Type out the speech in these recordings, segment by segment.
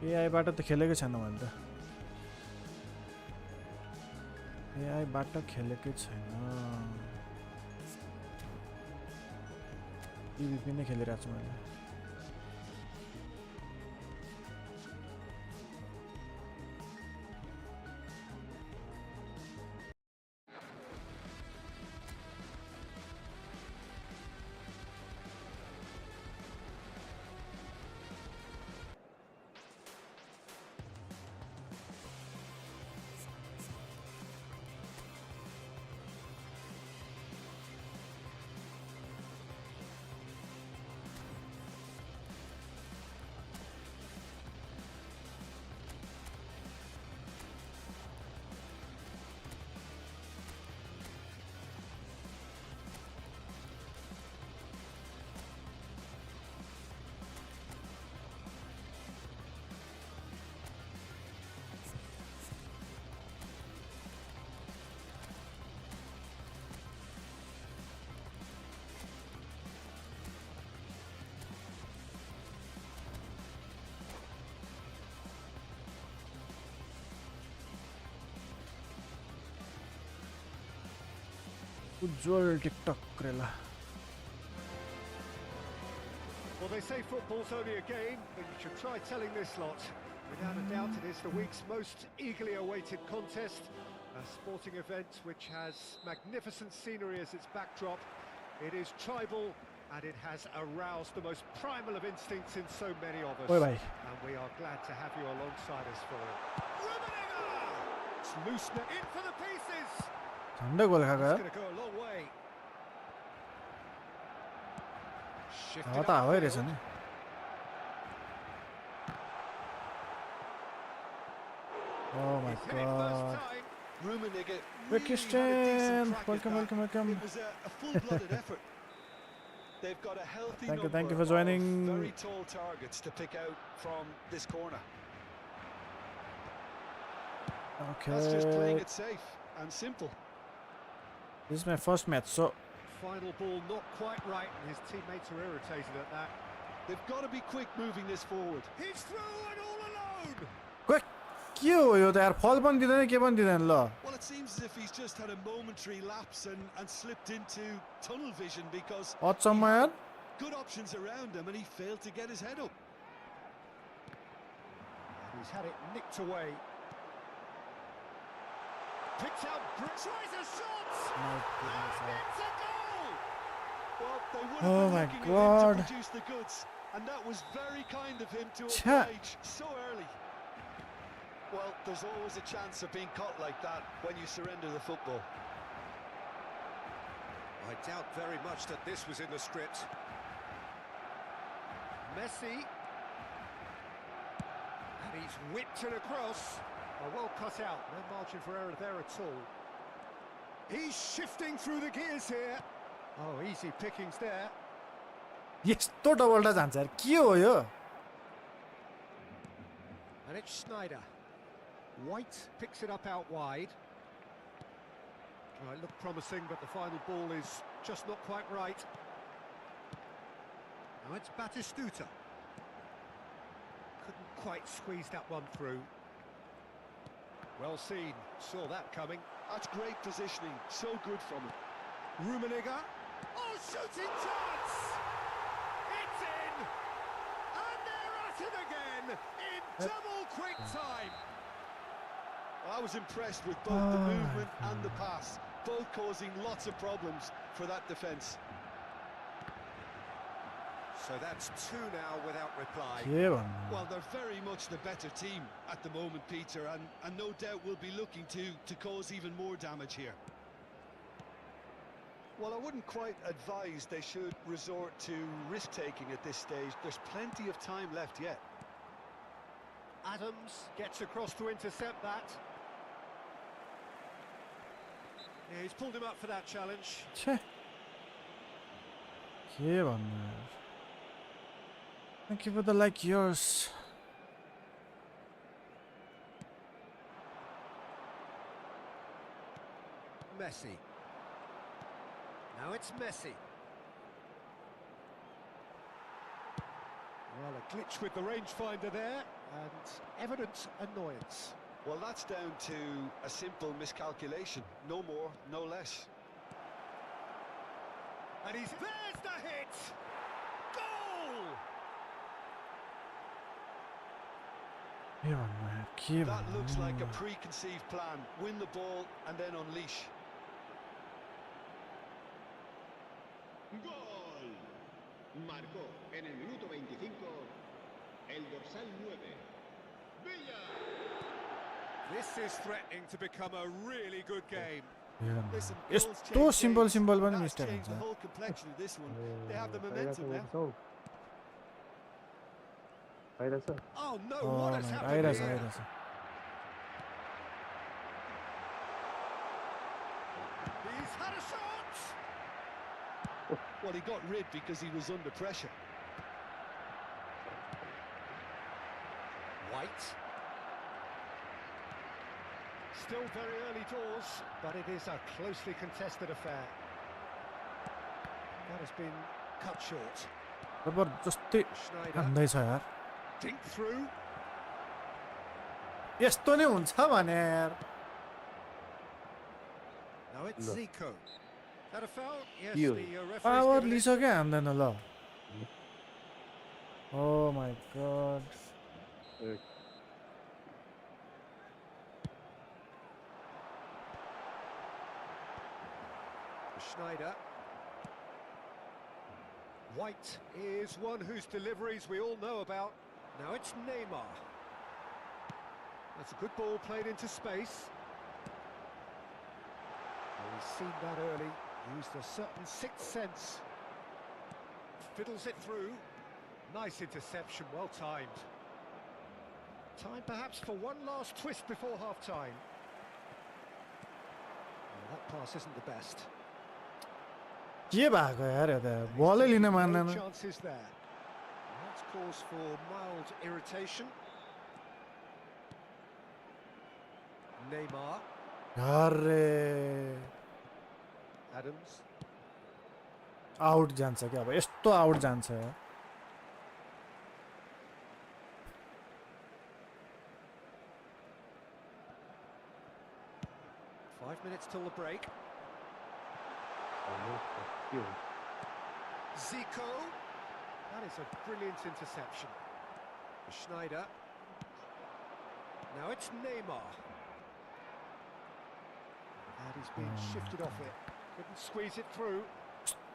AI बाट त खेलेकै छैन भने त AI बाट खेलेकै छैन PvP नै खेलिरहेको छु मैले उज्जवल टिकटक करेला Well, they say football's only a game, but you should try telling this lot. Without a doubt, it is the week's most eagerly awaited contest, a sporting event which has magnificent scenery as its backdrop. It is tribal, and it has aroused the most primal of instincts in so many of us. And we are glad to have you alongside us for it. It's loose in for the pieces. It's going to go a long way. Shifted upfield. Oh my god. Christian, welcome. It was a full-blooded effort. They've got a healthy thank you for joining. Very tall targets to pick out from this corner. Okay. That's just playing it safe and simple. This is my first match, so final ball not quite right, and his teammates are irritated at that. They've got to be quick moving this forward. He's through and all alone. Quick! के हो यो त यार फल पनि दिदैन के पनि दिदैन ल Well, it seems as if he's just had a momentary lapse and slipped into tunnel vision because good options around him and he failed to get his head up. He's had it nicked away. Picked out, tries a shot, and it's a goal. Well, they would have been looking at him to produce the goods, and that was very kind of him to oblige so early. Well, there's always a chance of being caught like that when you surrender the football. I doubt very much that this was in the script. Messi. And he's whipped it across. Oh, well cut out. No margin for error there at all. He's shifting through the gears here. Oh, easy pickings there. Yes, double जान्छ यार के हो यो? And it's Snyder. White picks it up out wide. It looked promising, but the final ball is just not quite right. Now it's Batistuta. Couldn't quite squeeze that one through. Well seen, saw that coming. That's great positioning, so good from him. Rummenigge. Oh, shooting chance! It's in! And they're at it again in double quick time. I was impressed with both the movement and the pass, both causing lots of problems for that defence. So that's two now without reply. Well, they're very much the better team at the moment, Peter, and no doubt will be looking to cause even more damage here. Well, I wouldn't quite advise they should resort to risk-taking at this stage. There's plenty of time left yet. Adams gets across to intercept that. Yeah, he's pulled him up for that challenge. Thank you for the like yours. Messi. Now it's Messi. Well, a glitch with the rangefinder there. and evident annoyance. Well, that's down to a simple miscalculation. No more, no less. And there's the hit! Goal! That looks like a preconceived plan. Win the ball and then unleash. ¡Gol! Marcó en el minuto 25 el dorsal 9. ¡Villa! This is threatening to become a really good game. Listen, यस्तो goals change simple पनि games. Mistake That's changed the हुन्छ whole complexion of this one. They have the momentum now. Oh no, what has happened आइरहेछ here? आइरहेछ He's had a shot! Well, he got rid because he was under pressure. White. Still very early doors, but it is a closely contested affair. That has been cut short. जबरजस्तै Schneider, हान्दैछ यार dink through. यस्तो नै हुन्छ भने यार Now it's Zico. That a foul? Yes, You. the referee's power given it. लिसक्यो हान्दैन ल ओ माई God Schneider. White is one whose deliveries we all know about. Now it's Neymar. That's a good ball played into space. Well, he's seen that early, used a certain sixth sense. Fiddles it through. Nice interception, well timed. Time perhaps for one last twist before half-time. Well, that pass isn't the best. के भएको यार यो त बलै लिन No मान्दैन chances there. That's cause for mild irritation. Neymar, अरे Adams. Out जान्छ क्या अब यस्तो आउट जान्छ यार Five minutes till the break. Zico. That is a brilliant interception. Schneider. Now it's Neymar. And he's been shifted off it. Couldn't squeeze it through.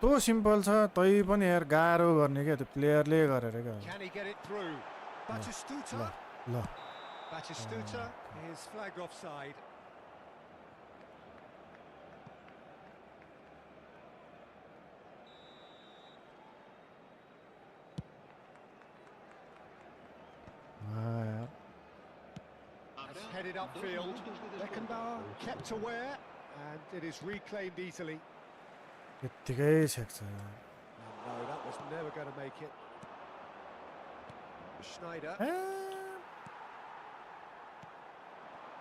यस्तो simple छ तै पनि यार गाह्रो गर्ने क्या त्यो प्लेयरले गरेर क्या Can he get it through? Batistuta. ल Batistuta is flagged offside. यार It's headed upfield. Beckenbauer kept aware, and it is reclaimed easily. यत्तिकै छेक्छ यार Oh, no, that was never going to make it. Schneider.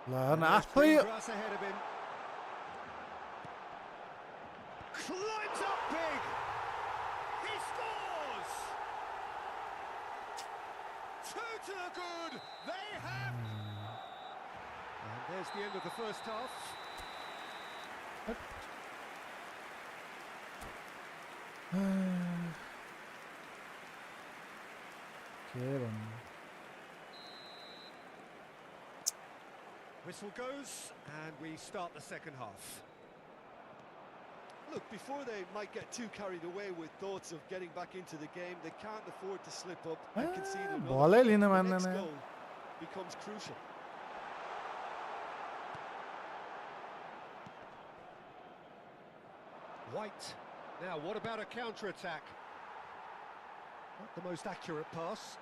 ल And न there's आफै green grass ahead of him. Climbs up big. He scores. 2 to the good. They have. And there's the end of the first half. के भन्नु Whistle goes, and we start the second half. Look, before they might get too carried away with thoughts of getting back into the game, they can't afford to slip up and concede another. बलै लिन The next मान्दैन goal becomes crucial. White. Now, what about a counter-attack? Not the most accurate pass.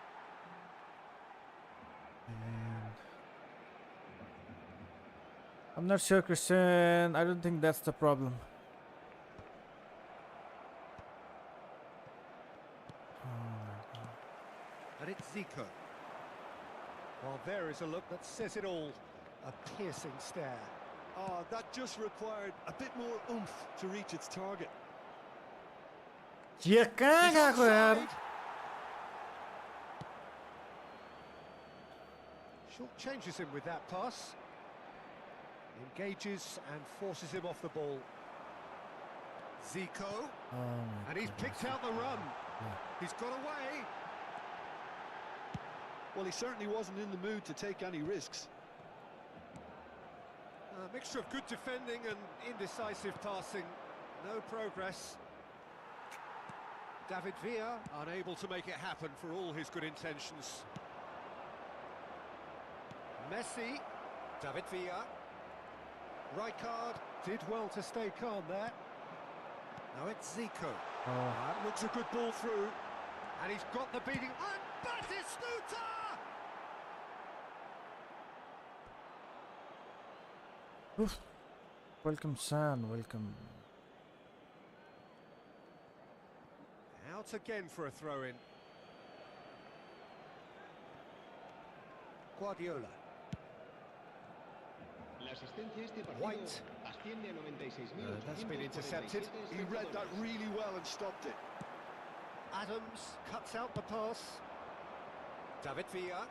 I'm not sure Christian I don't think that's the problem And it's Zico. Well, there is a look that says it all. A piercing stare. Oh, that just required a bit more oomph to reach its target. के कहाँ गएको यार Short-changes him with that pass. Engages and forces him off the ball. Zico. Oh my And he's goodness. picked out the run. Yeah. He's got away. Well, he certainly wasn't in the mood to take any risks. A mixture of good defending and indecisive passing. No progress. David Villa unable to make it happen for all his good intentions. Messi. David Villa. Rijkaard did well to stay calm there. Now it's Zico. Oh. That looks a good ball through. And he's got the beating. And Batistuta! Oof. Welcome, son. Welcome. Out again for a throw-in. Guardiola. La asistencia a este partido White. asciende a 96.847. That's been intercepted. He read that really well and stopped it. Adams cuts out the pass. David Villa.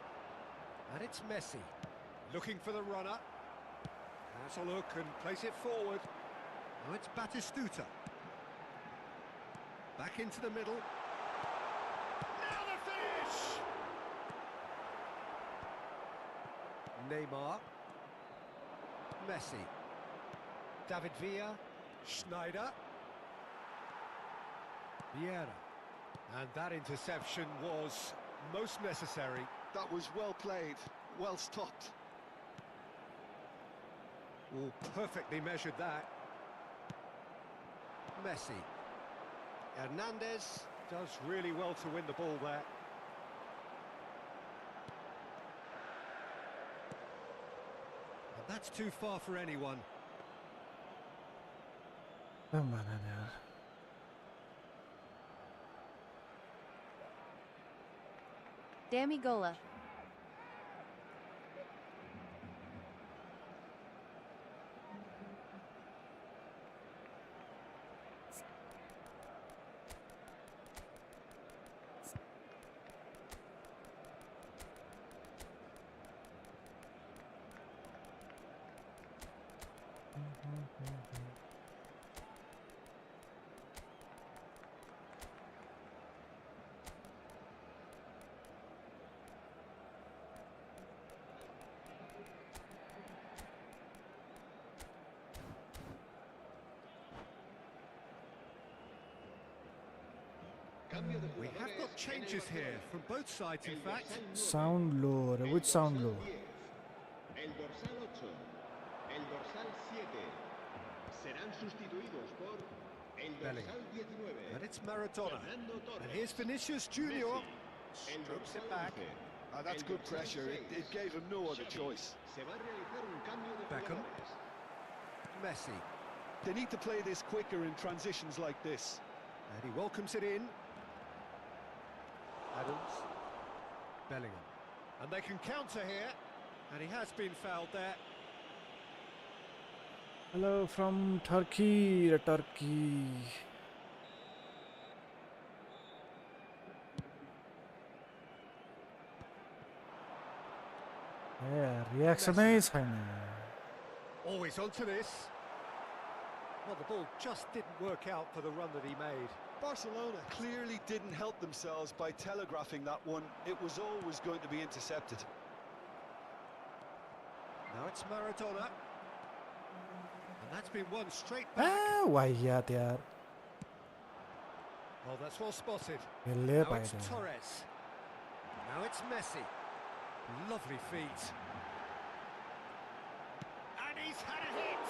And it's Messi. Looking for the runner. Has a look and plays it forward. Now it's Batistuta. Back into the middle. Now the finish! Neymar. Messi. David Villa. Schneider. Vieira. And that interception was most necessary. That was well played, well stopped. Oh, perfectly measured that. Messi. Hernandez does really well to win the ball there. And that's too far for anyone. Aman ya. Damigola. We have got changes here from both sides, in fact. Sound low. Which sound low? El dorsal 8, el dorsal 7 serán sustituidos por el dorsal 19. And it's Maradona. Fernando Torres. And here's Vinicius Junior. Messi, el Strokes dorsal it back. 11. That's El good dorsal pressure. 6. It gave him no other Xavi. choice. Se va a realizar un cambio de Beckham. jugadores. Messi. They need to play this quicker in transitions like this. And he welcomes it in. Adams. Bellingham. And they can counter here. And he has been fouled there. Hello from Turkey. Turkey. Yeah, reaction is fine. Always onto this. Well, the ball just didn't work out for the run that he made. Barcelona clearly didn't help themselves by telegraphing that one. It was always going to be intercepted. Now it's Maradona. And that's been won straight back. Ah, वाहियात यार. Oh, that's well spotted. खेलने Now पाए it's थे. Torres. Now it's Messi. Lovely feet. And he's had a hit.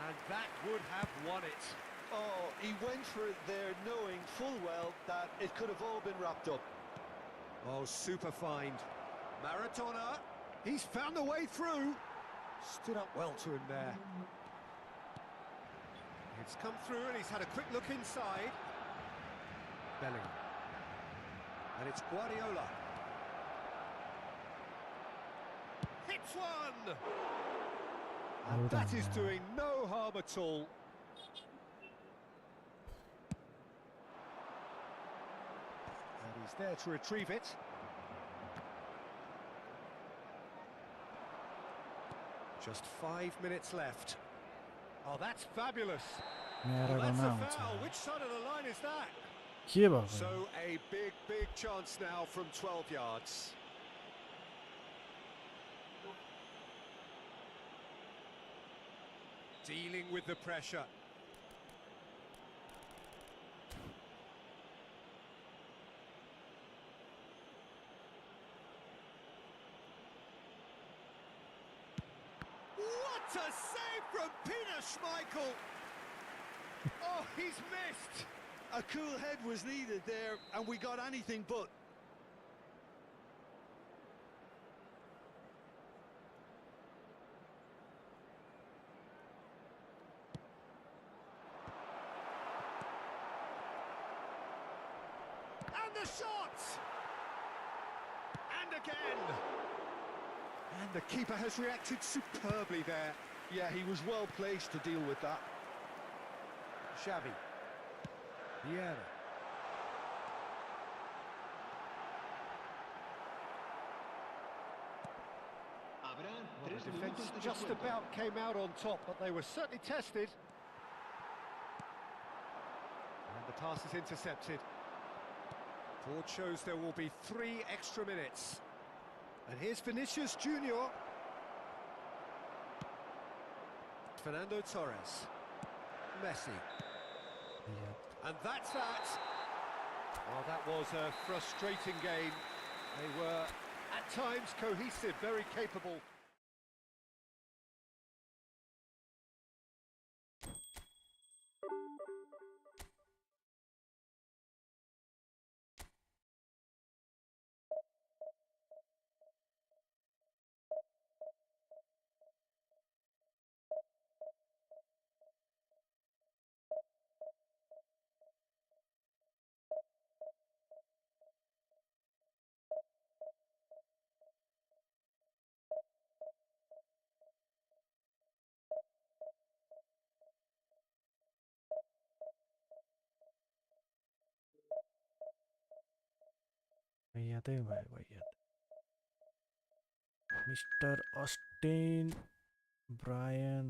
And that would have won it. Oh, he went for it there knowing full well that it could have all been wrapped up. Oh, super find. Maradona. He's found a way through. Stood up well to him there. It's come through and he's had a quick look inside. Bellingham. And it's Guardiola. Hits one! And Well that done, is man. doing no harm at all. And he's there to retrieve it. Just 5 minutes left. Oh, that's fabulous. Messi That's a Ronaldo. foul. Which side of the line is that? के भयो So a big chance now from 12 yards. Dealing with the pressure. What a save from Peter Schmeichel! Oh, he's missed! A cool head was needed there, and we got anything but. And the shot! And again! And the keeper has reacted superbly there. Yeah, he was well placed to deal with that. Xavi. Vieira. Habrá Well, 3 the minutos defence de just descuento. about came out on top, but they were certainly tested. And the pass is intercepted. Board shows there will be 3 extra minutes. And here's Vinicius Junior. Fernando Torres. Messi. And that's that. Well, that was a frustrating game. They were, at times, cohesive, very capable. यादै भयो mister Austin Brian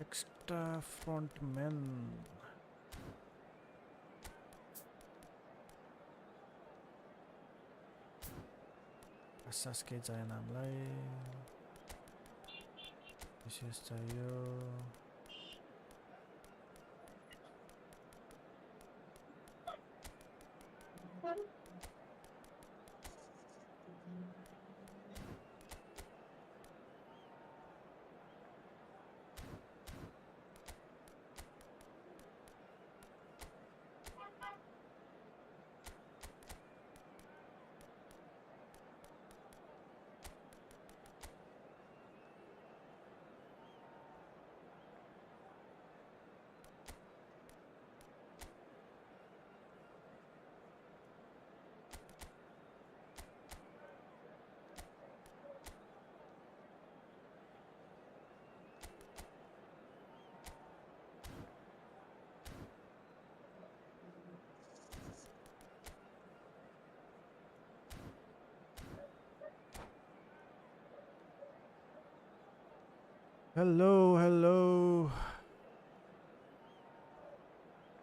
extra front men विशेष केही चाहिएन हामीलाई विशेष चाहियो Hello, hello.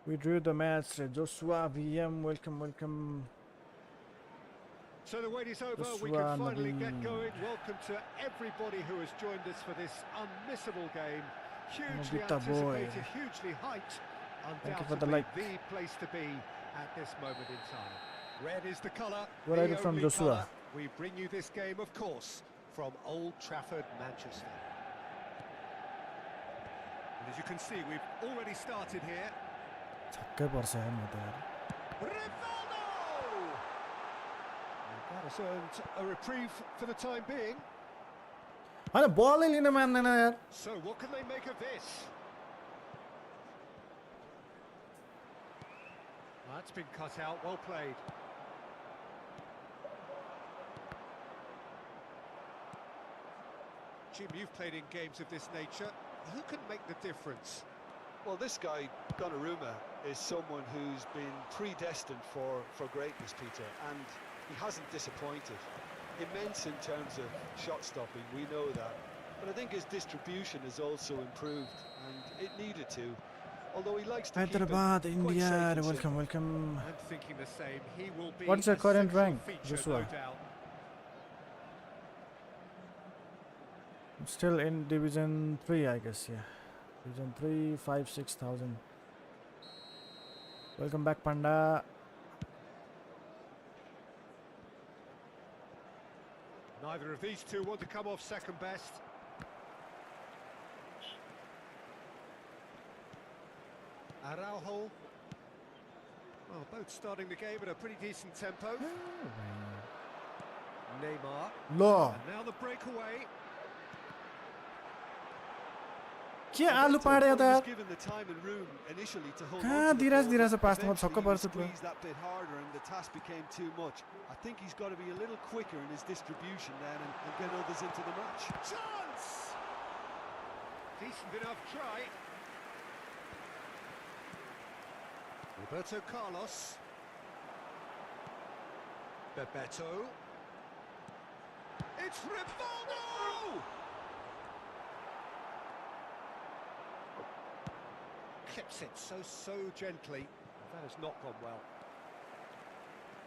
We drew the match. Joshua VM, welcome, welcome. So the wait is over, we Joshua can finally get Nabi. going. Welcome to everybody who has joined us for this unmissable game. Hugely Nobita boy. anticipated, hugely hyped. Thank you for the Undoubtedly like. the place to be at this moment in time. Red is the colour, What the are you from, only Joshua? colour. We bring you this game, of course, from Old Trafford, Manchester. And as you can see, we've already started here. छक्कै पर्छ यार म त यार. Rivaldo! And that has earned a reprieve for the time being. हैन बलै लिन मान्दैन यार. So what can they make of this? That's been cut out, well played. Jim, you've played in games of this nature. Who can make the difference? Well, this guy, Donnarumma, is someone who's been predestined for greatness, Peter, and he hasn't disappointed. Immense in terms of shot stopping, we know that. But I think his distribution has also improved, and it needed to. Although he likes to keep it Hyderabad, quite India, safe and simple. welcome, welcome. I'm thinking the same. He will be What's your a current central rank, feature, Joshua? no doubt. I'm still in Division 3, I guess, yeah. Division 3, 5, 6,000. Welcome back, Panda. Neither of these two want to come off second best. Araujo. Well, both starting the game at a pretty decent tempo. Neymar. Lo. And now the breakaway. के आलु पाड्यो त यार. Given the time and room initially to hold कहाँ on to the Dheeraj ball, धीरज से पास eventually छक्का he पर्छ त. squeezed that bit harder and the task became too much. I think he's got to be a little quicker in his distribution then and get others into the match. Chance! Decent enough try. Roberto Carlos. Bebeto. It's Rivaldo! Clips it so gently. That has not gone well.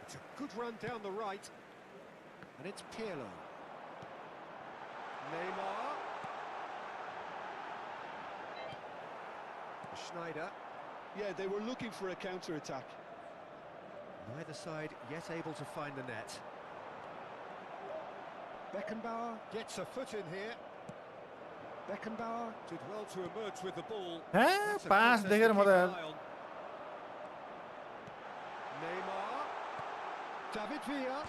It's a good run down the right. And it's Pirlo. Neymar. Schneider. Yeah, they were looking for a counter-attack. Neither side yet able to find the net. Beckenbauer gets a foot in here. Beckenbauer did well to emerge with the ball. Huh? That's a Pass contest देखेर to म keep त an यार. eye on. Neymar. David Villa.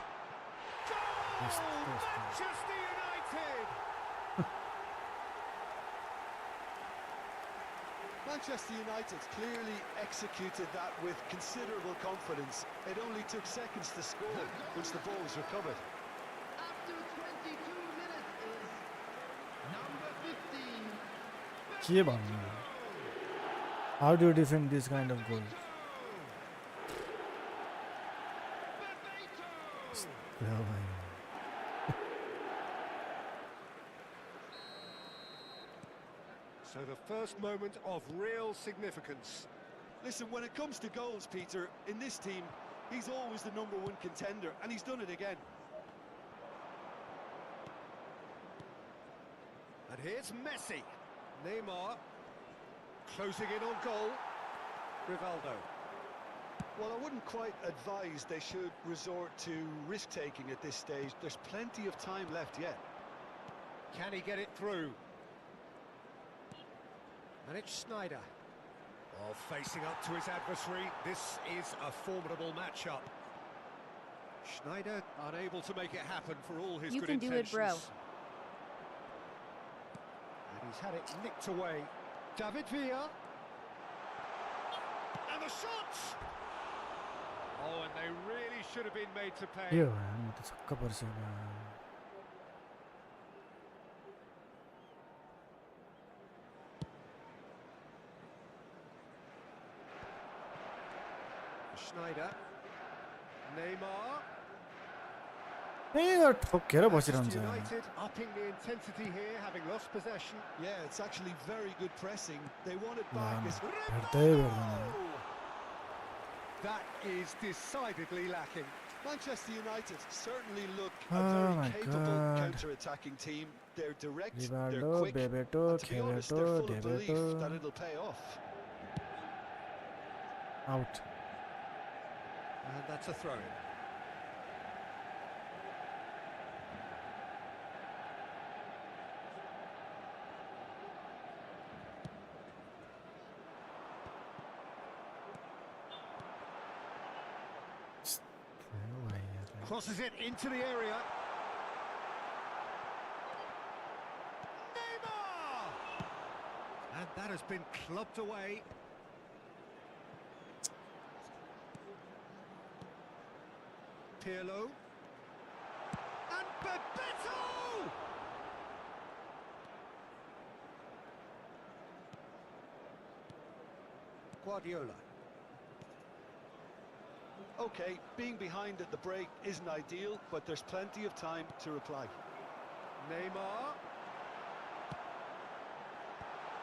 Goal! Manchester United! Manchester United clearly executed that with considerable confidence. It only took seconds to score once the ball was recovered. After 22 minutes is number 15. के भन्नु? How do you defend this kind of goal? ल भाइ. So the first moment of real significance. Listen, when it comes to goals, Peter, in this team, he's always the #1 contender, and he's done it again. And here's Messi. Neymar closing in on goal. Rivaldo. Well, I wouldn't quite advise they should resort to risk-taking at this stage. There's plenty of time left yet. Can he get it through? And it's Schneider. Oh, facing up to his adversary. This is a formidable matchup. Schneider unable to make it happen for all his You good can do it, intentions. bro. And he's had it nicked away. David Villa. And the shot! Oh, and they really should have been made to pay. के हो यार, म त छक्क पर्छ अब. Schneider. Neymar. A ठोकेर बसिरहन्छ Manchester United upping the intensity here, having lost possession. Yeah, it's actually very good pressing. They want it back. As भेट्दै भेट्दैन That is decidedly lacking. Manchester United certainly look Oh a very my capable God. counter-attacking team. They're direct, they're Rivaldo, quick, Bebeto, and to be honest, they're Keveto, full of belief Debeto. that it'll pay off. Out. And that's a throw-in. Crosses it into the area. Neymar! And that has been clubbed away. Pirlo. And Bebeto! Guardiola. Okay, being behind at the break isn't ideal, but there's plenty of time to reply. Neymar.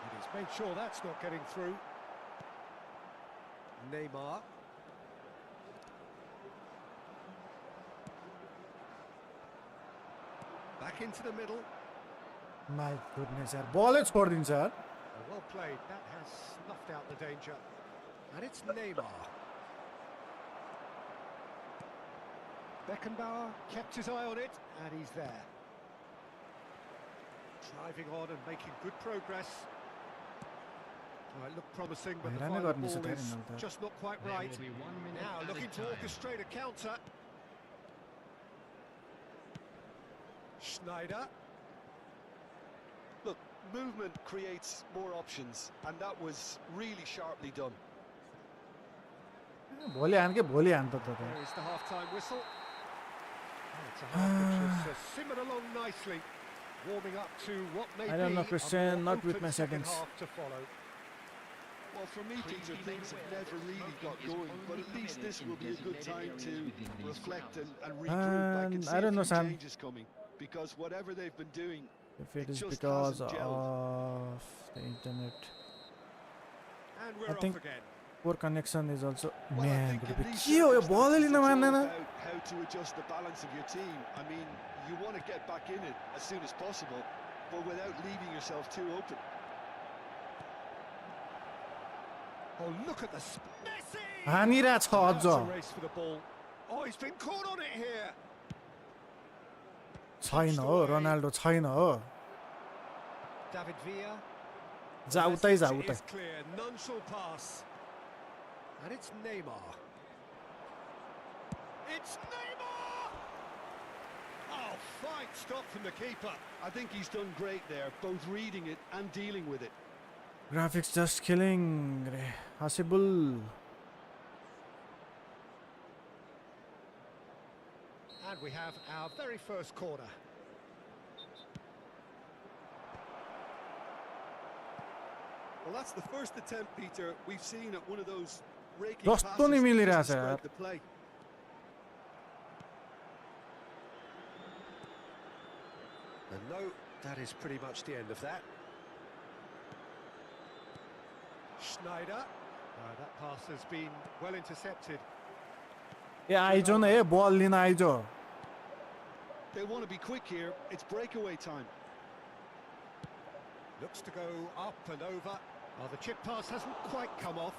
And he's made sure that's not getting through. Neymar. Back into the middle. My goodness यार बलै छोडिदिन्छ यार Well played. That has snuffed out the danger. And it's Neymar. Beckenbauer kept his eye on it, and he's there. Driving on and making good progress. Well, it looked promising, but the final ball is just not quite right. Now looking to orchestrate a counter. Schneider. Look, movement creates more options, and that was really sharply done. भोलि हान के भोलि हान त There is the half-time whistle. It's a half which has simmered along nicely, warming up to what may I don't know, be Christian, a more not with open my second settings. half to follow. Well, for me, Peter, things have never really got going, but at least this will be a good time to reflect and regroup. I can see I don't a know, few Sam. changes coming, because whatever they've been doing, If it is just because hasn't gelled. of the internet. And I we're think off again. poor connection is also Well, I man think in these के हो यो बलै लिन circumstances, it's all मान्दैन about how to adjust the balance of your team. I mean, you want to get back in it as soon as possible, but without leaving yourself too open. Oh, look at the Messi! हानिरहेछ That's a अझ race for the ball. Oh, he's been caught on it here. छैन हो Ronaldo छैन हो David Villa. जा उतै जा Message उतै is clear. None shall pass. And it's Neymar. It's Neymar! Oh, fine stop from the keeper. I think he's done great there, both reading it and dealing with it. graphics just killing रे हासिबुल And we have our very first corner. Well, that's the first attempt, Peter, we've seen at one of those raking जस्तो passes नि to मिलिरहेछ spread यार the play. And no, that is pretty much the end of that. Schneider. That pass has been well intercepted. ए आइजो न ए बल लिन आइजो They want to be quick here, it's breakaway time. Looks to go up and over. Well, the chip pass hasn't quite come off.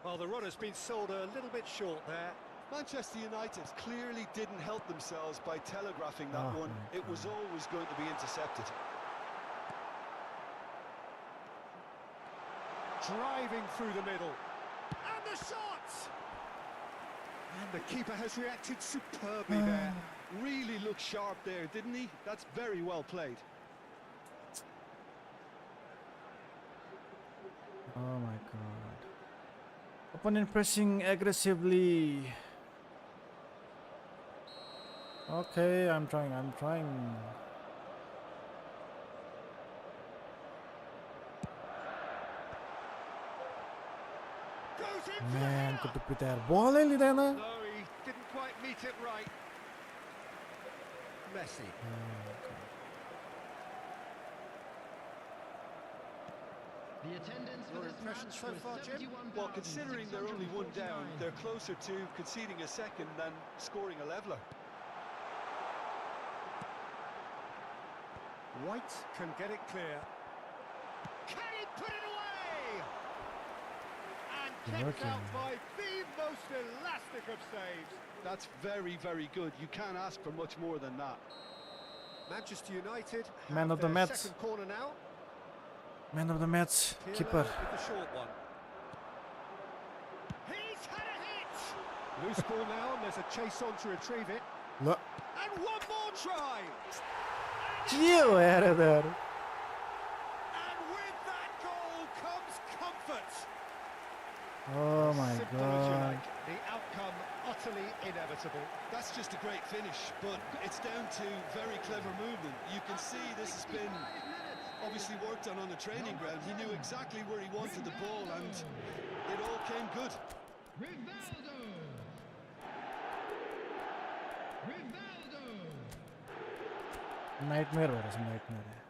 Well, the run has been sold a little bit short there. Manchester United clearly didn't help themselves by telegraphing that Oh one. my It was always going to be intercepted. Driving through the middle. And the shot! And the keeper has reacted superbly there. Really looked sharp there, didn't he? That's very well played. oh my god opponent pressing aggressively okay I'm trying Goes in for the man header! को टुप्पी त यार बलै लिँदैन No, he didn't quite meet it right. Messi. The attendance for Your this impressions match so was far, Jim? Well, considering they're only one down, 71,649. they're closer to conceding a second than scoring a leveller. White can get it clear. Can he put it away? And kept Okay. out by the most elastic of saves. That's very, very good. You can't ask for much more than that. Manchester United Man have of the their match. second corner now. Man of the match, Pirlo keeper. with the short one. He's had a hit! Loose ball now, and there's a chase on to retrieve it. Look. And one more try! Gio era there. And with that goal comes comfort. Oh my Simple as you god. like, the outcome utterly inevitable. That's just a great finish, but it's down to very clever movement. You can see this has been obviously worked on the training ground. He knew exactly where he wanted the ball, and it all came good. Rivaldo. Nightmare var det, nightmare.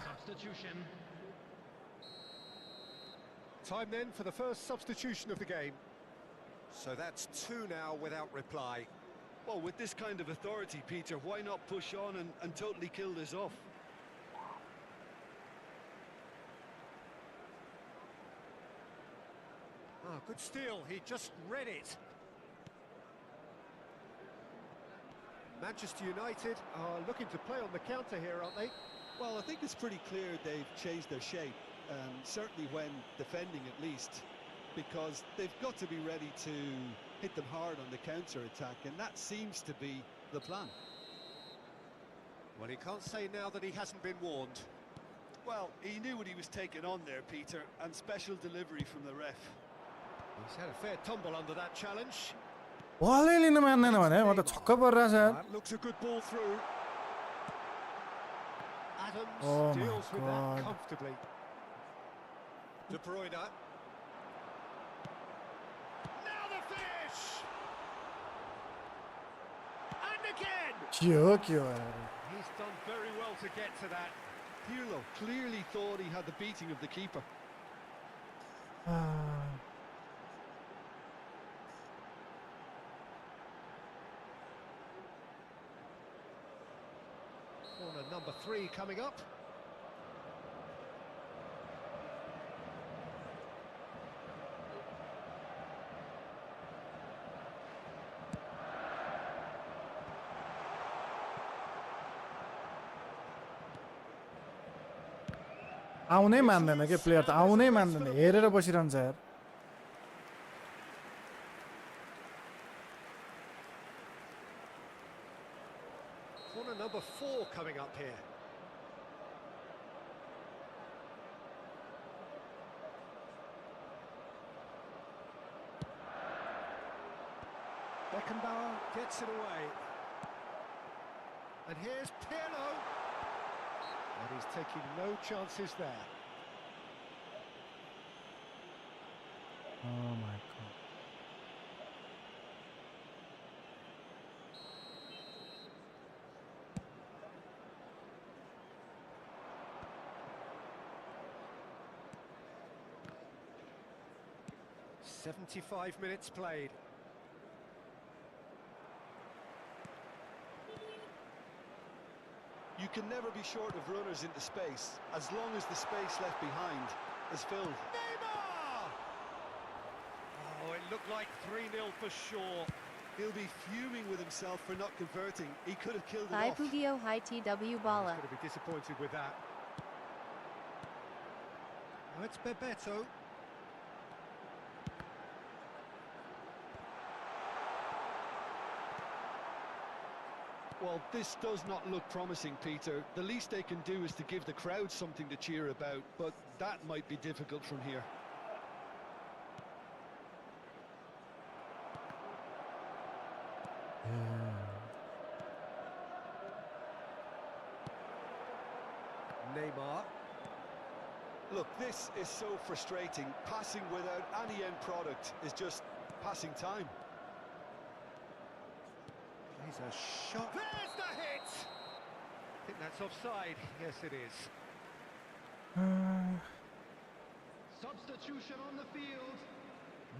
Substitution. Time then for the first substitution of the game. So that's two now without reply. Well, with this kind of authority, Peter, why not push on and totally kill this off? Ah, good steal, he just read it. Manchester United are looking to play on the counter here, aren't they? Well, I think it's pretty clear they've changed their shape, certainly when defending at least, because they've got to be ready to hit them hard on the counter-attack, and that seems to be the plan. Well, he can't say now that he hasn't been warned. Well, he knew what he was taking on there, Peter, and special delivery from the ref. He's had a fair tumble under that challenge. Waalelinim annene var ya, vada chokka parra sen. That looks a good ball through. Adams Oh my deals with God. that comfortably. De Bruyne. Now the finish! And again! Yok yo. He's done very well to get to that. Pirlo clearly thought he had the beating of the keeper. Corner number 3 coming up. आउनै मान्दैन के player त आउनै मान्दैन हेरेर बसिरहन्छ यार Corner number 4 coming up here. Beckenbauer gets it away. And here's Pirlo. And he's taking no chances there. Oh my god. "75 minutes played. You can never be short of runners into space, as long as the space left behind is filled. Neymar! Oh, it looked like 3-0 for sure. He'll be fuming with himself for not converting. He could have killed it off. Bugio High TW Bala. He's going to be disappointed with that. Oh, it's Bebeto. Well, this does not look promising, Peter. The least they can do is to give the crowd something to cheer about, but that might be difficult from here. Look, this is so frustrating. Passing without any end product is just passing time. Here's a shot. There's the hit! I think that's offside. Yes, it is. Substitution on the field.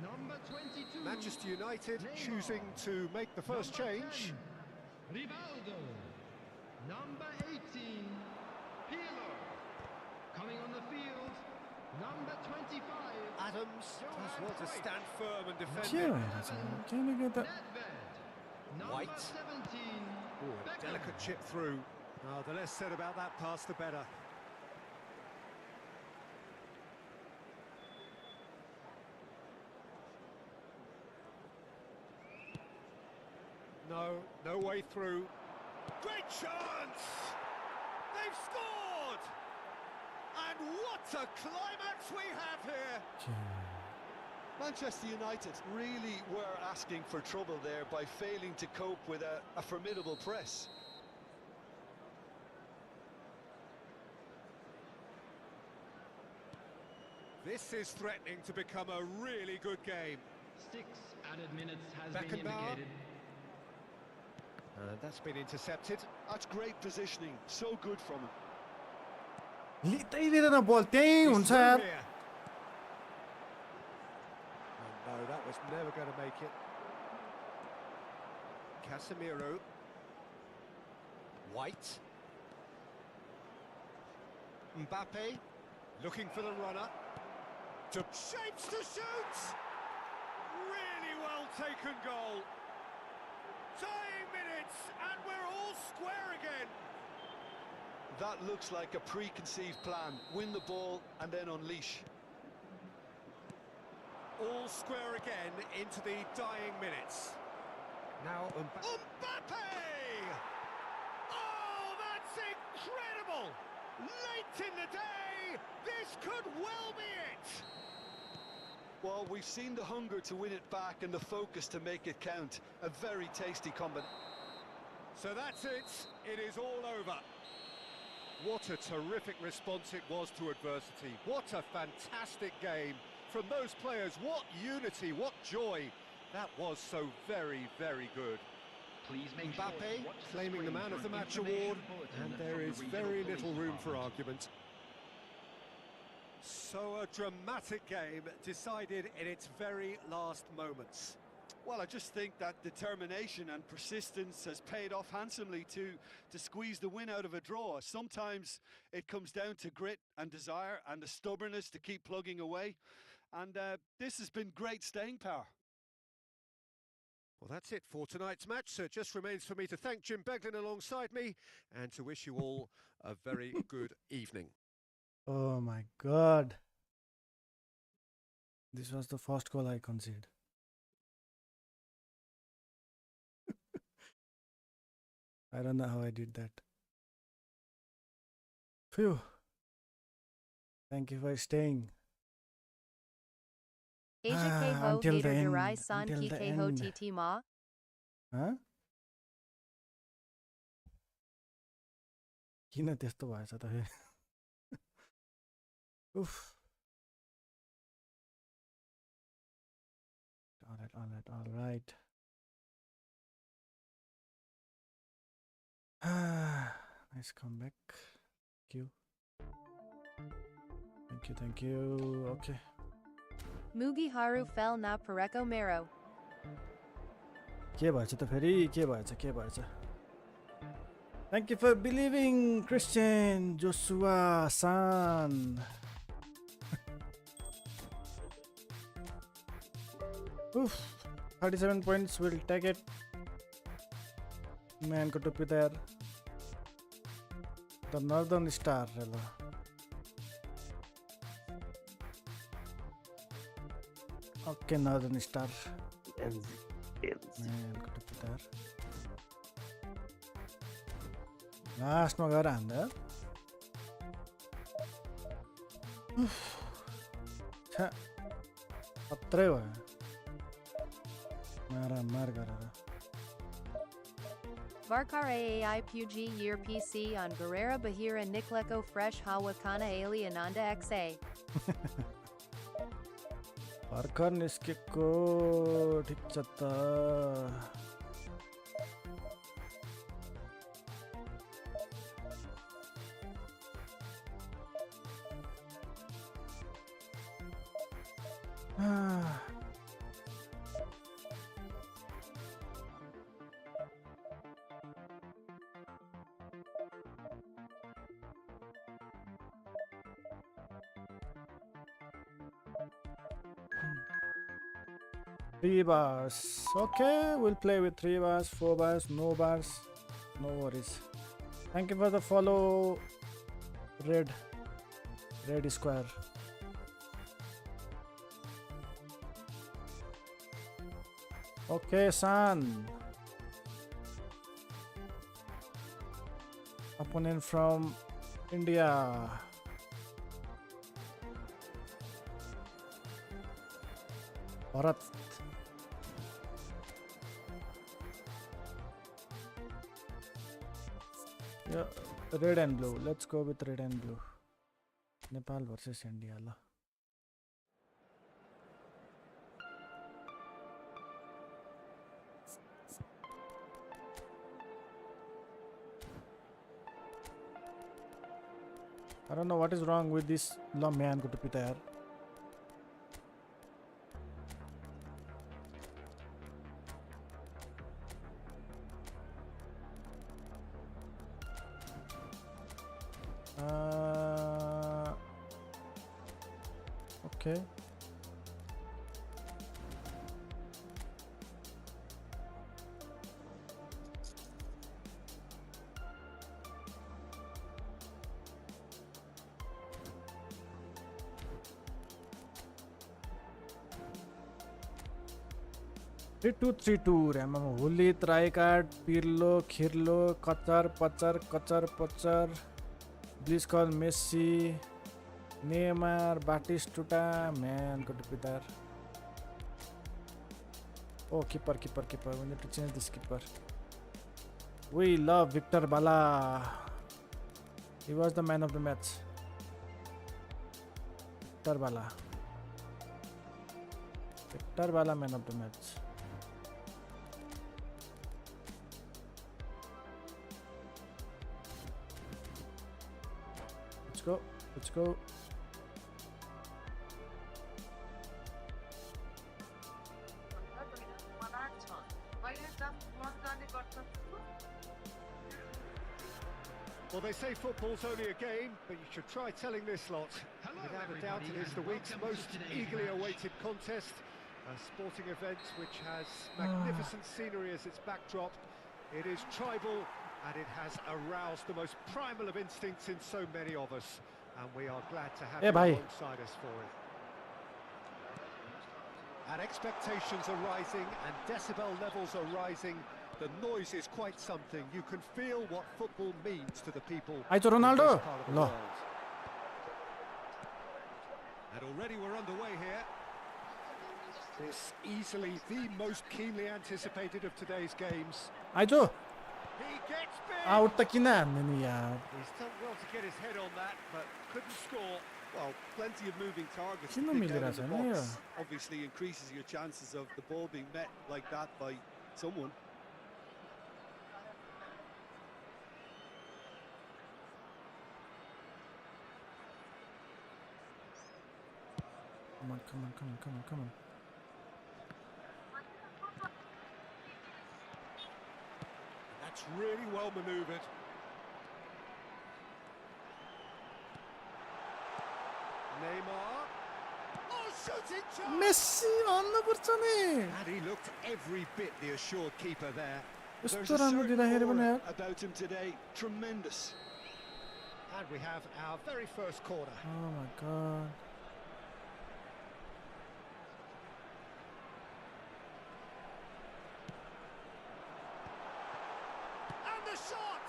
Number 22. Manchester United Neymar. choosing to make the first Number change. 10, Rivaldo. Number 18, Pirlo. Coming on the field, number 25. Adams does well to stand firm and defend क्या it. भइरहेछ किन गर्दा Nedved. Number White. 17. Ooh, a Beckham. delicate chip through. Oh, the less said about that pass, the better. No way through. Great chance! They've scored! And what a climax we have here! Manchester United really were asking for trouble there by failing to cope with a formidable press. This is threatening to become a really good game. 6 added minutes has been Beckenbauer. indicated. And that's been intercepted. That's great positioning, so good from him. लिँदै लिँदैन बल त्यही He's हुन्छ through यार here. Oh, no, that was never going to make it. Casemiro. White. Mbappe. Looking for the runner. To shapes to shoot! Really well taken goal. Dying minutes, and we're all square again. That looks like a preconceived plan. Win the ball and then unleash. All square again into the dying minutes. Now Mbappe! Oh, that's incredible! Late in the day, this could well be it. Well, we've seen the hunger to win it back and the focus to make it count. A very tasty combination. So that's it. It is all over. What a terrific response it was to adversity. What a fantastic game from those players. What unity, what joy. That was so very, very good. Please make sure to Mbappe watch the claiming the screen man for of the an match information award, bulletin and there from the is regional very police little room for department. argument. So a dramatic game decided in its very last moments. Well, I just think that determination and persistence has paid off handsomely to squeeze the win out of a draw. Sometimes it comes down to grit and desire and the stubbornness to keep plugging away. And this has been great staying power. Well, that's it for tonight's match. So it just remains for me to thank Jim Beglin alongside me and to wish you all a very good evening. Oh my god. This was the first goal I conceded. I don't know how I did that. Phew. Thank you for staying. Asia Ah, K Ho until the Hater end, Durai San until Ki the K Ho end. TT Ma. Huh? किन त्यस्तो भएछ त फेरि उफ all right nice comeback. Thank you. Okay. Mugi Haru fell na Pareko Mero. के भएछ त फेरि के भएछ Thank you for believing, Christian Joshua San. Oof, 37 points, we'll take it. Man ko topi there. The Northern Star. Hello. Okay, Northern Star. Man ko topi there. लास्टमा गएर हान्दा खत्रै भयो मार गरेर Varkar Aai Puji Year PC on Barrera Bahira Nikleko Fresh Hawakana Ali Ananda XA. भर्खर निस्केको ठिक छ त Three bars. Okay, we'll play with 3 bars, 4 bars, no bars. No worries. Thank you for the follow, Red Square. Okay, son. Opponent from India. Bharat. Yeah, red and blue. Let's go with red and blue. Nepal versus India. La. I don't know what is wrong with this man. Go to Peter. Okay. Three two. Remember, Huli, Tricard, Pirlo, Khirlo, Qatar, Pachar, Blitzcall, Messi, Neymar, Batistuta, man, got to be there. Oh, keeper. We need to change this keeper. We love Victor Bala. He was the man of the match. Victor Bala, man of the match. Let's go. Well, they say football's only a game, but you should try telling this lot. Without a doubt, it is the week's most eagerly awaited contest. A sporting event which has magnificent scenery as its backdrop. It is tribal, and it has aroused the most primal of instincts in so many of us. And we are glad to have you alongside us for it. And expectations are rising, and decibel levels are rising. The noise is quite something. You can feel what football means to the people. Yoichi Ronaldo. And already we're underway here. This easily the most keenly anticipated of today's games. Yoichi. He gets big. Out the kina nini yaar. He's done well to get his head on that, but couldn't score. Well, plenty of moving targets. Kino to pick mil out raha of cha the ni box. Obviously increases your chances of the ball being met like that by someone. Come on. That's really well manoeuvred. Neymar. Oh, shooting chance! Messi भन्नु पर्छ नि. And he looked every bit the assured keeper there. यस्तो राम्रो दिँदाखेरि पनि यार. About him today, tremendous. And we have our very first corner. Oh my god. And the shot!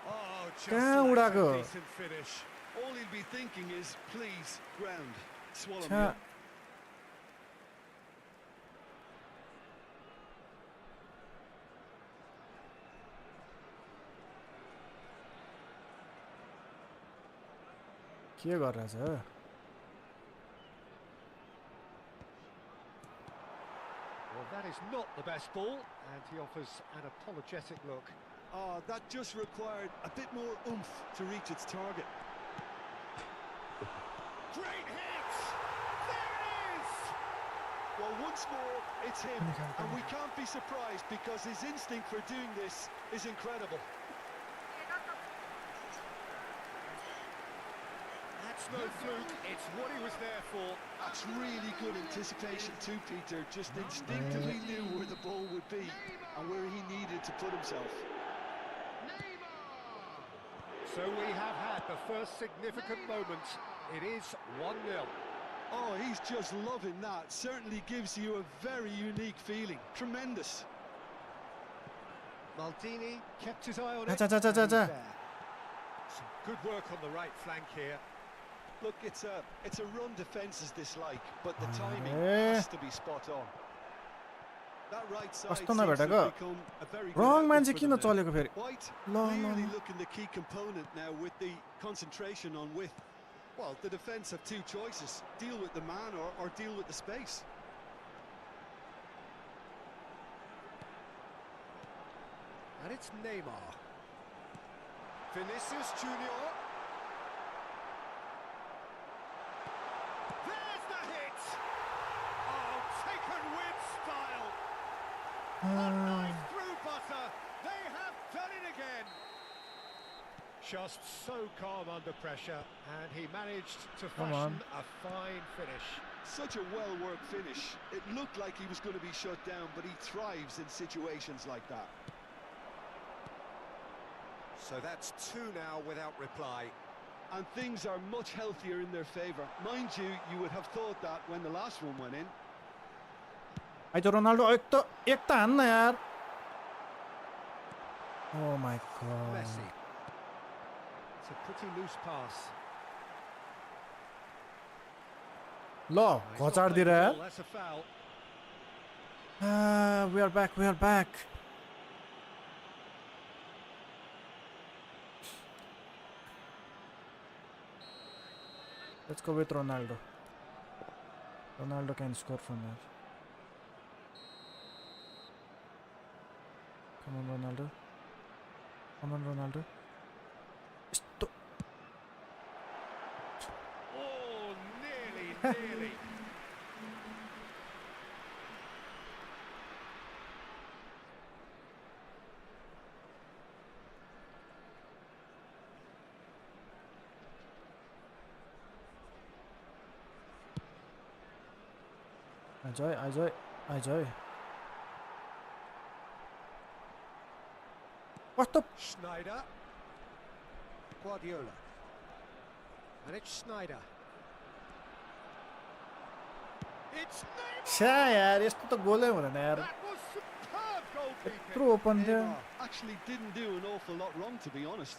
Oh, just कहाँ like उडाको? a decent finish. All he'll be thinking is, please, ground, swallow me छा. up. के गरिरहेछ Well, that is not the best ball, and he offers an apologetic look. Oh, that just required a bit more oomph to reach its target. Great hit! There it is! Well, once more, it's him, and we can't be surprised because his instinct for doing this is incredible. That's no fluke, it's what he was there for. That's really good anticipation too, Peter. Just instinctively knew where the ball would be and where he needed to put himself. So we have had the first significant moment. It is 1-0. Oh, he's just loving that. Certainly gives you a very unique feeling. Tremendous. Maldini kept his eye on 자, it. 자, 자, 자, and he's 자. there. Some good work on the right flank here. Look, it's a run defence is dislike, but the timing Hey. has to be spot on. That right side कस्तो seems नभेटेको? to have become a very good Wrong outlet मान्छे for किन them now. चलेको फेरि White ल ल clearly looking the key component now with the concentration on width. Well, the defence have two choices: deal with the man or deal with the space. And it's Neymar. Vinicius Junior. There's the hit! Oh, taken with style. A nice through butter. They have done it again. Just so calm under pressure, and he managed to Come on. fashion a fine finish. Such a well-worked finish. It looked like he was going to be shut down, but he thrives in situations like that. So that's two now without reply. And things are much healthier in their favour. Mind you, you would have thought that when the last one went in. Eyes Ronaldo एक त हान्न यार Oh my god Messi. It's a pretty loose pass. ल He's not घचाड played दिएर the यार ball, that's a foul. We are back, we are back. Let's go with Ronaldo. Ronaldo can score from there. Come on, Ronaldo. Come on, Ronaldo. Stop. Oh, nearly. Ajay. What the? Schneider. Guardiola. And it's Schneider. It's Neymar! छ्या यार यस्तो त गोलै हुँदैन यार That was superb goalkeeping. यत्रो open थियो Actually didn't do an awful lot wrong, to be honest.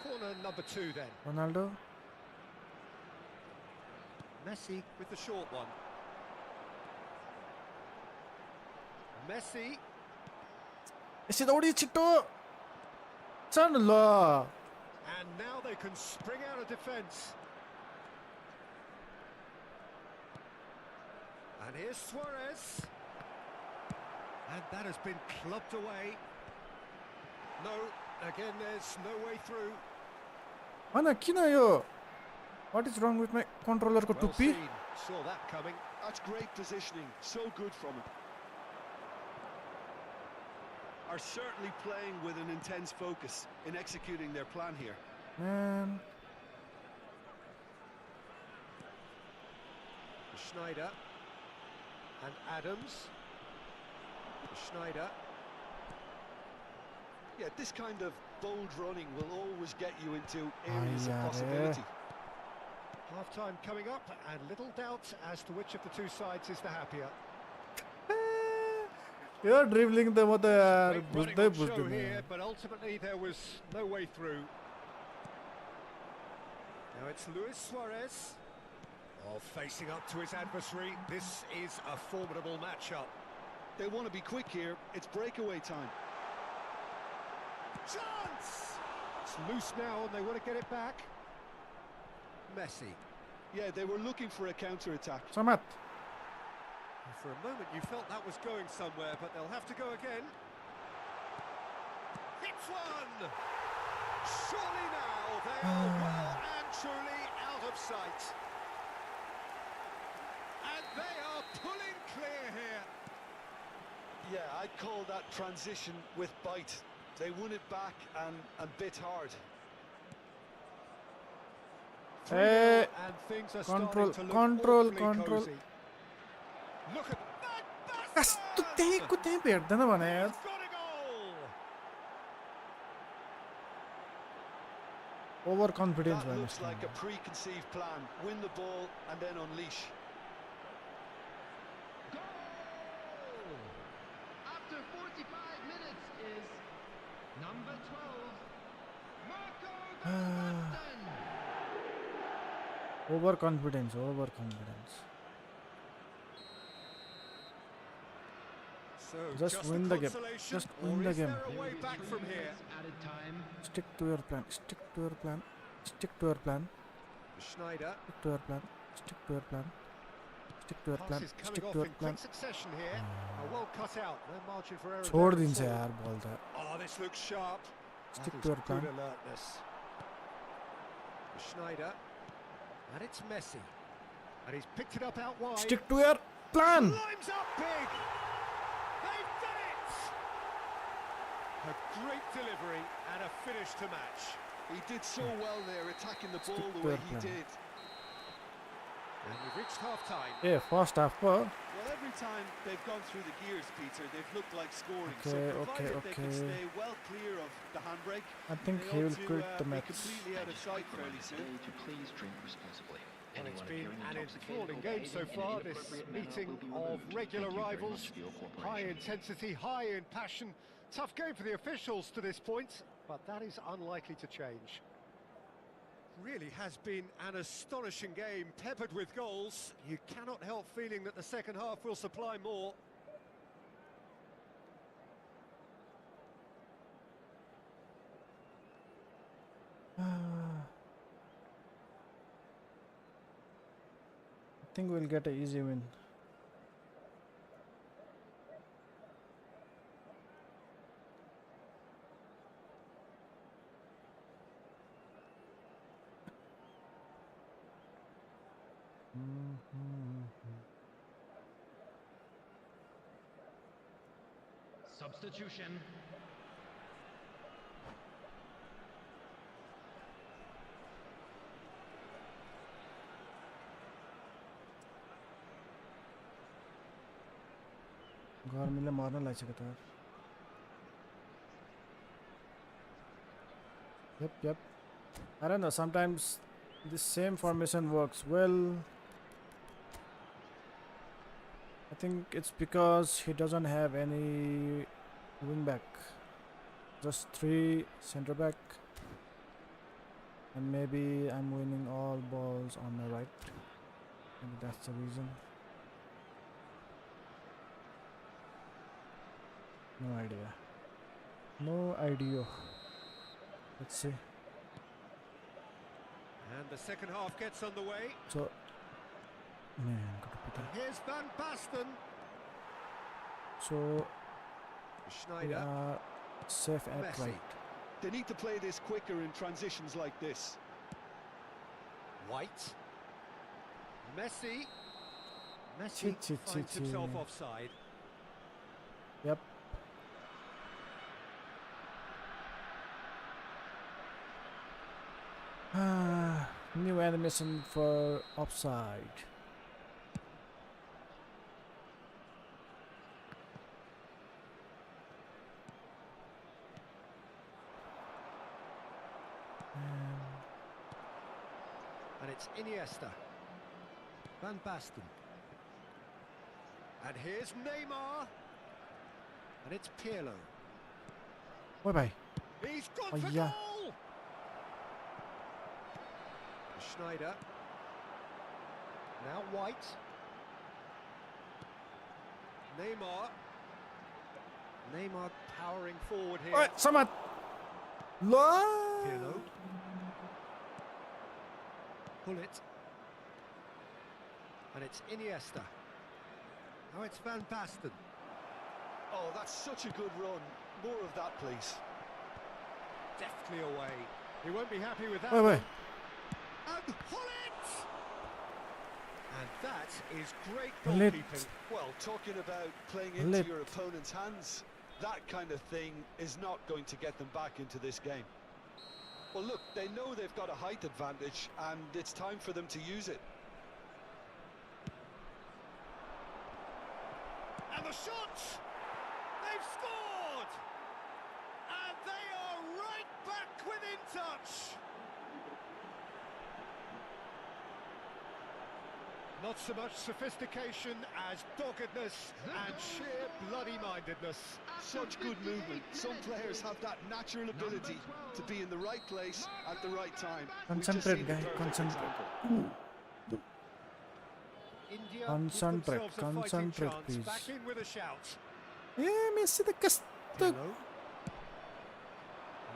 Corner number 2 then. Ronaldo. Messi with the short one. Messi. यसो दौडी छिटो चल ल And now they can spring out of defence. And here's Suarez. And that has been clubbed away. No, again there's no way through. हैन किन यो What is wrong with my controller को Well टुप्पी seen, saw that coming. That's great positioning. So good from him. Are certainly playing with an intense focus in executing their plan here. Man Schneider. And Adams. Schneider. Yeah, this kind of bold running will always get you into areas of yeah, Half possibility. time coming up, and little doubt as to which of the two sides is the happier. यो ड्रिबलिङ त म त यार Great running बुझ्दै on show बुझ्दिन here, but ultimately there was no way through. Now it's Luis Suarez. Oh, facing up to his adversary. This is a formidable matchup. They want to be quick here. It's breakaway time. Chance! It's loose now and they want to get it back. Messi. Yeah, they were looking for a counter-attack. Samat. For a moment you felt that was going somewhere, but they'll have to go again. Hits one! Surely now they are well and truly out of sight. And they are pulling clear here. Yeah, I'd call that transition with bite. They won it back and bit hard. 3-0 and things are starting to look awfully cozy. Look at that! कस्तो त्यहीको त्यही भेट्दैन भने यार. Got a goal! Over confidence That भयो looks like a preconceived plan. Win the ball and then unleash. Goal! After 45 minutes is number 12, Marco Gordon. Over confidence So Just win the game. consolation, Just win or the is game. there a way back from here? Added time. Stick to your plan. Stick to your plan. Stick to your plan. Schneider. Stick to your plan. Stick to your plan. Stick to your plan. Passes coming Stick off to your in plan. quick succession here. Well cut out. No margin for error. छोड़ there at दिन्छ all. यार बल त. Oh, this looks sharp. Stick That to is your plan. good alertness. Schneider. And it's Messi. And he's picked it up out wide. Stick to your plan. Climbs up big. They've done it. A great delivery and a finish to match. He did so well there, attacking the ball the to way your he plan. did. And we've reached half-time. A first half पो. Well, every time they've gone through the gears, Peter, they've looked like scoring. Okay, so provided they can okay. stay well clear of the handbrake, I think they he will ought to quit the be match. completely out of sight fairly soon. To please drink responsibly. Well, it's Anyone been appearing an intoxicated enthralling or game so behaving in far, an this inappropriate manner meeting will be of removed. regular Thank you very rivals. much for your cooperation. High intensity, high in passion. Tough game for the officials to this point, but that is unlikely to change. Really has been an astonishing game, peppered with goals. You cannot help feeling that the second half will supply more. I think we'll get an easy win. Substitution. गर्मीले मर्न लागिसक्यो त. Yep. I don't know, sometimes the same formation works well. I think it's because he doesn't have any wing back. Just 3 center back. And maybe I'm winning all balls on my right. Maybe that's the reason. No idea. Let's see. And the second half gets underway. So, man, gotta put that. Here's Van Basten. So we Schneider. are safe at Messi. right. They need to play this quicker in transitions like this. White. Messi. Messi Chi. finds himself offside. Yep. New animation for offside. And it's Iniesta. Van Basten. And here's Neymar. And it's Pirlo. Bye bye. He's gone Oh, for yeah. goal! Schneider. Now White. Neymar powering forward here. Alright, Samad. Pirlo. Pull it. And it's Iniesta. Now it's Van Basten. Oh, that's such a good run. More of that, please. Deftly away. He won't be happy with that Wait, wait. one. And pull it! And that is great Lit. goalkeeping. Well, talking about playing Lit. into your opponent's hands, that kind of thing is not going to get them back into this game. Well, look, they know they've got a height advantage, and it's time for them to use it. And the shot! They've scored! And they are right back within touch! Not so much sophistication as doggedness and sheer bloody-mindedness. Such good movement. Some players have that natural ability to be in the right place at the right time. We've just Concentrate, seen the guy. perfect Concentrate. example. India Concentrate, give themselves a fighting concentrate, chance. please. Back in with a shout. Messi the cast. Pirlo.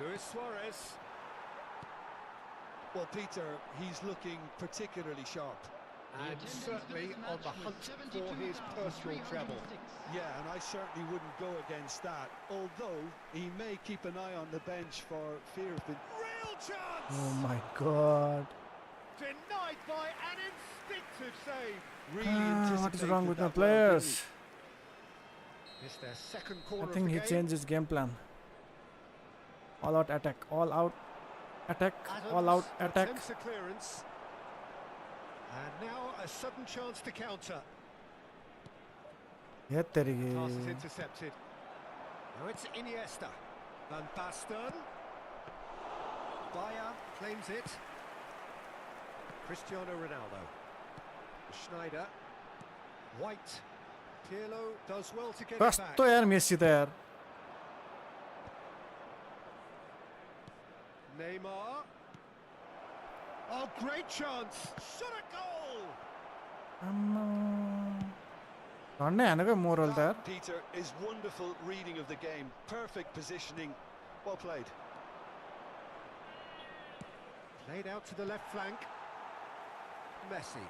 Luis Suarez. Well, Peter, he's looking particularly sharp. And certainly on the hunt for his personal treble. Yeah, and I certainly wouldn't go against that, although he may keep an eye on the bench for fear of being... Real chance! Oh my god. Denied by an instinctive save. Really What is wrong with my anticipated that well, didn't he? players? It's their second I corner think of he the game. changed his game plan. All out attack. All out attack. Adams All out attack. attempts a clearance. And now a sudden chance to counter. Yeah, Pass is intercepted. Now it's Iniesta. Van Basten. Bayer claims it. Cristiano Ronaldo. Schneider. White. Pirlo does well to get बस it back. तो यार Messi तो यार. Neymar. Oh, great chance. Shot a goal. Donne anaga moral there. That, Peter, is wonderful reading of the game. Perfect positioning. Well played. Played out to the left flank. Messi.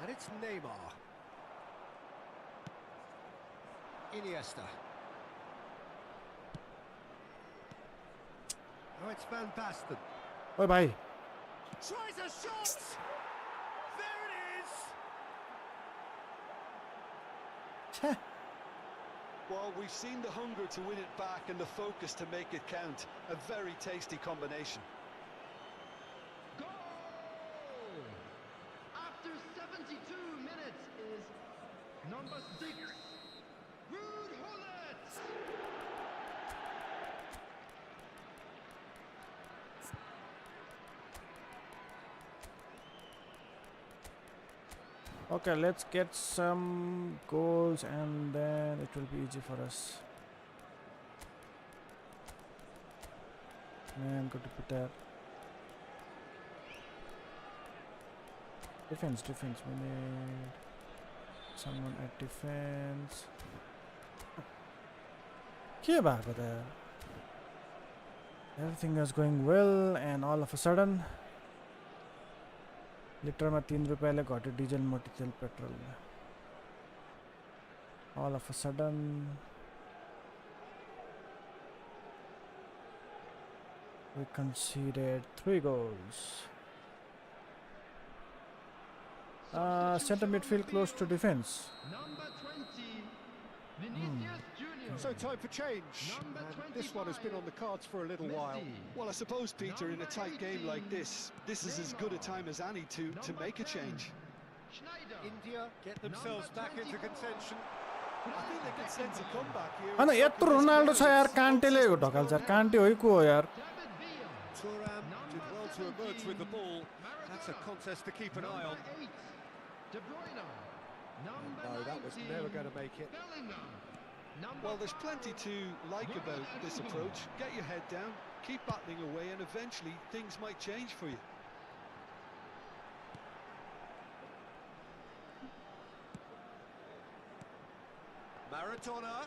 And it's Neymar. Iniesta. Now it's Van Basten. Bye bye. Tries a shot! There it is! Cheh. Well, we've seen the hunger to win it back and the focus to make it count. A very tasty combination. Goal! After 72 minutes is number 6, Ruud Gullit. Okay, let's get some goals and then it will be easy for us. Man, good to put that. Defense. We need someone at defense. के भएको त यार? Everything is going well and all of a sudden लिटरमा 3 रुपैयाँले घट्यो diesel मोटितेल petrol. All of a sudden we conceded 3 goals. Center midfield close to defense. Number 20, Vinicius Junior. So time for change. And this one has been on the cards for a little while. Well, I suppose, Peter, in a tight game like this is as good a time as any to make a change. Schneider. India get themselves back into contention. I think they can sense a comeback here. हैन यत्रो Ronaldo छ यार कान्टेले ढकाल्छ यार कान्टे होइ को हो यार. David Villa. Thuram did well to emerge with the ball. That's a contest to keep an eye on. Number 8, De Bruyne. Number No, that was 19, never going to make it. Bellingham. Number Well, there's plenty to like about this approach. Get your head down, keep battling away, and eventually things might change for you. Maradona.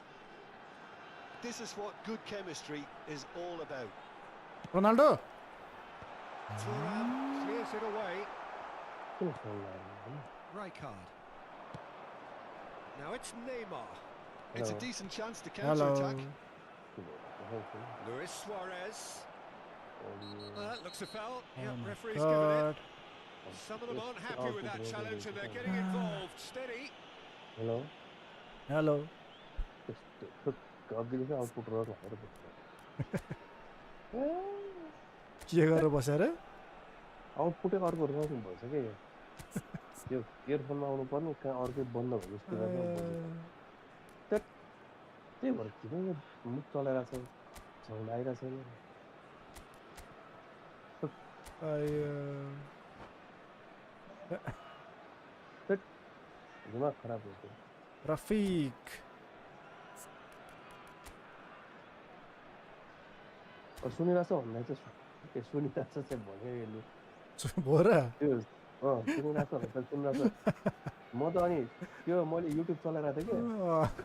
This is what good chemistry is all about. Ronaldo Thuram clears Pushes it away. Rijkaard. Now it's Neymar. It's a decent chance to Hello. counter-attack. Luis Suarez. That looks a foul. Oh Yeah, my referee's given god. it. Some of them aren't happy with that challenge and they're getting involved. Steady. Hello. के गरेर बसेर आउटपुटै अर्को रङ भएछ के यो इयरफोनमा आउनु पर्ने कहाँ अर्कै बन्द भयो जस्तो लाग्छ त्यही भएर किन यो मुख चलाइरहेको छ साउन्ड आइरहेको छैन दिमाग खराब हुन्छ रफिक सुनिरहेछ भन्दा चाहिँ सुनिरहेछ चाहिँ भन्यो यसले हो र त्यो सुनिरहेछ भनेर सुनिरहेछ म त अनि त्यो मैले युट्युब चलाइरहेको थिएँ कि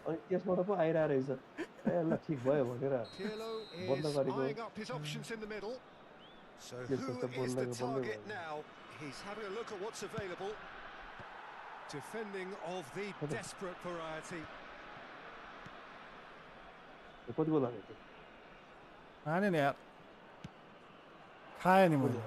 अनि त्यसबाट पो आइरहेको रहेछ ए ल ठिक भयो भनेर Pirlo बन्द is गरेको eyeing up his options in the middle. So who is the target now? He's having a look at what's available. Defending of the desperate variety. कति गोल हाल्यो त्यो हाने नि यार खाएँ नि मैले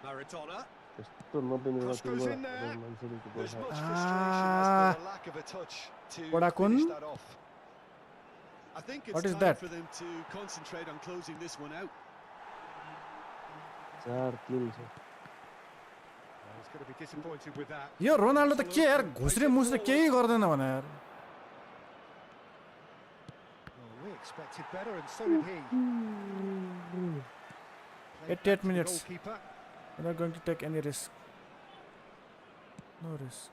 Maradona. त्यस्तो 90 मिनेटमा Cross तिन goes गोल in there. हाल्यो मान्छेले त्यो There's गोल much हाल्यो frustration as to the lack of a touch to Kodakun? finish that off. I think it's What is time that? for them to concentrate on closing this one out. 4-3 छ He's going to be disappointed with that. Yo Ronaldo त के यार घुस्रे मुस्रे केही गर्दैन भने यार Well, we expected better, and so did he. Played 88 back to the minutes. goalkeeper. We're not going to take any risk. No risk.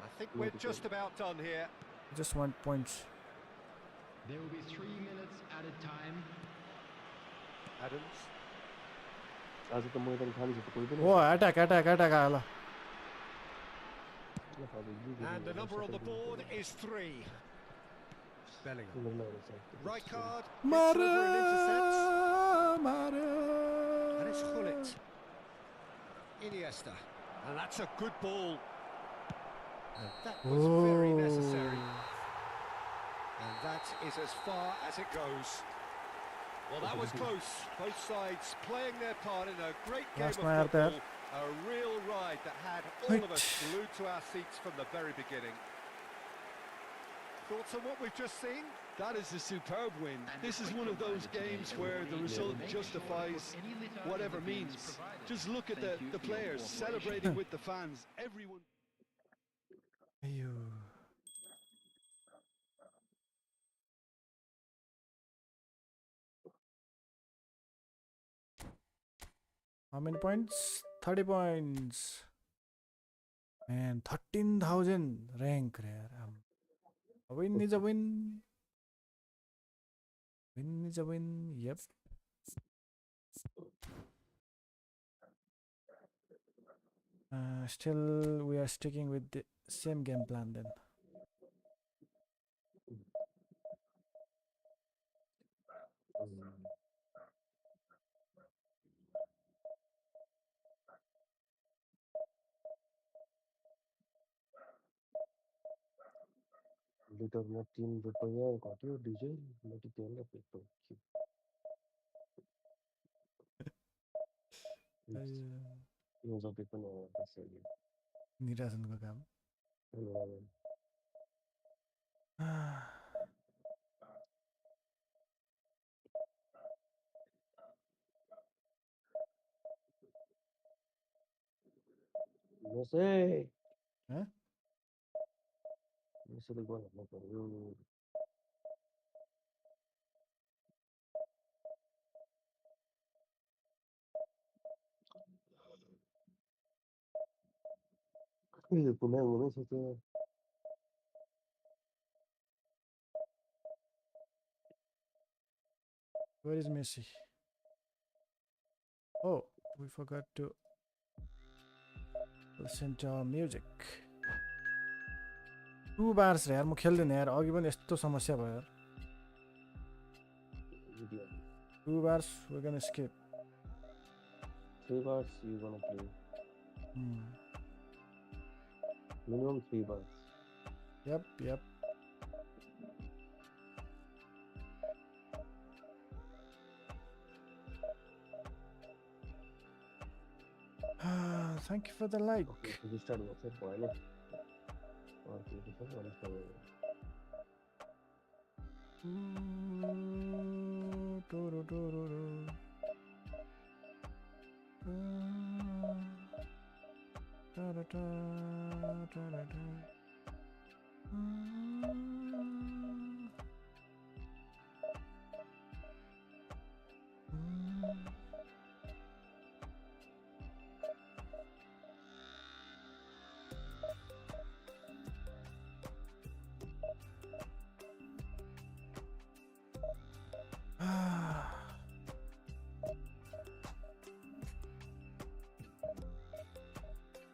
I think we're just about done here. Just want points. There will be 3 minutes at a time. Adams. आज त मैदान खाली छ त कोही पनि Oh, attack आला And the number on the board is 3. Bellingham. Rijkaard. gets over and intercepts. And it's Gullit. Iniesta. And that's a good ball. And that was very necessary. And that is as far as it goes. Well, that was close. Both sides playing their part in a great game Last of man out there. football. A real ride that had all of us glued to our seats from the very beginning. Thoughts on what we've just seen? That is a superb win. This is one of those games where the result justifies whatever means. Just look at the players celebrating with the fans. Everyone. Ayyo. How many points? 30 points. Man, 13,000 rank rare. A win is a win. Win is a win. Yep. Still, we are sticking with the same game plan then. लिटरमा 3 रुपैयाँ घट्यो diesel म त त्यसलाई petrol यो जति पनि हो त्यसैले निराशनको काम मेसे Huh? मेसेले गोल हाल्नु पर्यो यो कुनै हुनै सक्छ Where is Messi? Oh, we forgot to listen to our music. 2 bars यार म खेल्दैन यार अघि पनि यस्तो समस्या भयो यार 2 bars we're gonna skip. 3 bars you gonna play. Minimum 3 bars. Yep. Thank you for the like. Okay, so start what's it for? Okay, this is what is for.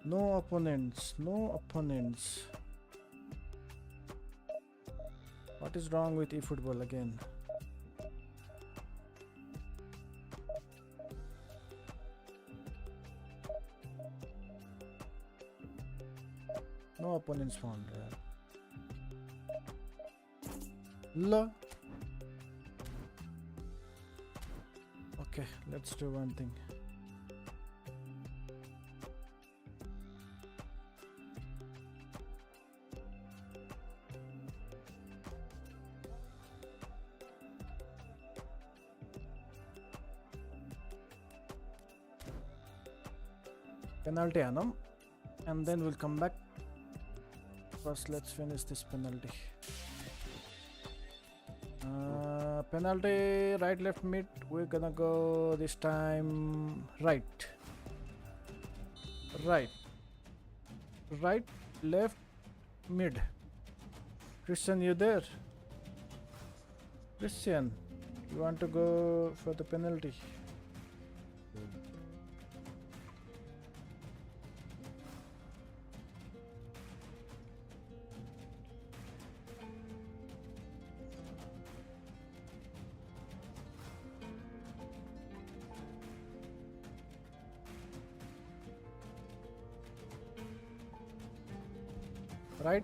No opponents. What is wrong with eFootball again? No opponents found. La. Okay, let's do one thing. Penalty Anam, and then we'll come back. First, let's finish this penalty. Penalty, right, left, mid. We're gonna go this time right, left, mid. Christian, you there? Christian, you want to go for the penalty? Right.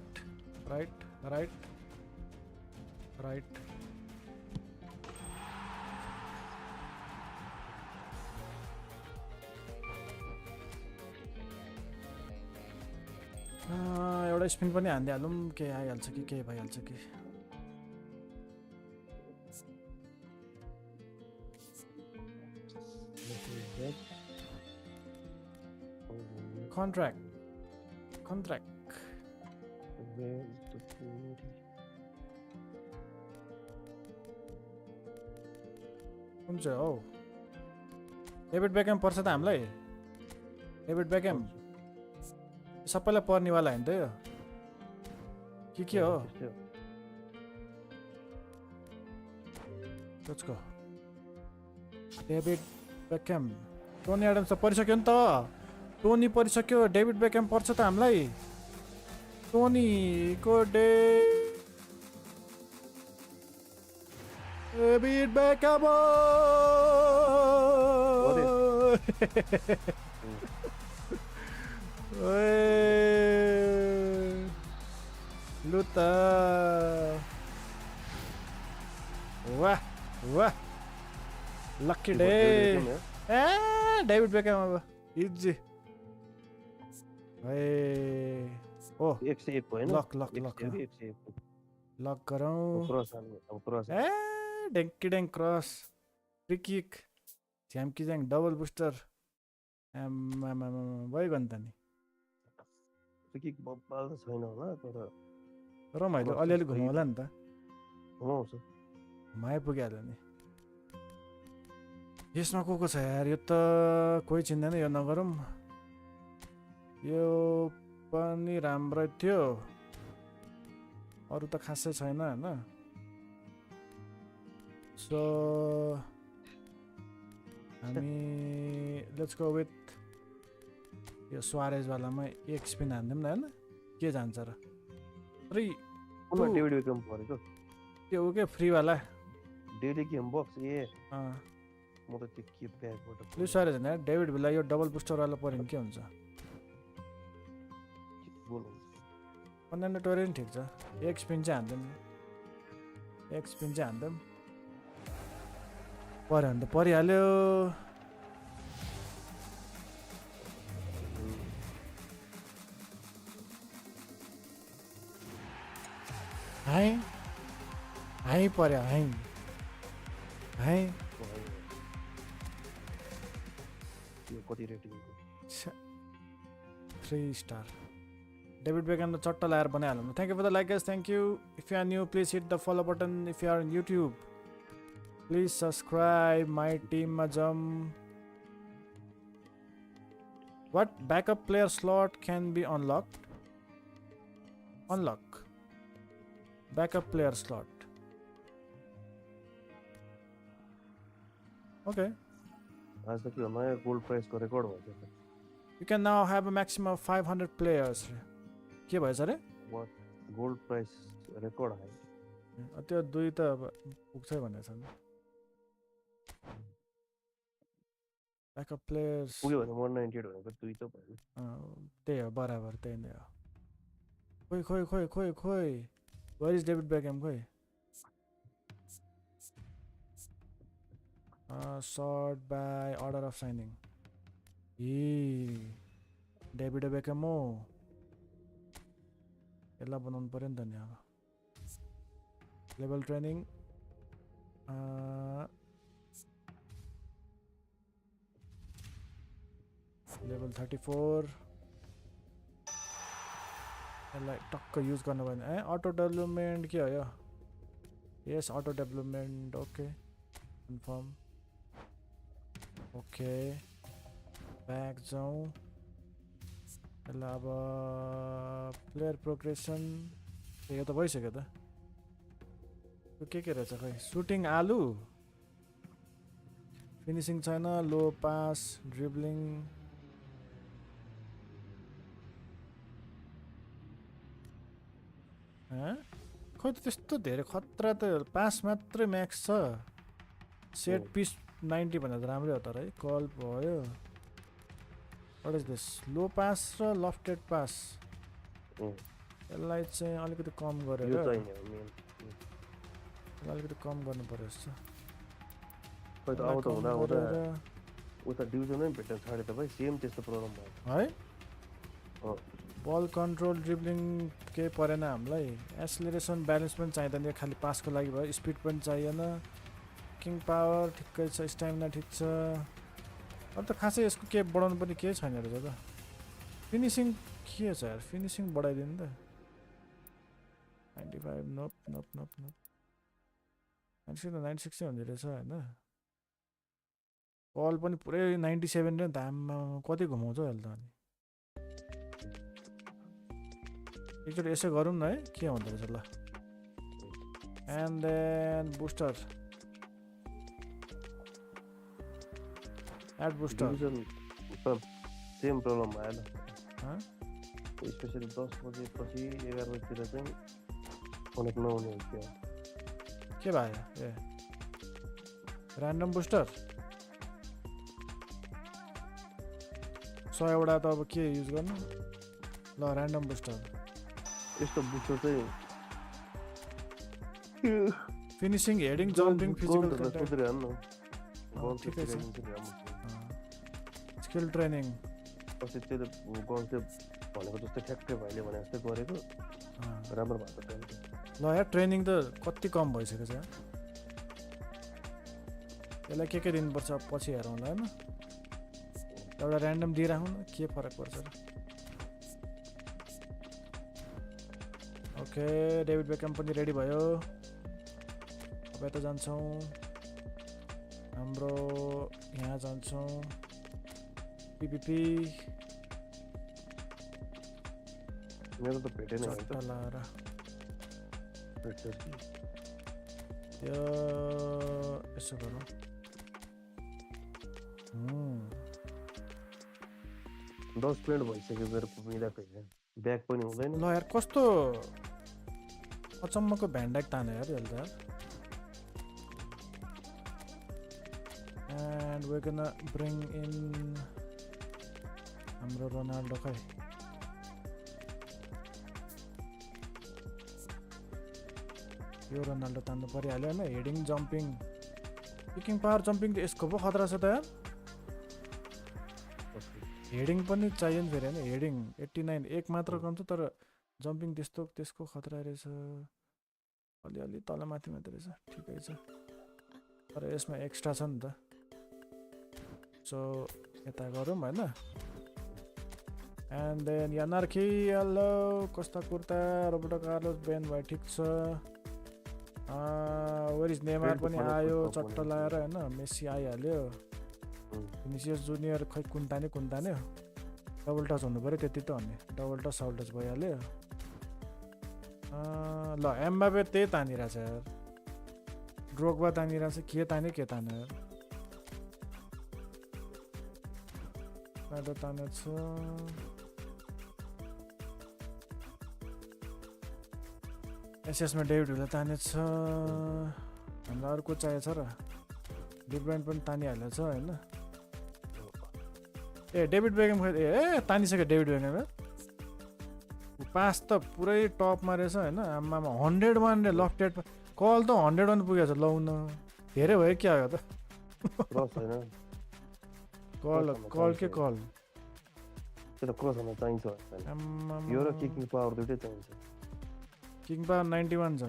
एउटा spin पनि हान्दिहालौँ के आइहाल्छ कि के भइहाल्छ कि contract कुन चाहिँ हो डेभिड बेकहम पर्छ त हामीलाई डेभिड बेकहम सबैलाई पर्नेवाला होइन त यो के हो Let's go. David Beckham Tony Adams त परिसक्यो नि त टोनी परिसक्यो डेभिड बेकहम पर्छ त हामीलाई टोनी को डेभिड बेकहम लुता वाह लकी डे डेभिड बेकहम अब इजी ओ 101 भयो लक गरौँ डेङ्की डेङ क्रस फ्री किक झ्याम्की झ्याङ डबल बुस्टर भइगयो नि त नि फ्री किक बब्बाल त छैन होला तर रमाइलो अलिअलि घुमाउ होला नि त घुमाउँछ घुमाइ पुगिहाल्यो नि यसमा को छ यार यो त कोही चिन्दैन यो नगरौँ यो पनि राम्रो थियो अरू त खासै छैन हैन सो हामी लेट्स गो विथ यो सुआरेज वालामा एक स्पिन हान्दिउँ न हैन के जान्छ र 3 डेभिड बेकहम परेको त्यो के फ्री वाला डेली गेम बक्स ए म त त्यो के ब्यागबाट लु सर हैन डेभिड भिला यो डबल बुस्टर वाला पर्यो नि के हुन्छ गोल हुन्छ फर्नान्डो टोरेन ठिक छ एक स्पिन चाहिँ हान्दैम पर्यो भने त परिहाल्यो हाई पर्यो हाई यो कति रेटिङको 3 स्टार डेभिड बेकहम त चट्टा लगाएर बनाइहाल्नु thank you for the like guys thank you if you are new please hit the follow button if you are in YouTube please subscribe my टिममा जम what backup player slot can be unlock backup player slot okay आज त के हो नयाँ gold प्राइसको record भएछ You can now have a maximum of 500 players. के भएछ रे? गोल्ड प्राइस रेकर्ड आयो त्यो दुई त अब पुग्छ भनेको छ नि ब्याकअप प्लेयर्स पुग्यो भने 198 भनेको दुई त भयो त्यही हो बराबर त्यही नै हो खोइ वेयर इज डेभिड बेकहम खोइ shirt by order of signing David Beckham हो यसलाई बनाउनु पर्यो नि त नि अब लेभल ट्रेनिङ लेभल 34 यसलाई टक्क युज गर्नु भयो भने अटो डेभलपमेन्ट के हो यो यस अटो development okay confirm okay back जाउँ यसलाई अब प्लेयर प्रोग्रेसन यो त भइसक्यो त यो के रहेछ खै सुटिङ आलु फिनिसिङ छैन लो पास ड्रिब्लिङ खोइ त त्यस्तो धेरै खतरा त पास मात्रै म्याक्स छ सेट पिस 90 भन्दा त राम्रै हो तर है कल भयो What is this? Low pass raw lofted pass. यसलाई चाहिँ अलिकति कम गरेर अलिकति कम गर्नु पर्यो जस्तो खै त आउँदा हुँदा उता डिभिजनै भेट्न छाडे त भाइ सेम त्यस्तो प्रब्लम भयो है बल कन्ट्रोल ड्रिब्लिङ केही परेन हामीलाई एक्सेलरेसन ब्यालेन्स पनि चाहिँदैन खालि पासको लागि भयो स्पिड पनि चाहिएन किङ पावर ठिकै छ स्ट्यामिना ठिक छ अब त खासै यसको के बढाउनु पनि केही छैन रहेछ त फिनिसिङ के छ यार फिनिसिङ बढाइदिनु त 95 नोप 96 चाहिँ हुँदो रहेछ होइन बल पनि पुरै 97 र दाममा कति घुमाउँछ अहिले त अनि एकचोटि यसो गरौँ न है के हुँदो रहेछ ल and then booster add booster same problem भयो ल स्पेसली 10 बजेपछि 11 बजीतिर चाहिँ कनेक्ट नहुने थियो के भयो ए ऱ्यान्डम बुस्टर 100 वटा त अब के युज गर्नु ल ऱ्यान्डम बुस्टर यस्तो बुस्टर चाहिँ finishing heading jumping physical skill training अस्ति त्यो गर्छ भनेको जस्तो ठ्याक्कै भइले भने जस्तो गरेको राम्रो भएको छ ल यार ट्रेनिङ त कति कम भइसकेको छ यसलाई के दिनुपर्छ पछि हेरौँला हैन एउटा ऱ्यान्डम दिइराखौँ न के फरक पर्छ र ओके डेभिड बेकहम पनि रेडी भयो अब यता जान्छौँ हाम्रो यहाँ जान्छौँ पिपिपी मेरो त भेटेन लाएर त्यो यसो गरौँ 10 मिनेट भइसक्यो मेरो पुगिरहेको होइन ब्याक पनि हुँदैन ल यार कस्तो अचम्मको भ्यान्डाक ताने यार यसले त And we're gonna bring in हाम्रो रोनाल्डो खै यो रोनाल्डो तान्नु परिहाल्यो हैन heading jumping kicking power jumping त यसको पो खतरा छ त यार हेडिङ पनि चाहियो नि फेरि हैन हेडिङ 89 एक मात्र कम छ तर जम्पिङ त्यसको खतरा रहेछ अलि तल माथि मात्र रहेछ ठिकै छ तर यसमा एक्स्ट्रा छ नि त सो यता गरौँ हैन एन्ड देन यानार्की हेलो कस्ता कुर्ता रोबर्टो कार्लोस बेन भाइ ठिक छ वेयर इज नेमार पनि आयो चट्ट लाएर हैन मेसी आइहाल्यो फिनिसियस जुनियर खै कुन्तान्यो डबल टच हुनु पर्यो त्यति त हो नि डबल टच साउल टच भइहाल्यो ल एम्बापे त्यही तानिरहेछ यार ड्रोग्बा तानिरहेछ के तान्यो यार तानेछ एसएसमा डेभिड हुँदा तानेछ हामीलाई अर्को चाहिएको छ र डिब्राइन पनि तानिहालेछ हैन ए डेभिड बेकम ए तानिसक्यो डेभिड बेकम पास त पुरै टपमा रहेछ हैन आम्मामा 101 लफ्टेड कल त 101 पुगेछ लाउन धेरै भयो क्या हो त क्रस हैन कल के कल त्यो क्रस हुन चाहिन्छ यो र किकिङ पावर दुटै चाहिन्छ किकिङ पावर 91 छ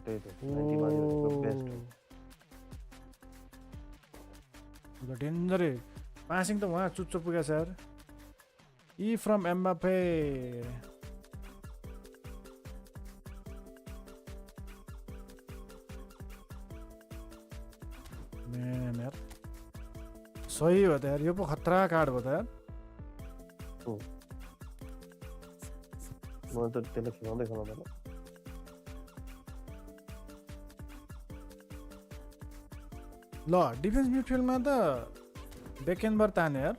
त्यही त 91 बेस्ट हो डेन्जर पासिङ त वहाँ चुच्चो पुगेछ यार ई फ्रम एम्बापे म्यान यार सही हो त यार यो पो खतरा कार्ड हो त यार म त त्यसले खेलाउँदैन ल डिफेन्स मिडफिल्डमा त बेकेनबर तान्यो यार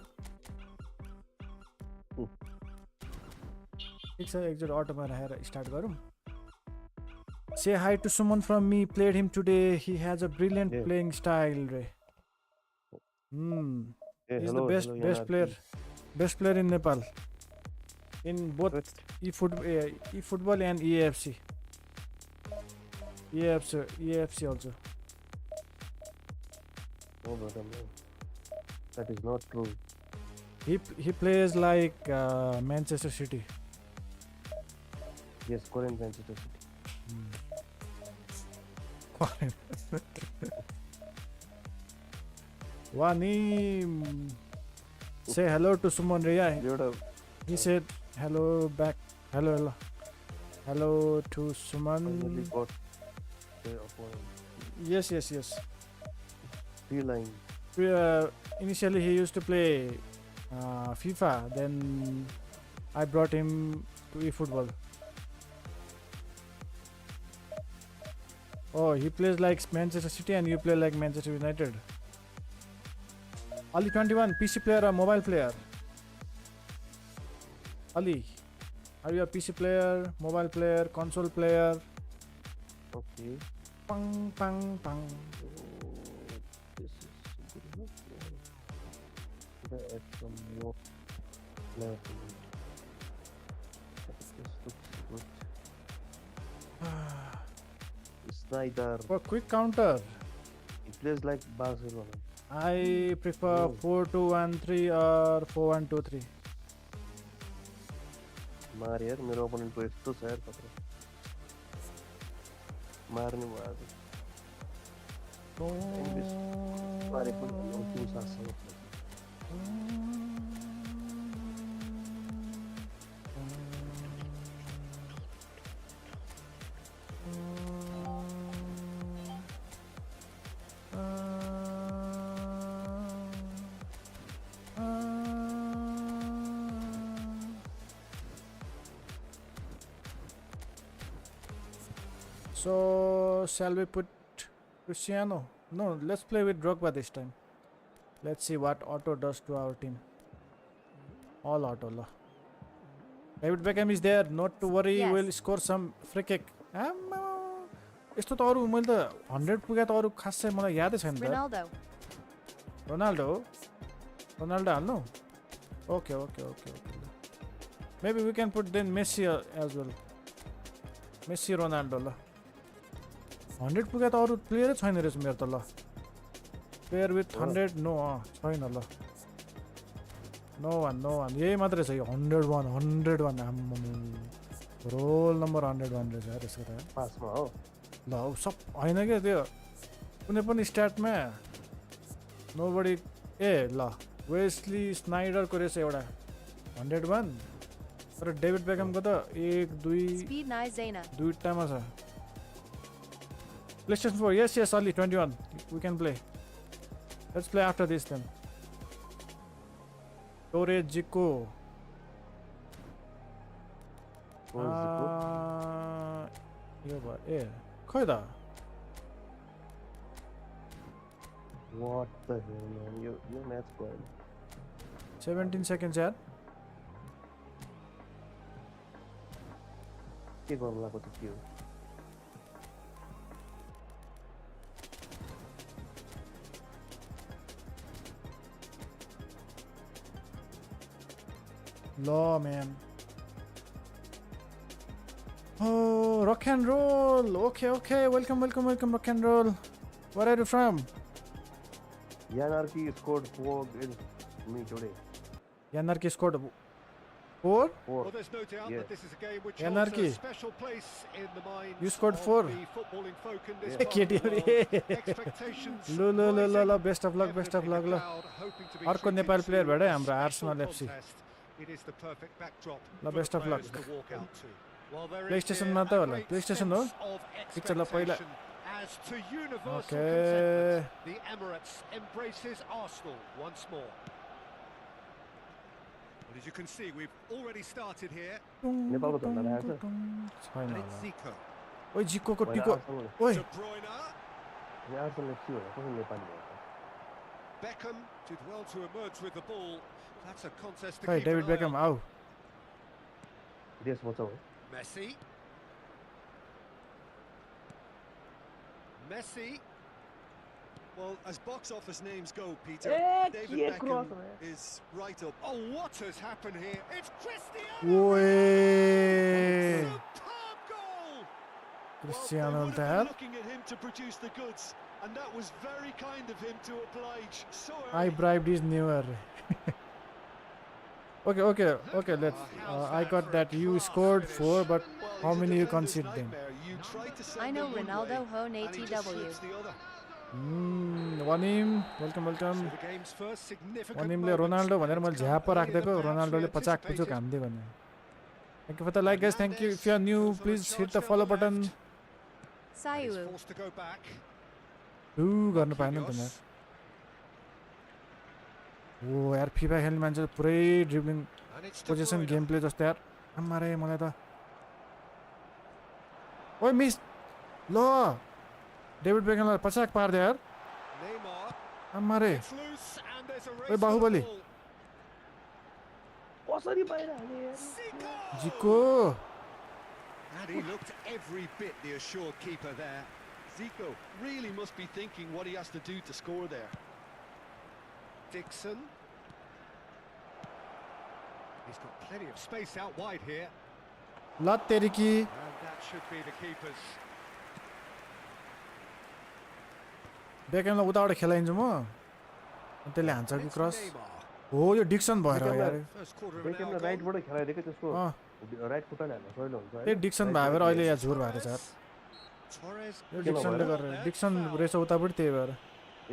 ठिक छ एकचोटि अटोमा राखेर स्टार्ट गरौँ say hi to Suman from me played him today he has a brilliant playing style रे He's the best player in Nepal in both eFootball and EFC also. No, brother, no. That is not true. He plays like Manchester City. Yes, current Manchester City. Wani say hello to Suman Ria. He said hello back. Hello to Suman. Yes. Line. Initially he used to play FIFA. Then I brought him to eFootball. Oh, he plays like Manchester City and you play like Manchester United. Ali 21, PC player or mobile player? Ali, are you a PC player, mobile player, console player? Okay. Pang. This is good enough. Should I add some more flair? This looks good. Snyder. For quick counter. He plays like Barcelona. I prefer 4-2-1-3 or 4-1-2-3. मार यार मेरो opponent को यस्तो छ यार खतरा मार्ने भयो आज मारे पनि त्यो सास So, shall we put Cristiano? No, let's play with Drogba this time. Let's see what auto does to our team. All auto. David Beckham is there. Not to worry, Yes. we'll score some free kick. यस्तो त अरु मैले त 100 पुगे त अरु खासै मलाई यादै छैन त Ronaldo. Ronaldo हाल्नु? Okay. Maybe we can put then Messi as well. Messi Ronaldo ल 100 पुगे त अरु प्लेयर छैन रहेछ मेरो त ल प्लेयर विथ 100 नो छैन ल नो वान यही मात्रै छ यो 101 रोल नम्बर 101 रहेछ यार यसको त पासमा हो ल सब हैन के त्यो कुनै पनि स्ट्याटमा नोबडी ल वेस्ली स्नाइडरको रहेछ एउटा 101 तर डेभिड बेकहमको त 1 2 Speed Nizena. दुईटामा छ PlayStation 4 yes only 21 we can play let's play after this then Torre Zico यो भयो ए खै त What the hell man yo match भयो 17 seconds यार के गर्नु लाग्यो त के हो Law man. Oh, rock and roll. Okay. Welcome, rock and roll. Where are you from? Yanarchy scored 4 against me today. Yanarchy scored 4? Well, there's no doubt that this is a game which Anarchy. holds a special place in the minds You scored of 4. the footballing folk in this Yeah. part of the world. Expectations Lo, rising, best of luck. evidently the crowd hoping to be अर्को treated Nepal to player a भेटे हाम्रो special Arsenal FC. contest. It is the perfect backdrop ल for best the of luck. players to walk out to. Well, there is PlayStation here मा a त होला great PlayStation हो sense of ठिक छ ल पहिला expectation as to universal Okay. contentment. The Emirates embraces Arsenal once more. Well, as you can see, we've already started here. नेपालको झन्डा राखेको छ छैन And होला it's Zico. ओइ जिकोको होइन, टिको आर्सेनल ओइ De Bruyne. आर्सेनल FC भनेर कसरी नेपाली भयो त Beckham did well to emerge with the ball. That's a contest to खै keep David an eye Beckham on. आऊ देश बचाऊ Messi. Well, as box office names go, Peter, David के cross Beckham is right up. Oh, what has happened here? It's Cristiano! ओए Superb goal! Cristiano Well, त they would have यार been looking at him to produce the goods, and that was very kind of him to oblige so I early. bribed his newer. Okay. Let's. I got that you scored 4, but Well, how he's a many you defender's concede then? nightmare. You try to send I know him one Ronaldo way, Hone and he just ATW. slips the other. Wanim, welcome. So the game's first significant Wanimले moment, Ronaldo भनेर and मैले it's come झ्याप earlier राख्दिएको than perhaps रोनाल्डोले we पचाक पुचुक anticipated. हान्दियो भने Thank you for the like guys. Thank you. If you are new, please hit the follow button. He's Sayu. forced to go back. Do गर्नु पाएन नि त यार ओ यार FIFA खेल्ने मान्छे पुरै ड्रिबलिङ And it's De position Bruyne. Game play जस्तो यार आमारे मलाई त ओइ मिस ल डेभिड बेकहमलाई पचाक पार्दै यार Neymar. आमारे It's loose and there's a Oi, race for the Bahubali. ball. कसरी बाहिर हाल्ने यार Zico! जिको And he looked every bit the assured keeper there. Zico really must be thinking what he has to do to score there. Dixon. He's got plenty of space out wide here. ल तेरिकी And that should be the keeper's. बेकहमलाई उताबाट खेलाइन्छु म अनि त्यसले हान्छ कि It's cross Neymar. हो यो Dixon भएर हो यार First quarter of an बेकेमले hour gone. राइटबाट खेलाइदिएको त्यसको अँ राइट खुट्टाले हाल्न सजिलो हुन्छ त्यही डिक्सन भएर अहिले यहाँ झोर भएको छ यार Torres. यो डिक्सनले गरेर डिक्सन रहेछ उतापट्टि त्यही भएर ए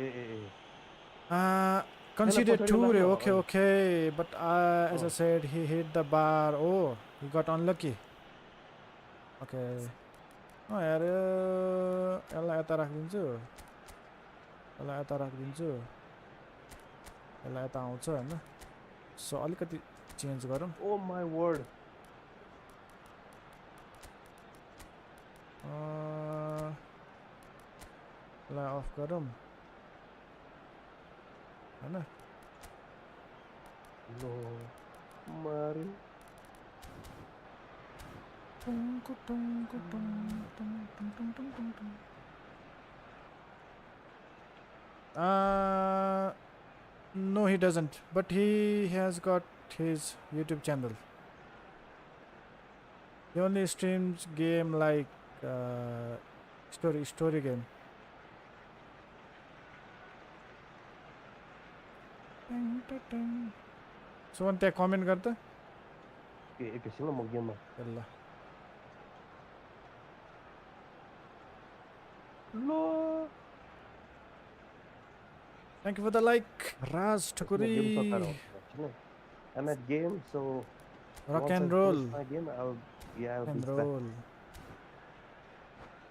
considered 2 रे okay but as I said he hit the bar oh he got unlucky okay यार यसलाई यता राखिदिन्छु यसलाई यता आउँछ हैन सो अलिकति चेन्ज गरौँ ओ माई वर्ड यसलाई अफ गरौँ हैन लो मारी No, he doesn't. But he has got his YouTube channel. He only streams game like story game. So one त्यहाँ comment गर्दा एकैछिन म गेममा ल लो Thank you for the like, Raj Thakuri. I'm at game, so Rock once I and finish roll. my game, I'll be And back. roll.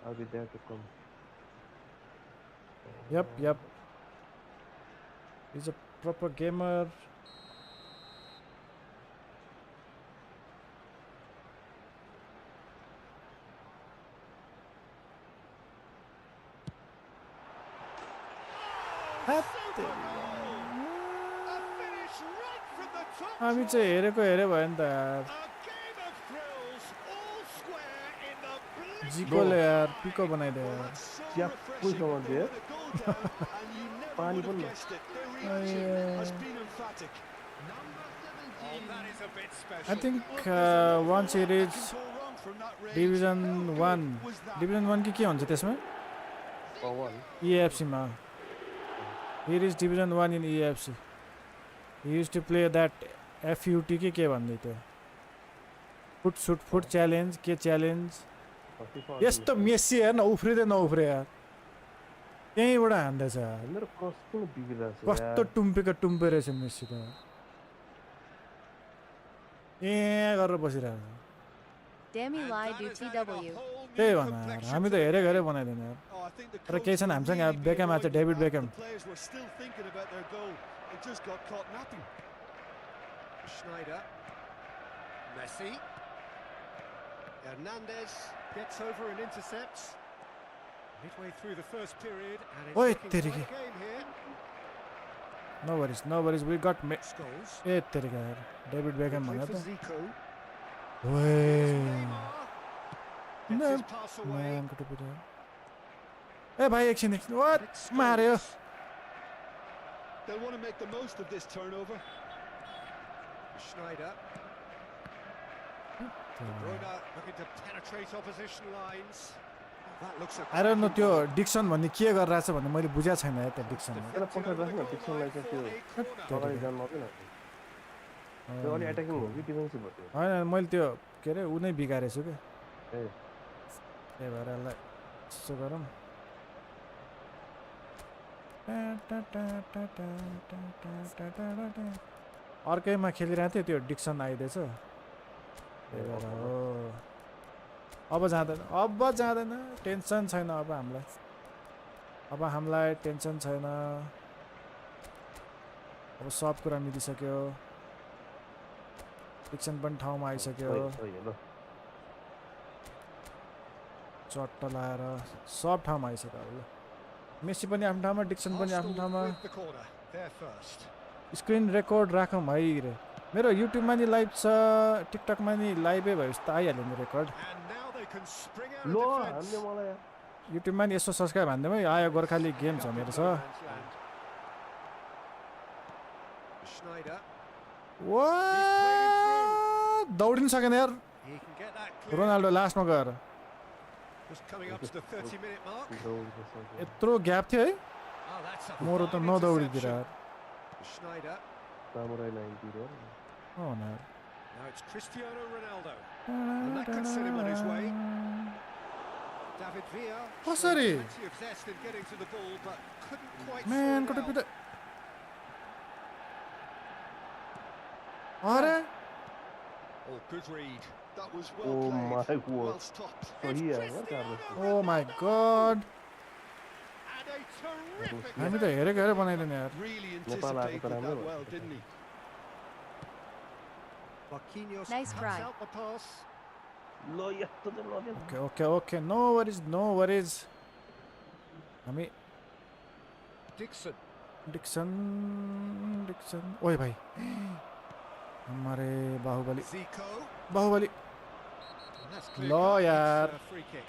I'll be there to come. Yep. He's a proper gamer. हामी चाहिँ हेरेको हेरे भयो नि त यार जिकोले यार pico बनाइदियो यार च्याप्पैसँग दियो पानी पनि I think once he reaches Division 1 कि के हुन्छ त्यसमा EFC मा he reached Division 1 in EFC. He used to play that FUT के भन्दै थियो फुट च्यालेन्ज के च्यालेन्ज यस्तो मेसी हेर्न उफ्रिँदै नउफ्रे यार त्यहीँबाट हान्दैछ मेरो क्रस किन बिग्रिरहेछ कस्तो टुम्पे रहेछ मेसी त गरेर बसिरहेको त्यही भन हामी त हेरेको हेरे बनाइदिउँ यार तर केही छैन हामीसँग बेकम आएको छ David become Schneider, Messi, Hernandez gets over and intercepts. Midway through the first period, and it's looking quite a game here. No worries. We got Scholes. David Beckham Good भन्यो for त Zico. Neymar. Gets his pass away. ए भाइ एकछिन what मार्यो They'll want to make the most of this turnover. Schneider. Bruna looking to penetrate opposition lines. That looks a I don't know त्यो Dixon भन्ने के गरिरहेछ भन्ने मैले बुझेको छैन है त्यो डिक्सन त्यसलाई पठाइराख्नु न डिक्सनलाई चाहिँ त्यो अगाडि जानु मात्रै न त्यो अलि एट्याकिङ हो कि डिफेन्सिभ हो त्यो हैन मैले त्यो के अरे उ नै बिगारेछु के ए त्यही भएर यसलाई यसो गरौँ अर्कैमा खेलिरहेको थियो त्यो डिक्सन आइदिएछ त्यही भएर हो अब जाँदैन टेन्सन छैन अब हामीलाई टेन्सन छैन अब सब कुरा मिलिसक्यो डिक्सन पनि ठाउँमा आइसक्यो चट्ट लाएर सब ठाउँमा आइसक्यो अब ल मेसी पनि आफ्नो ठाउँमा डिक्सन पनि आफ्नो ठाउँमा स्क्रिन रेकर्ड राखौँ है रे मेरो युट्युबमा नि लाइभ छ टिकटकमा नि लाइभै भयो जस्तो आइहाल्यो नि रेकर्ड लो हामीले मलाई युट्युबमा नि यसो सब्सक्राइब हान्दिउँ है आयो गोर्खाली गेम्स भनेर छ वा दौडिन सकेन यार रोनाल्डो लास्टमा गएर यत्रो ग्याप थियो है मोरो त नदौडिदिएर samurai 90 row Oh no. Now it's Cristiano Ronaldo. And that could send him on his way. David Villa. Oh, sorry. Plenty of zest in getting to the ball, but couldn't quite Man, sort could it have out. been the... Are? Oh, good read. That was well Oh played. my Well word. stopped. So here, what are the Oh my god. And a terrific हामी त हेरेको हेरे बनाइदिने यार Really Nepal anticipated आएको त that राम्रो well, भयो। didn't he? Marquinhos Nice cuts try. out the pass. लो यस्तो चाहिँ नदिनु Okay. No worries. हामी Dixon. डिक्सन ओए भाइ हमारे Baahubali Zico. Baahubali And that's clear Lo, cut. It's yaar. a free kick.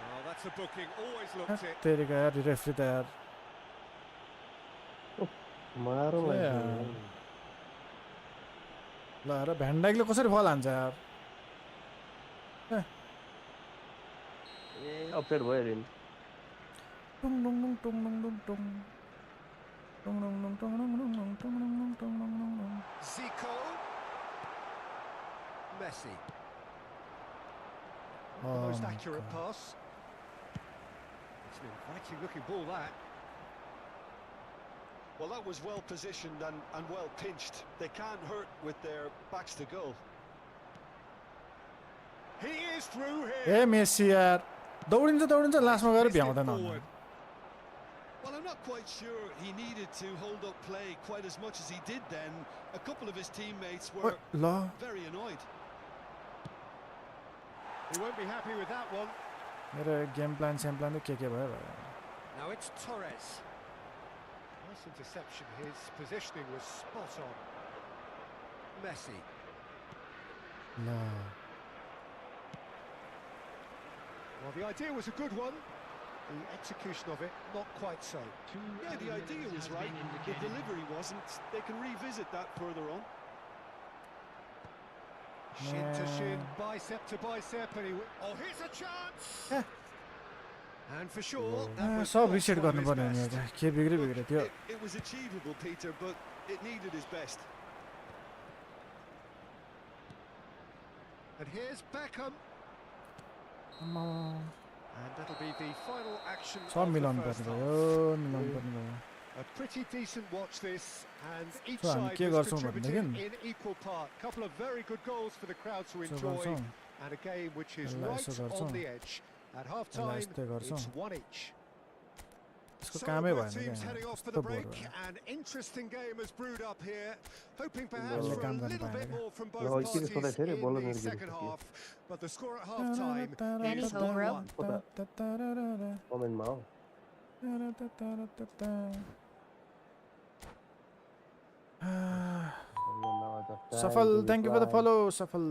Oh, that's a booking. Always looked it. तेरी का यार रेफरी त यार मारौँ ल र भ्यान्डाइकले कसरी फल हान्छ यार ए अपसेट भयो रे टुङ टुङ टुङ टुङ टुङ टुङ टुङ टुङ टुङ टुङ टुङ टुङ टुङ Zico. Messi. Oh The most my accurate God. pass. It's an inviting looking ball, that. Well, that was well positioned and well pinched. They can't hurt with their backs to goal. He is through here. ए Messi यार दौडिन्छ लास्टमा गएर भ्याउँदैन Well, I'm not quite sure he needed to hold up play quite as much as he did then. A couple of his teammates were ल very annoyed. He won't be happy with that one. मेरो game plan same plan त के भयो Now it's Torres. Nice interception. His positioning was spot on. Messi. ल Well, the idea was a good one. The execution of it, not quite so. Yeah, the idea was right. The delivery wasn't. They can revisit that further on. Shin to shin, bicep to bicep, and oh, here's a chance! And for sure, that was सब not reset from his गर्नुपर्ने नि best. के बिग्रियो त्यो It was achievable, Peter, but it needed his best. And here's Beckham. And that'll be the final action सब of the मिलाउनु first पर्ने half. भयो मिलाउनु पर्ने भयो A pretty decent watch this, and each So, हामी side के was गर्छौँ contributing भनेदेखि? in equal part. Couple of very good goals for the crowd to So enjoy, गर्छौँ and a game which is यसलाई right यसो गर्छौँ on the edge. At half-time, यस्तै गर्छौँ it's 1 each. यसको So कामै both भएन teams क्या heading off for यस्तो the बोर break. भयो An interesting game has brewed up here, hoping perhaps यसले for a काम गर्न little पाएन bit क्या more from ल, both अहिले के सोध्दै parties थियो अरे, in बल्ल the मेरो second गिर्नु half. But the score at half-time Danny is Holbrook. 1-1. कमेन्टमा हो सफल थ्याङ्क यू फर द फलो सफल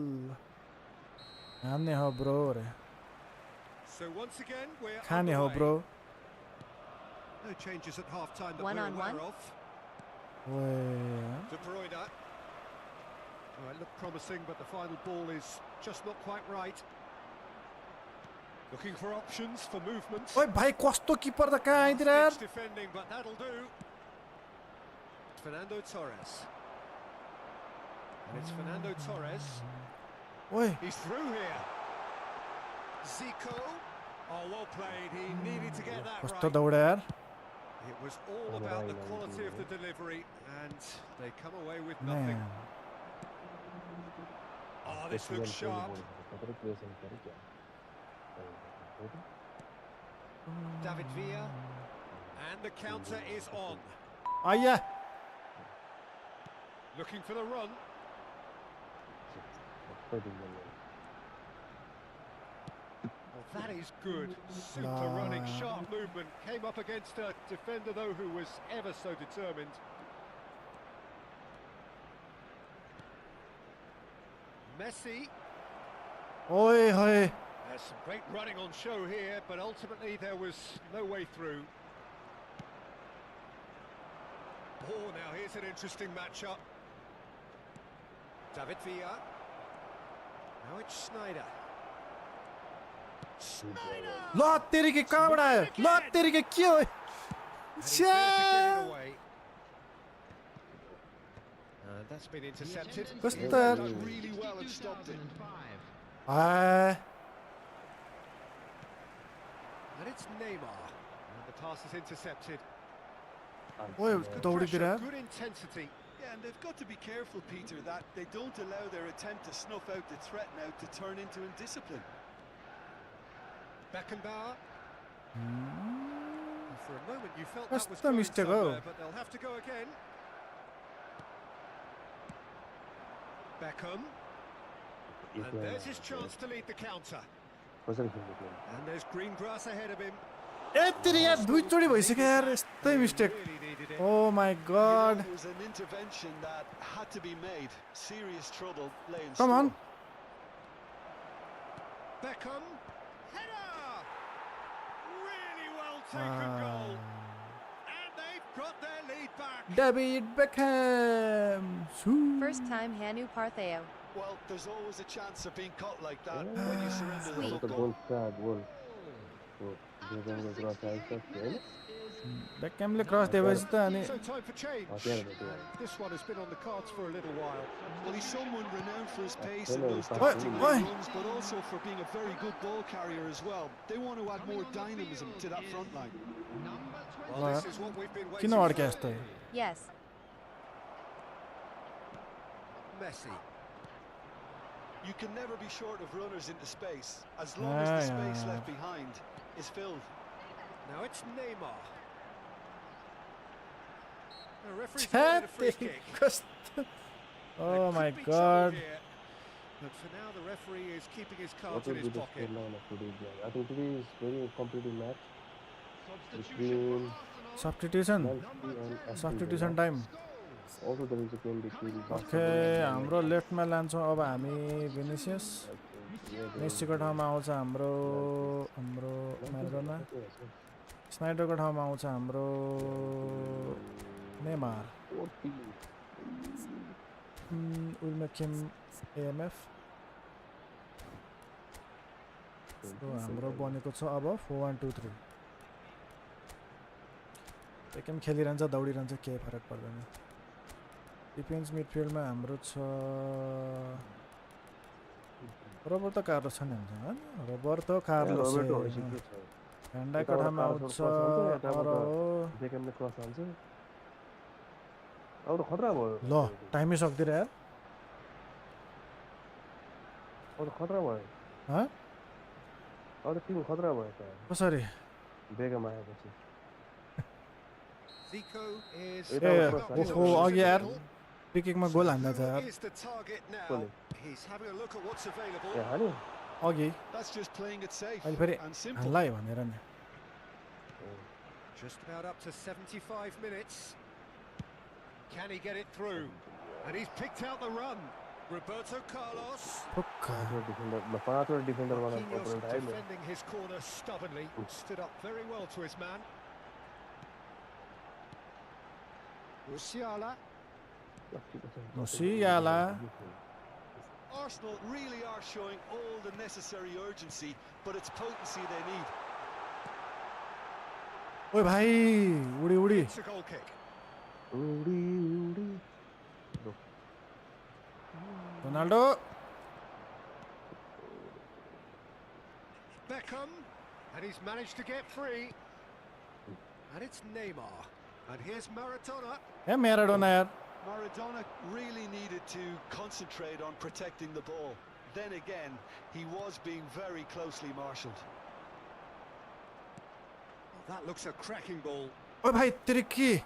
हान्ने हो ब्रो रे So once again, we're खाने हो underway. Bro No changes at half-time that One we're on aware one. of. ओए De Bruyne. Oh, it looked promising, but the final ball is just not quite right. Looking for options for movement. ओए भाइ कस्तो किपर त कहाँ आइदिएर यार Last-ditch defending, but that'll do. Fernando Torres. And it's Fernando Torres. ओए He's through here. Zico. Oh, well played. He needed to get that कस्तो right. दौड यार It was all about the quality of the delivery, and they come away with Man. nothing. Oh, this looks sharp. David Villa. And the counter is on. आइया Looking for the run. Well, that is good. Super running, sharp movement. Came up against a defender, though, who was ever so determined. Messi. ओए होए There's some great running on show here, but ultimately there was no way through. Oh, now here's an interesting matchup. David Villa. Now it's Snyder. Snyder! ल तेरिके कहाँबाट आयो ल तेरिके के हो And he's there to get it away. That's been intercepted. कस्तो He यार done really well and stopped it. 2005. Uh And it's Neymar. And the pass is intercepted. ओए Good दौडिदिएर pressure, यार good intensity. Yeah, and they've got to be careful, Peter, that they don't allow their attempt to snuff out the threat now to turn into indiscipline. Beckenbauer. And for a moment you felt that was That's the going mistake, somewhere, oh. but they'll have to go again. Beckham. And there's his chance to lead the counter. And there's green grass ahead of him. यतिरी यार दुईचोटि भइसक्यो यार यस्तै mistake Really needed it. Oh my You god know, it was an intervention that had to be made. Serious trouble lay in Come store. on. Beckham. Header! Really well taken goal. And they've got their lead back. David Beckham. First time Hanu Partheo. Well, there's always a chance of being caught like that when you surrender the Sweet. football. Goal बेकमले cross आइसक्यो हैन Beckhamले cross दिएपछि त अनि So time for change. हतियार भेट्यो And this one has been on the cards for a little while. Well, he's someone renowned for his pace Hello, and those Pat. darting Oi. runs, but also for being a very good ball carrier as well. They want to add more dynamism to that front line. Well, this is what we've been waiting किन अड्के for. जस्तो Yes. Messi. You can never be short of runners into space, as long as the space left behind is filled. Now it's Neymar. The referee's awarded a free kick. कस्तो There Oh could my be trouble god. here, but for now the referee is keeping his What cards will in be his the pocket. scoreline of today's game? I think today is very competitive match between Substitution. Man City and Aston Substitution Villa. time. Also there is a game between okay Barcelona हाम्रो लेफ्टमा लान्छौँ अब हामी भिनिसियस मेसीको ठाउँमा आउँछ हाम्रो हाम्रो Maradona स्नाइडरको ठाउँमा आउँछ हाम्रो नेमार उल्मेकिम एएमएफ हाम्रो बनेको छ अब 4-1-2-3 एकेम खेलिरहन्छ दौडिरहन्छ केही फरक पर्दैन डिफेन्स मिडफिल्डमा हाम्रो छ रोबर्टो कार्लोस छ नि हामीसँग रोबर्टो कार्लोस ह्यान्डाको ठाउँमा आउँछ बेकमले क्रस हान्छ अब त खतरा भयो ल टाइमै सक्दिर यार अब त खतरा भयो हँ अब त टिम खतरा भयो त कसरी बेकम आएपछि Zico is ओहो अघि यार पिकिङमा गोल हान्दा छ यार is the target now. Fully. He's having a look at what's available. ए हान्यो अघि That's just playing it safe अहिले फेरि and simple. हान्ला है भनेर नि Just about up to 75 minutes. Can he get it through? And he's picked out the run. Roberto Carlos. फुक्क पाँचवटा defender Marquinhos बनाउनु पर्यो defending his corner stubbornly. Stood up very well to his man. Musiala. Musiala. Arsenal really are showing all the necessary urgency, but it's potency they need. ओइ भाइ उडी उडी It's a goal kick. Ronaldo Beckham. And he's managed to get free. And it's Neymar. And here's Maradona. A Maradona यार Maradona really needed to concentrate on protecting the ball. Then again, he was being very closely marshalled. That looks a cracking ball. ओइ भाइ त्रिकी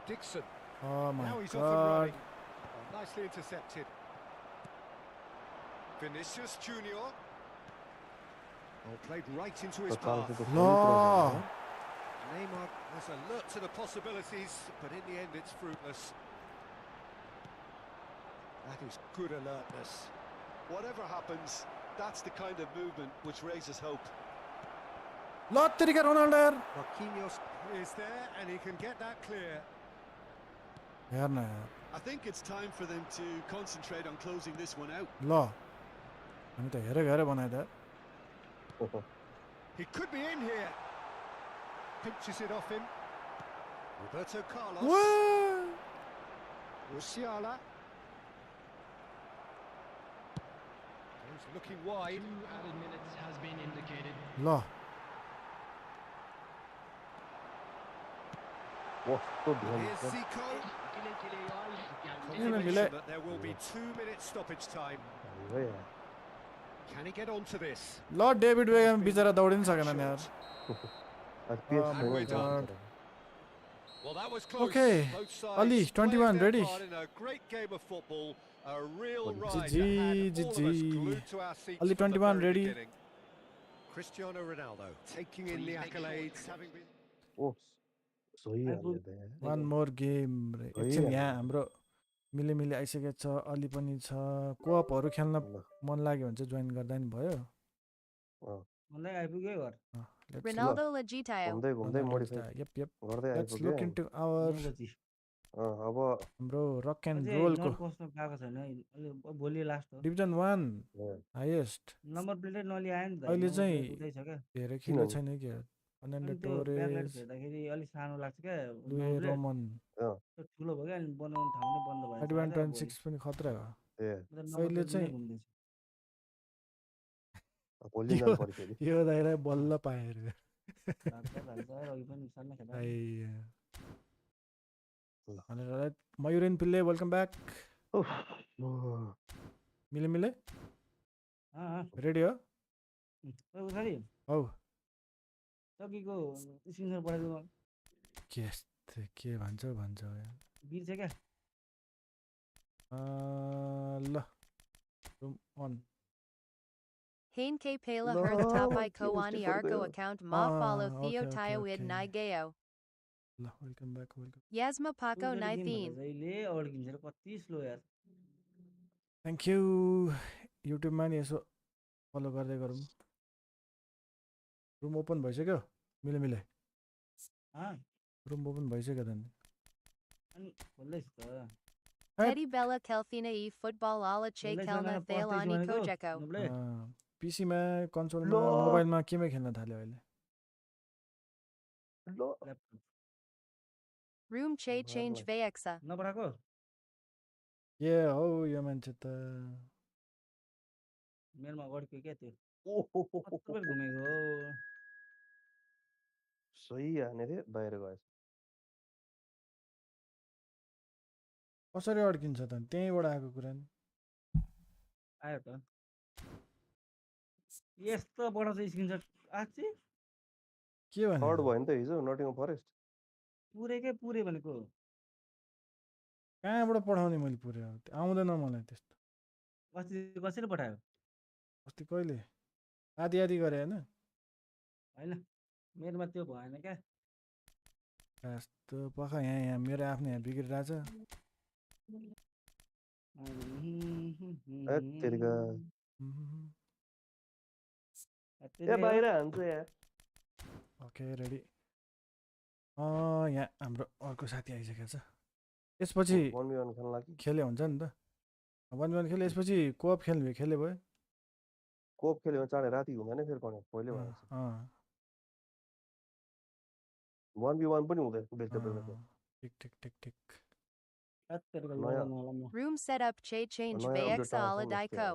Dixon. Oh my Now he's off and god running. Oh, nicely intercepted. Vinicius Junior. Oh, played right into his path. ल Neymar was alert to the possibilities, but in the end it's fruitless. That is good alertness. Whatever happens, that's the kind of movement which raises hope. ल Trika Ronaldo यार Marquinhos is there and he can get that clear. हेर न यार I think it's time for them to concentrate on closing this one out. ल हामी त हेरेको हेरे बनाइदियो He could be in here. Pinches it off him. Roberto Carlos. What? Musiala. He's looking wide. 2 added minutes has been indicated. ल कस्तो ध्यान Here's Zico. Mira, Confirmation that there will be 2 minutes stoppage time. भयो यार Can he get onto this? ल David Beckham बिचरा दौडिन सकेन नि यार आज पेस and we're छैन done. Well, that was close. Okay, Both sides Ali, playing 21, their ready? part in a great game of football. A real GG, ride that had all of us glued to our seats Ali, from the 21, very ready? beginning. Cristiano Ronaldo taking in the accolades, having been ओ सोइहाल्यो त यार वान मोर game एकछिन यहाँ हाम्रो मिले मिले आइसकेको छ अलि पनि छ कोअपहरू खेल्न मन लाग्यो भने चाहिँ जोइन गर्दा नि भयो मलाई आइपुग्यो घर Ronaldo Legitio. घुम्दै घुम्दै मोडिफाई यप यप गर्दै लेट्स आइपुग्यो लुक इन्टु आवर नौ बजी अब हाम्रो रक एन्ड अझै रोलको नट कस्तो गएको छैन अलि भोलि लास्ट हो डिभिजन 1 हाइएस्ट नम्बर प्लेटै नलि आयो नि त अहिले नम्बर चाहिँ प्लेट उतै छ क्या धेरै किन खेल्ने नि? छैन क्या अनि फर्नान्डो त्यो ब्याकलाइट टोरेस हेर्दाखेरि अलिक सानो लाग्छ क्या लुए नम्बर प्लेट रोमन त्यो ठुलो भयो क्या अनि बनाउने ठाउँ नै बन्द भएछ 31 क्या भोलि 26 पनि खतरा हो नम्बर अहिले प्लेट बिनै चाहिँ घुम्दैछ भोलि यो जानु पर्यो फेरि यो दाइलाई बल्ल पाएँ अरे भाग्छ अघि पनि सालमा खेला भनेर मयुरेन पिल्ले वेलकम ब्याक मिले मिले रेडी हो उखाली हौ सकीको स्क्रिनसट पठाइदिनु के भन्छ बिर्छ क्या ल रुम अन Hain K Pela Herth Tapai Kowani Arco account Ma follow Theo Taiwid Nigeo. ल welcome back welcome Yasma Paco Nithin. जहिले अड्किन्छ र कति स्लो यार थ्याङ्क यू युट्युबमा नि यसो फलो गर्दै गरौँ रुम ओपन भइसक्यो मिले मिले रुम ओपन भइसक्यो त नि अनि खोल्दैछ त Teddy Bella Kelfina eFootball Ala Che Kelna Thalani Kojeko. पिसीमा कन्सोलमा मोबाइलमा केमै खेल्न थाल्यो अहिले Room Che Change Vaexa. नपठाएको के हौ यो मान्छे त मेरोमा अड्क्यो क्या त्यो कत्रो बेर घुमेको सही हाने थिएँ बाहिर गएछ कसरी अड्किन्छ त त्यहीँबाट आएको कुरा नि आयो त यस्तो पठाउँछ स्क्रिनसट आछि के भने थर्ड भयो नि त हिजो नटिङ फरेस्ट पुरेकै पुरे भनेको कहाँबाट पठाउने मैले पुरै आउँदैन मलाई त्यस्तो अस्ति कसरी पठायो अस्ति कहिले आधी आधी गरे होइन होइन मेरोमा त्यो भएन क्या यस्तो पख यहाँ मेरो आफ्नो यहाँ बिग्रिरहेछ ए बाहिर हान्छ यार ओके रेडी यहाँ हाम्रो अर्को साथी आइसकेको छ यसपछि 1v1 खेल्न लागि खेले हुन्छ नि त 1v1 खेले यसपछि कोअप खेले भयो कोप खेल्यो भने चाँडै राति हुँदैन फेरि पहिले भएछ 1v1 पनि हुँदैन बेलुका बेलुका ठिक ठिक ठिक ठिक Room setup Che Change Vaexa Ala Daiko.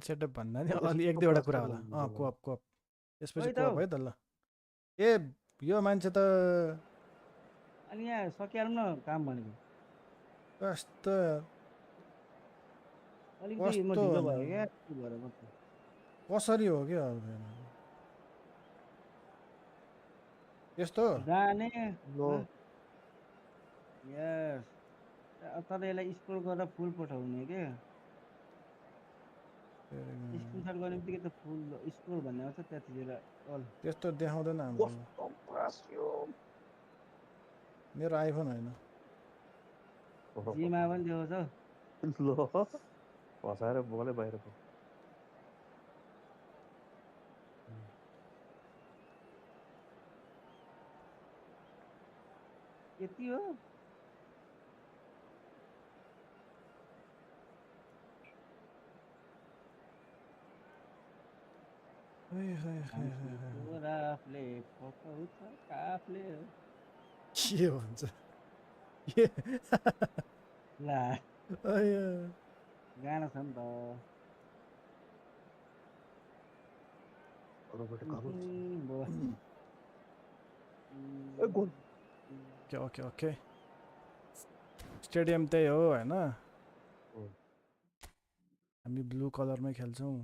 Setup भन्दा नि अलि एक दुईवटा कुरा होला कोअप त्यसपछि कोअप है त ल ए यो मान्छे त अनि यहाँ सकिहालौँ न काम भनेको कस्तो अलिकति म ढिलो भयो क्या भएर मात्रै कसरी हो क्या यस्तो जाने यस तर यसलाई स्क्रोल गरेर फुल पठाउने क्या स्क्रिनसट गर्ने बित्तिकै त फुल स्क्रोल भन्ने आउँछ त्यतिखेर अल त्यस्तो देखाउँदैन हाम्रो मेरो आइफोन होइन जिमा पनि देखाउँछ ल हँसाएर बोले बाहिर यति हो के भन्छ ला गाना छ नि त ओके ओके स्टेडियम त्यही हो होइन हामी ब्लू कलरमै खेल्छौँ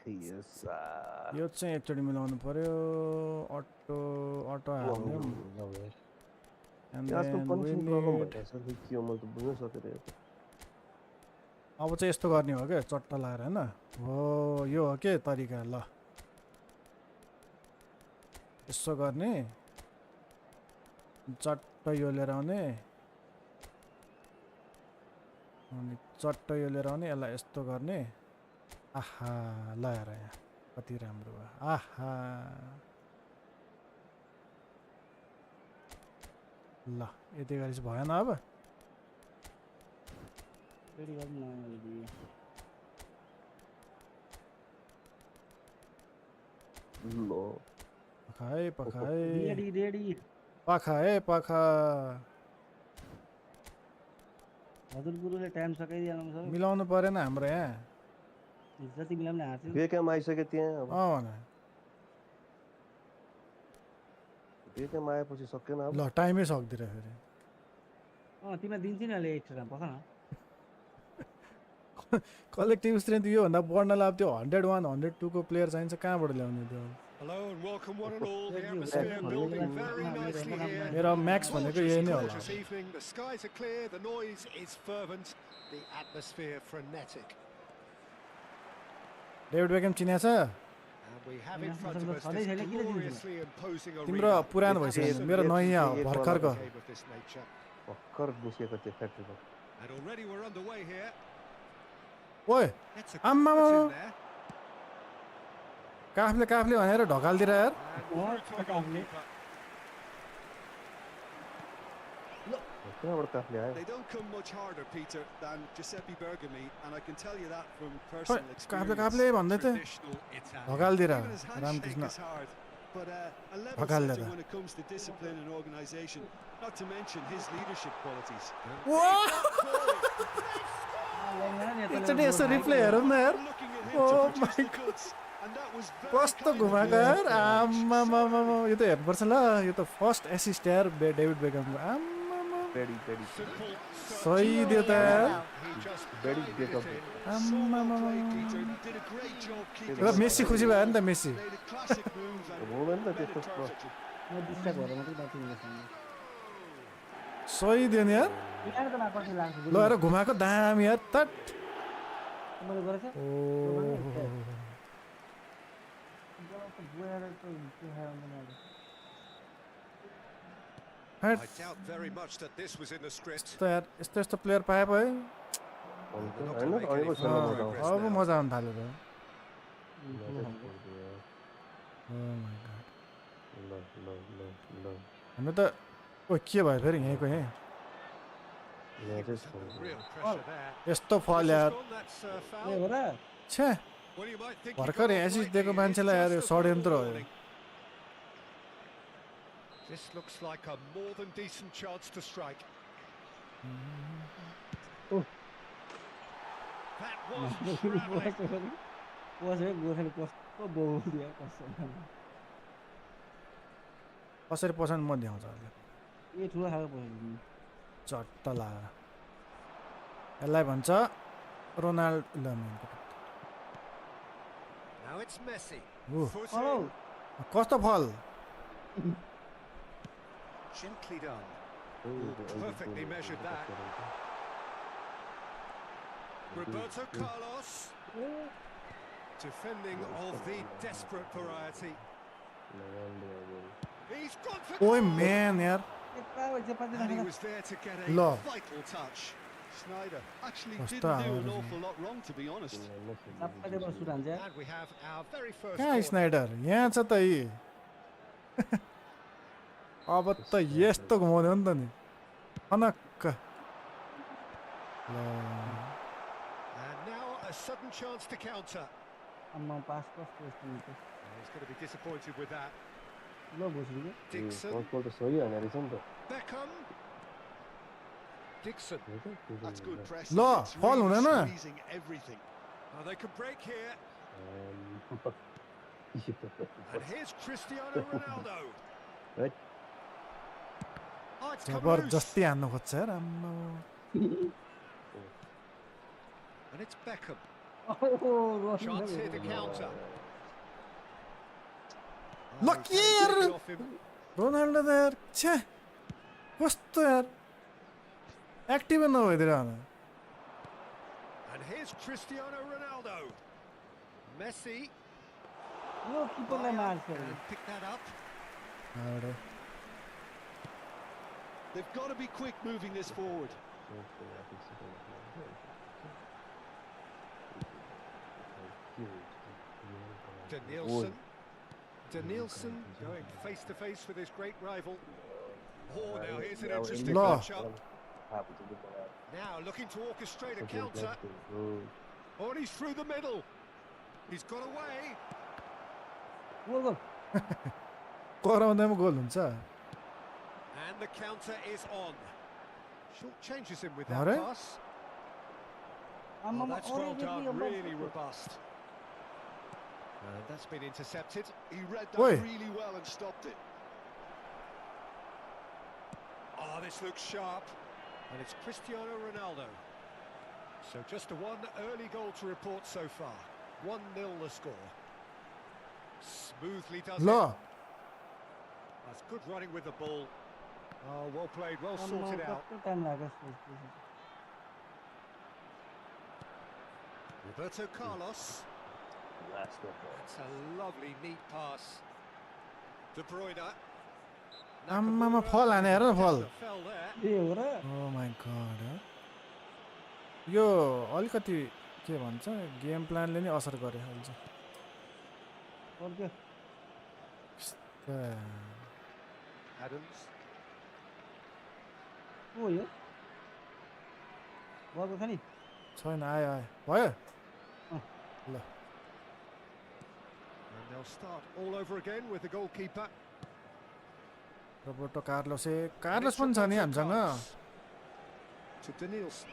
यो चाहिँ एकचोटि मिलाउनु पर्यो अटो हाल्ने अब चाहिँ यस्तो गर्ने हो क्या चट्टा लगाएर होइन हो यो हो के तरिका ल यसो गर्ने चट्ट यो लिएर आउने अनि चट्ट यो लिएर आउने यसलाई यस्तो गर्ने आहा ल हेर यहाँ कति राम्रो भयो आहा ल यति गरी चाहिँ भएन अब रेडी गर्नु न रेडी लो पखाए पखाए रेडी रेडी पखाए पखा हजुर गुरुले टाइम सकाइदिएन सर मिलाउनु परेन हाम्रो यहाँ जति मिलाउने हार्छु बेकम आइसक्यो त्यहाँ अब अँ बेकम आएपछि सकेन अब ल टाइमै सक्दिरह फेरि तिमीलाई दिन्छु नि अहिले एक्स्ट्रा टाइम पस न कलेक्टिभ स्ट्रेन्थ योभन्दा बढ्नलाई अब त्यो 101 102 को प्लेयर चाहिन्छ कहाँबाट ल्याउने त्यो Hello and welcome one and all. The atmosphere building very nicely here. मेरो म्याक्स भनेको यही नै होला Gorgeous evening. The skies are clear. The noise is fervent. The atmosphere frenetic. David Beckham चिन्या छ And we have in front of us this gloriously imposing arena. तिम्रो पुरानो भइसक्यो मेरो नयाँ हो भर्खरको Game of this nature. भर्खर निस्केको त्यो फ्याक्ट्रीको And already we're underway here. ओए It's a आम्मा cut in there. काफले भनेर ढकालदिएर यार And through to the goalkeeper. कहाँबाट काफले आयो They don't come much harder, Peter, than Giuseppe Bergami, and I can tell you that from personal experience. काफले भन्दै थियो Traditional Italian. ढकालदिएर Even his handshake Ramakrishna is hard, but a level Dhakal setter दिएर when it comes to discipline and organisation, not to mention his leadership qualities. एकचोटि यसो replay हेरौँ न यार Looking at him Oh to produce my the goods, and that was very कस्तो kind of घुमाएको him. यार आम्मा यो त हेर्नुपर्छ ल यो त फर्स्ट एसिस्ट यार डेभिड बेकमको आम्मा बेडी बेडी Simple, सही दियो त यार he just बेडी guided बेकअप it in. आम्मा Played, Peter. He did a great job keeping र us मेस्सी safe. खुसी भयो नि त Messi Played a classic move and हुँदैन त made it त्यस्तो perfectly. म डिस्टर्ब भएर मात्रै बाँच्नु मिल्छ सही दियो नि यार यहाँ त लाग्छ लाग्छ ल हेर घुमाएको दामी यार तट मैले गरेको ओहो I doubt very much that this was in the script. त यार यस्तो यस्तो प्लेयर पाए भयो होइन अहिलेको खेल्न मजा आउँछ अब मजा आउनु थाल्यो त ल ल ल ल हाम्रो त ओ के भयो फेरि यहीँको यहीँ यहाँ चाहिँ छोड्नु। Real pressure there. यस्तो फल यार That's ए foul. हो र छ्या Well, you might think भर्खर he got एसिस्ट it दिएको rightly. मान्छेलाई यार यो It's just a षड्यन्त्र हो warning. This looks like a more than decent chance to strike. Oh. That was travelling. गोर्खाले कस्तो बोल दियो कस्तो कसरी पछाडि म देखाउँछ अहिले ए ठुलो खालको पसेको चट्ट लाएर यसलाई भन्छ Ronaldo Now it's Messi. Ooh. Foot hello in. कस्तो फल Gently done. Perfectly measured that. Roberto Carlos. Defending of the desperate variety. He's gone for ओए goal. म्यान यार And he was there to get a Lo. vital touch. Schneider actually Costa didn't do an ahora, awful lot wrong, to be honest. सबैले बस suit हान्छ And we have our very first कहाँ corner. Snyder यहाँ छ त यी अब त यस्तो घुमाउने हो नि त नि अनक्क ल And now a sudden chance to counter. अम्मा पास कस्तो यस्तो And he's going to be disappointed with that. Low भोसडी Dixon. त सही हाने रहेछ नि त Beckham. Dixon. That's good press. Lo, It's fall really हुँदैन squeezing everything. Oh, they could break here. And here's Cristiano Ronaldo. Right. Oh, it's come loose. जबरजस्ती हान्नु खोज्छ यार आम्मा And it's Beckham. ओहो Chance here to counter. ल Oh, के he's यार taken off him. Ronaldo त यार छ्या कस्तो यार एक्टिभै नभइदिएर And here's Cristiano Ronaldo. Messi. Yo किपरलाई मार्छ And pick that up. They've got to be quick moving this forward. Danielson. Danielson going face to face with his great rival. Oh, now here's an Now, interesting Law. matchup. Now looking to orchestrate a counter. Oh, and he's through the middle. He's got away. Goal. कराउँदैमा गोल हुन्छ And the counter is on. Short changes him with that Alright. pass. Oh, Amma that's well done, really robust. And that's been intercepted. He read that Oi. really well and stopped it. Oh, this looks sharp. And it's Cristiano Ronaldo. So just a one early goal to report so far. 1-0 the score. Smoothly does it. ल That's good running with the ball. Oh, well played, well sorted out. Time लाग्यो Roberto Carlos. That's It's a lovely, neat pass. De Bruyne. आम्मामा फल हाने हेर न फल Fell there. ए हो र oh my God यो अलिकति के भन्छ गेम प्लानले नि असर गर्यो अहिले चाहिँ अर्को Adams. हो यो गएको छ नि छैन आयो आयो भयो ल And they'll start all over again with the goalkeeper. Roberto Carlos पनि छ नि हामीसँग To Danielson.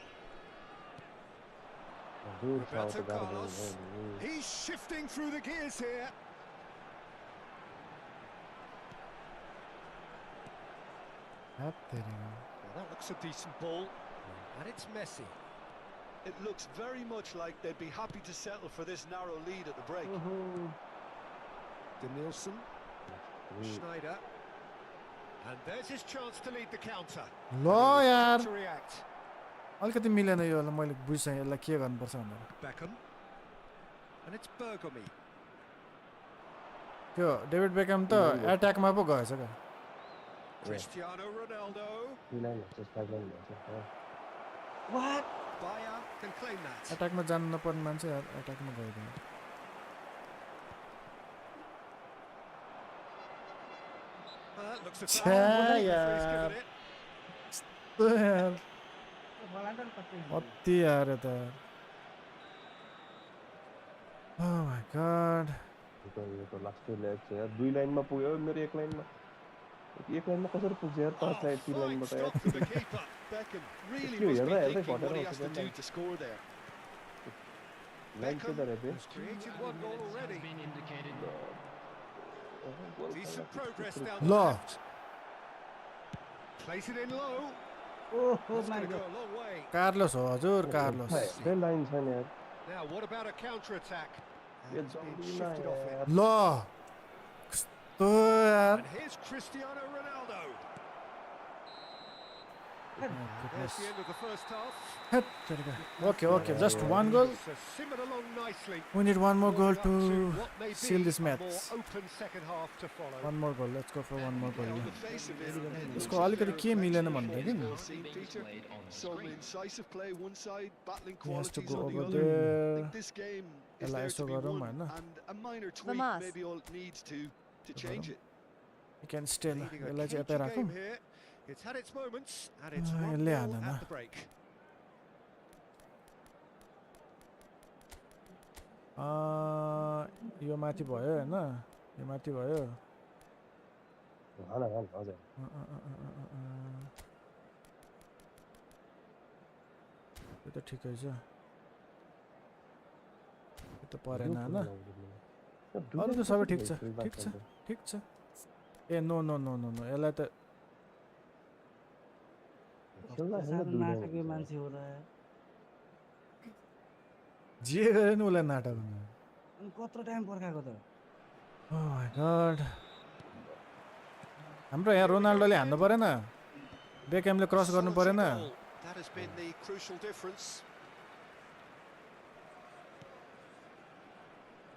good. Roberto Carlos. He's shifting through the gears here. हात तेरी Well, that looks a decent ball. And it's Messi. It looks very much like they'd be happy to settle for this narrow lead at the break. Danielson. Schneider. And there's his chance to lead the counter. ल यार To react. अलिकति मिलेन यो मैले बुझ्छु यसलाई के गर्नुपर्छ भनेर Beckham. And it's Bergomi. त्यो डेभिड बेकम त एट्याकमा पो गएछ क्या Cristiano Ronaldo. Watt Bayer can claim that. एट्याकमा जानु नपर्ने मान्छे यार एट्याकमा गइदियो That looks a Chha, foul. He's yaar. given it. यार भलान्डर कति कति यार त oh my God yo last lag छ यार दुई लाइनमा पुग्यो मेरो एक लाइनमा कसरी पुग्छ यार पाँच लाइन तीन Fine लाइनबाट stop for the keeper. Beckham really Yo, must you're be right, thinking I what he think has to do to score there. Line के Beckham तरह पे has created one goal Has already. been indicated. Decent progress down Law. the left. Place it in low. Oh That's my going to go God a long way. Carlos हो हजुर Carlos बे line छैन यार Now, what about a counter-attack? And yo it's been जल्दी shifted off it. ल कस्तो यार And here's Cristiano Ronaldo. There's the end of the first half. हेट तेरिका okay okay just one goal So simmered along nicely. We need one more goal Up to to what may be seal this a match more open second half to follow. One more goal let's go for one more goal On the face of it, it यसको looks अलिकति like के they're मिलेन effectively भन्दै well seen, Peter. Played on the Some screen. incisive play one side, battling He has to qualities go on the over other. I there. think this game is यसलाई there Yesso to be गरौँ won, होइन and a minor tweak Vamas. maybe all it needs to change it. You can stay ल Leading a यसलाई चाहिँ cagey यतै राखौँ game here. It's had its moments, and it's Ah, 1-0 यसले हालेन। at the break. यो माथि भयो होइन यो माथि भयो हान हान हजुर यो त ठिकै छ यो त परेन होइन अरू त सबै ठिक छ ठिक छ ठिक छ ए no no no no no यसलाई त साह्रो नाटकीय मान्छे हो र जे गरे नि उसलाई नाटक अनि कत्रो टाइम पर्खाएको त ओह माय गॉड हाम्रो यहाँ रोनाल्डोले हान्नु परेन बेकहमले क्रस गर्नु परेन That has been the crucial difference.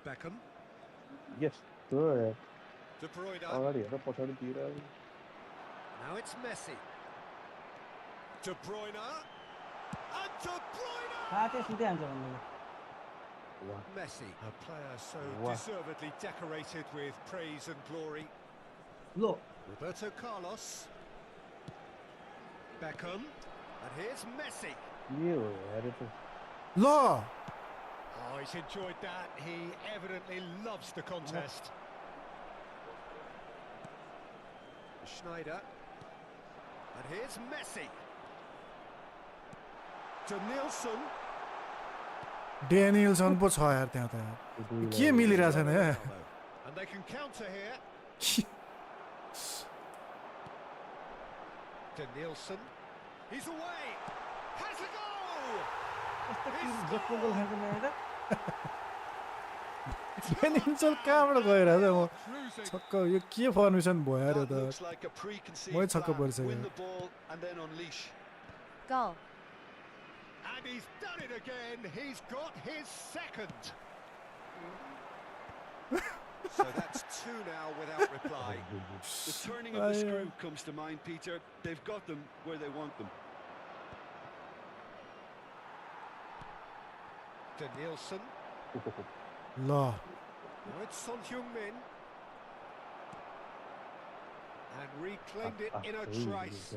Beckham. Yes त्यो De Bruyne. अगाडि हेर पछाडितिर Now it's Messi. De Bruyne. And De Bruyne! हातै सुते हान्छ भन्नु Messi, a player so Wow. deservedly decorated with praise and glory. Low Roberto Carlos. Beckham. And here's Messi. के हो यार यो त ल Oh, he's enjoyed that. He evidently loves the contest. Schneider. And here's Messi. Danielson. डेनियल्सन पो छ यार त्यहाँ त यार के मिलिरहेछ नि And they can counter here. Danielson. He's away. Has a goal. जस्तो गोल खाएको ल्याएर डेनियल्सन कहाँबाट गइरहेछ म छक्क यो के फर्मेसन भयो यार यो That त looks like a preconceived मै छक्क plan. परिसकेँ Win the ball and then unleash. Goal. And he's done it again. He's got his second. So that's two now without reply. The turning of the screw comes to mind, Peter. They've got them where they want them. Danielson. ल Now it's Son Heung-min. And reclaimed it in a trice. The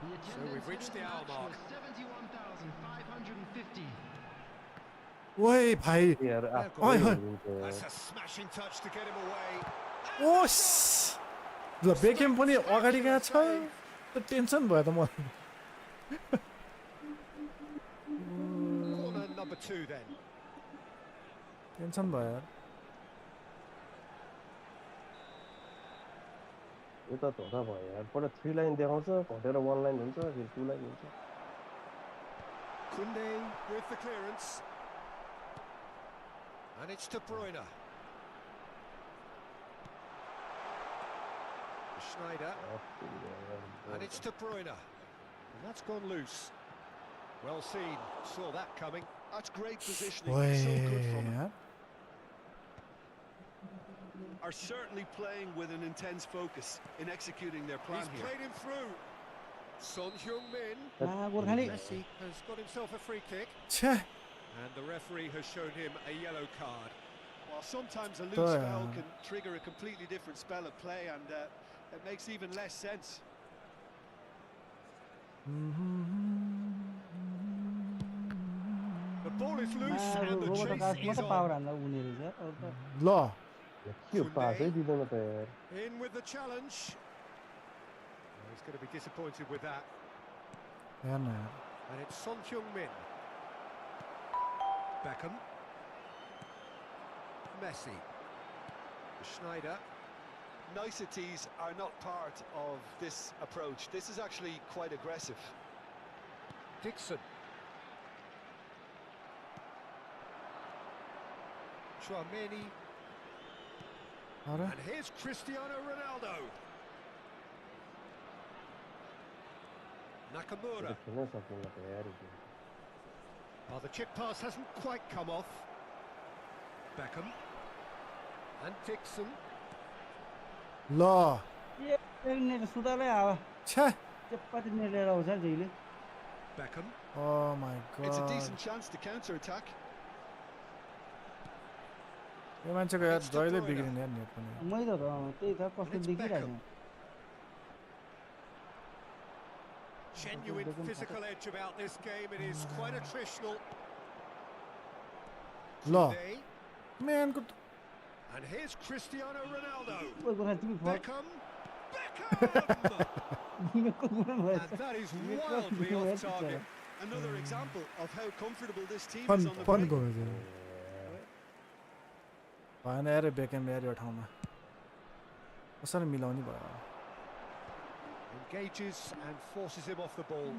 we've attendance reached for the this hour match mark. was 71,550. ओइ भाइ यार ओइ आफै ओइ हुन्छ यार That's a smashing touch to get him away. ओस ल बेकेम पनि अगाडि गएको छ त टेन्सन भयो त म Corner number 2 then. टेन्सन भयो यार यो त धोका भयो यार पहिला 3 लाइन देखाउँछ घटेर 1 लाइन हुन्छ फेरि 2 लाइन हुन्छ Kunde with the clearance. And it's De Bruyne. Schneider. And it's De Bruyne. And that's gone loose. Well seen. Saw that coming. That's great positioning. ओइ So good from him. यार Are certainly playing with an intense focus in executing their plan He's here. played him through. Son Heung-min. Gorkhali Messi has got himself a free kick. छ्या And the referee has shown him a yellow card. While sometimes a Oh, loose yeah. foul can trigger a completely different spell of play, and it makes even less sense. The ball is loose and the robot chase आकाशमा is त power on. हाल्दा हुने रहेछ अरू त ल के पासै दिँदैन त यार In with the challenge. Well, he's going to be disappointed with that. हेर न यार And it's Son Heung-min. Beckham. Messi. Schneider. Niceties are not part of this approach. This is actually quite aggressive. Dixon. Tchouameni. अरे And here's Cristiano Ronaldo. Nakamura. खेल्न सक्दैन त यार यो Well, the chip pass hasn't quite come off. Beckham. And Dixon. ल ए net सुतालै हावा छ्या चेप्पाटी net लिएर आउँछ जहिले Beckham. Oh my It's a God decent chance to counter-attack. यो मान्छेको यार जहिले बिग्रिने यार नेट पनि मैले त त्यही त कस्तो It's देखिरहेको Beckham. Genuine physical edge about this game. It is quite attritional. ल Today. म्यानको And here's Cristiano Ronaldo. ओइ गोर्खा तिमी फर्क Beckham. Beckham! तिमीको गुण भएछ And that is wildly off target. Another example of how comfortable this team fun is on the fun break. गयो भएन यार became यार यो ठाउँमा कसरी मिलाउने भयो Engages and forces him off the ball.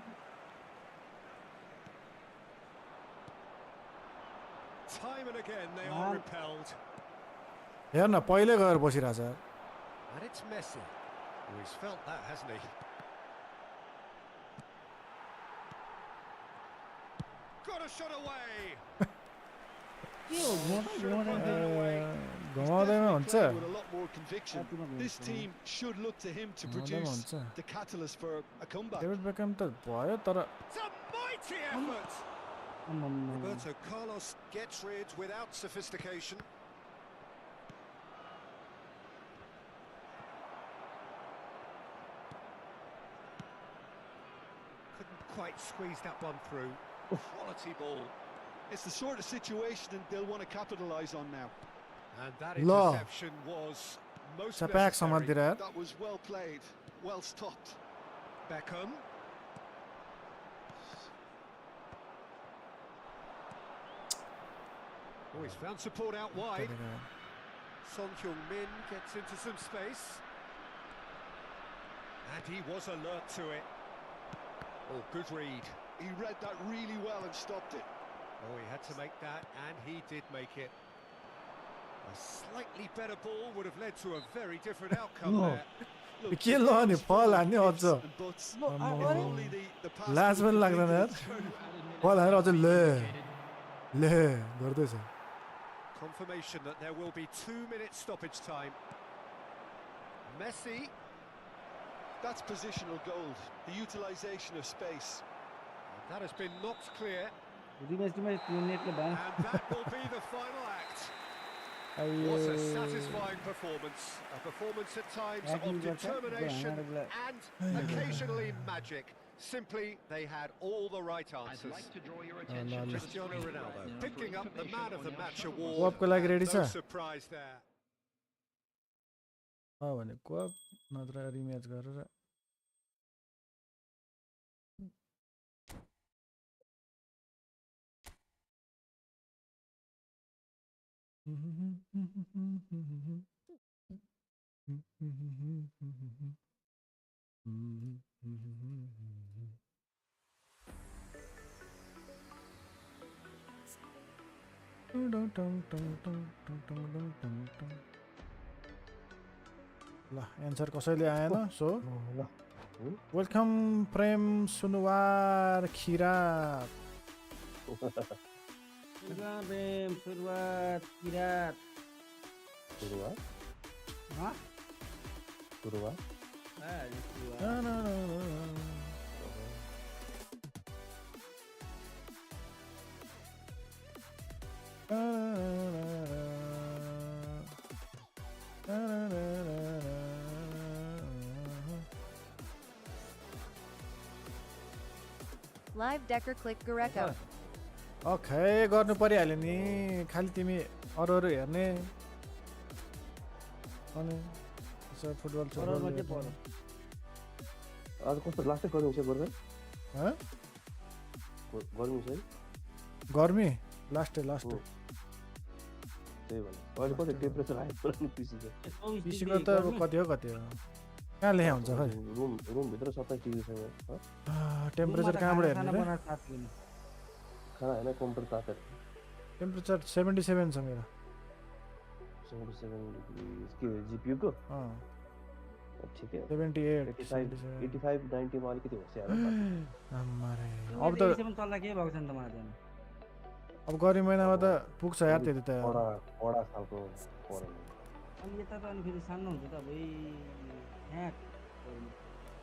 Time and again they are Man. repelled. हेर न पहिले गएर बसिरहेछ And it's Messi. Oh, he's felt that, hasn't he? Got a shot away. के हो घुमाउँदै घुमाउँदैमा Definitely हुन्छ playing with a lot more conviction. Fatima This Gonçalves. team should look to him to Fatima produce Gonçalves. the catalyst for a comeback. David become त भयो तर It's a mighty effort. आम्मामा। Roberto Carlos gets rid without sophistication. quite squeeze that one through. Quality ball. It's the sort of situation they'll want to capitalise on now. And that Law. interception was most Sapak necessary. समातिर यार. That was well played, well stopped. Beckham. Oh, he's found support out wide. Son Heung-min gets into some space. And he was alert to it. Oh, good read. He read that really well and stopped it. Oh, he had to make that, and he did make it. A slightly better ball would have led to a very different outcome No. there. Look, के ल अनि फल हान्ने अझ and buts. If only the pass लाज would पनि have लाग्दैन यार completed its फल हानेर अझ ले गर्दैछ. Confirmation that there will be 2 minutes stoppage time. Messi. That's positional gold, the utilisation of space. That has been knocked clear, रिमेस नेटले भयो and that will be the final act. What a satisfying performance. A performance at times of determination and occasionally magic. Simply, they had all the right I'd answers. like to draw your attention to the Cristiano screen Ronaldo now picking for up the information Man of on the your Match show. award. Wapको लागि ready No छ? surprise there. भने कोप नत्र rematch गरेर ल answer कसैले आएन so welcome प्रेम सुनुवार खिरात प्रेम सुरुवात किरात सुरुवात हाँ सुरुवात Live Decker click Greco. Okay गर्नु परिहाल्यो नि खालि तिमी अरू हेर्ने अनि फुटबल आज कस्तो लास्टै गर्मी छ गोर्खा गर्मी छ है गर्मी लास्ट त्यही भने अहिले कति टेम्परेचर आयो नि पिसीको त अब कति हो कहाँ लेखा हुन्छ खै रुम भित्र 27 डिग्री छ टेम्परेचर कहाँबाट हेर्ने खाना हैन कम्प्युटर तातेर टेम्परेचर 77 छ मेरो 77 के जीपीयू को ठिकै 78 85 90 मा अलिकति होस् यार आमारे अब त चल्ला के भएको छ नि त मलाई त अब गरी महिनामा त पुग्छ यार त्यति त बडा खालको पर्यो अनि यता त अनि फेरि सानो हुन्छ त भइ ह्याक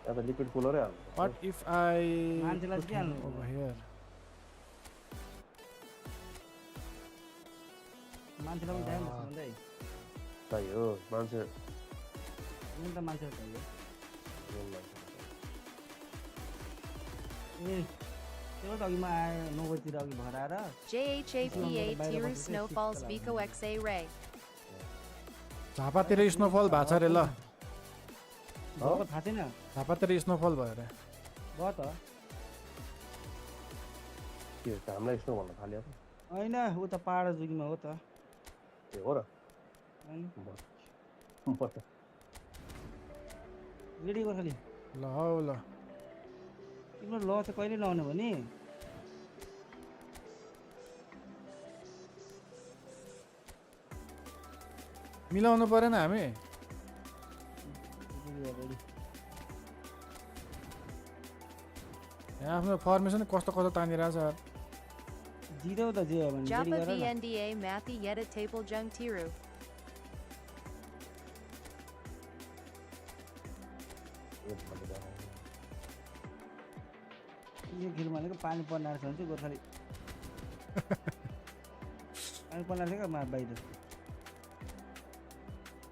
या त लिक्विड कुलरै हाल्नु व्हाट इफ आई मान्छेलाई के हाल्नु ओभर हियर मान्छेलाई पनि टाइम लाग्छ भन्दै चाहियो मान्छे नि त मान्छे चाहियो ए त्यो त अघिमा आयो 9 बजीतिर अघि भएर आएर JHAPA Tiru Snowfalls Vico XA Ray. झापातिर स्नोफल भएको छ रे ल भएको थाहा छैन झापातिर स्नोफल भयो रे भयो त के हामीलाई स्नो भन्न थाल्यो हैन उ त पहाड जुगीमा हो त ए हो र रेडी गर खाली ल हौ ल तिम्रो ल चाहिँ कहिले लाउने भने मिलाउनु परेन हामी यहाँ आफ्नो फर्मेसन कस्तो कस्तो तानिरहेछ जिरो त जे हो भने रेडी Japa गर न VNDA Mathy Yedit Table Jung Tiru. यो खेल भनेको पानी पर्न आएको छ भने चाहिँ गोर्खाली पानी पर्न आएको मा बाहिर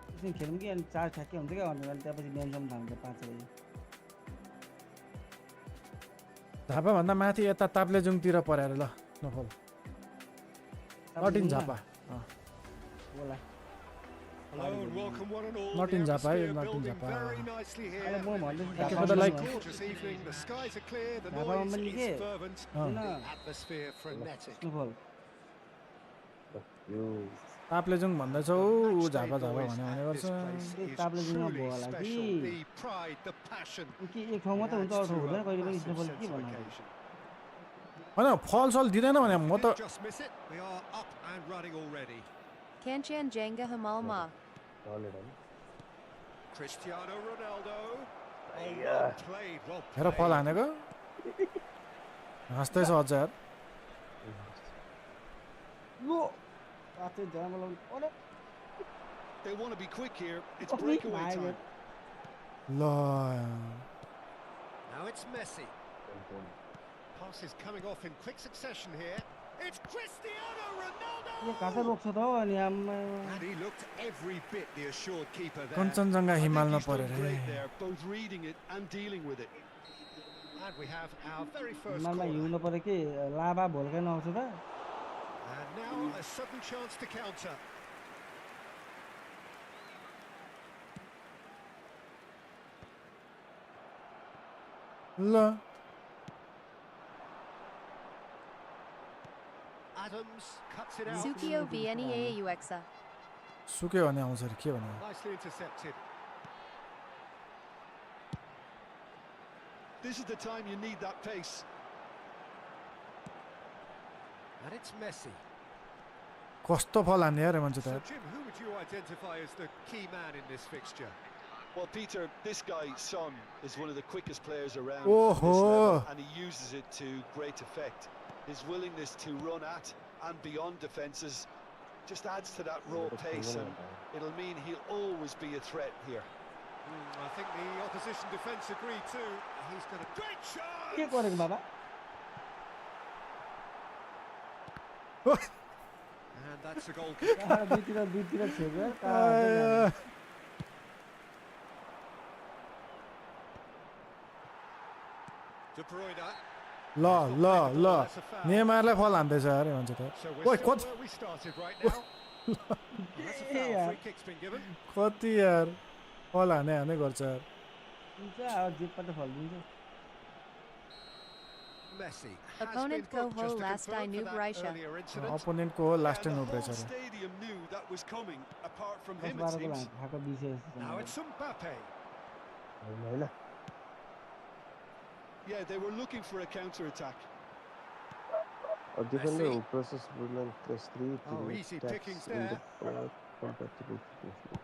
त्यसै खेलौँ कि अनि 4 ठ्याक्कै हुन्छ क्या भनेर अनि त्यसपछि बिहानसम्म थाम्छ 5 बजे झापा भन्दा माथि यता ताप्लेजुङतिर परेर ल नफल नट इन झापा बोला Hello and welcome one and all. Not The in Japa, atmosphere not in building Japa. very nicely here. अहिले म भन्दैछु Okay, झापा for the पनि like- हो। Gorgeous evening. The skies are clear. The Japa noise पनि is के? fervent. किन The atmosphere frenetic. Snowfall यो ताप्लेजुङ भन्दैछौ Match day Jhapa Jhapa boys भने at गर्छ this place Cái is Tablejungमा truly भयो होला कि? special. The pride, the passion. के एक ठाउँ मात्रै हुन्छ adds अरू ठाउँ to हुँदैन a कहिले पनि massive स्नोफल sense के of भन्नु occasion. होइन फल सल दिँदैन भने म We त didn't just miss it. We are up and running already. Kanchan Jenga Hamalma. चलेर नि Cristiano Ronaldo. Oh, Aiyah. well played, well हेर फल played. हानेको हाँस्दैछ अझ यार लो पाँचै जना लाउनु पर्यो They want to be quick here. It's Oh, breakaway my time. ल Now it's Messi. Pass is coming off in quick succession here. It's Cristiano yo Ronaldo. कहाँ रोक्छ त हौ अनि आम्मा And he looked every bit the assured keeper there. Kanchenjunga I think हिमाल he's done नपरेर great there, both reading it and dealing with it. And we have our very first हिमालमा corner. हिउँ नपऱ्यो कि लाभा भोल्केन आउँछ त And now a sudden chance to counter. ल Adams cuts it out. Sukio Vnea Uxa. सुक्यो भने आउँछ अरे के भने Nicely intercepted. This is the time you need that pace. And it's Messi. कस्तो फल हान्ने यार मान्छे त So यार Jim, who would you identify as the key man in this fixture? Well, Peter, this guy, Son, is one of the quickest players around Oh, at this level, oh. and he uses it to great effect. His willingness to run at and beyond defences just adds to that raw pace, and it'll mean he'll always be a threat here. I think the opposition defence agree too. He's got a great के chance. गरेको बाबा And that's a goal kick. दुईतिर छेको यार कहाँ De Bruyne. ल ल ल नेमारलाई फल हान्दैछ अरे मान्छे त So ओइ we're still कति where we started right now. And that's a foul. Yeah. Free kick's been given. कति यार फल हाने हाने गर्छ यार दिन्छ अब जे पत्ता फलिदिन्छ Messi. Opponent Koho last I knew Brescia. अपोनेन्टको हो last time And the उब्रेछ whole अरे stadium knew that was coming, apart from 10 him, it 12 को seems. खाएको विषय Now it's Mbappe. होइन Yeah, they were looking for a counter-attack. Defender Messi. who presses Bruno plus 3 to Oh, make easy taps pickings in the there. compatible situation.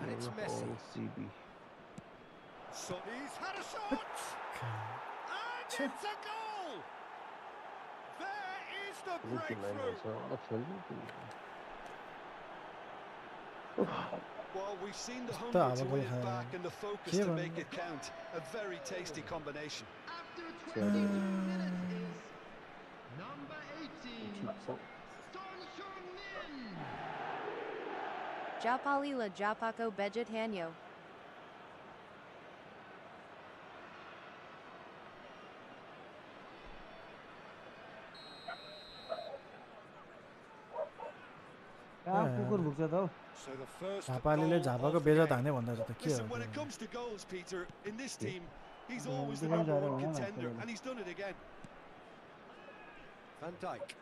And it's Messi. CB. So he's had a shot. And it's a goal. There is the breakthrough. Well, we've seen the Está, hunger to vamos win a it dejar- back and the focus Sí, to bueno. make it count. A very tasty combination. After 22 minutes is number 18, Son Heung-min. Japali la Japako Bejet Hanyo. कहाँ कुकुर भुक्छ त हौ So the first झापालीले goal झापाको of the बेजत game. हाने भन्दैछ त के Listen, when हो it comes to goals, Peter, in this team, he's Yeah, always the defense number are one one, contender, actually. and he's done it again. Van Dijk.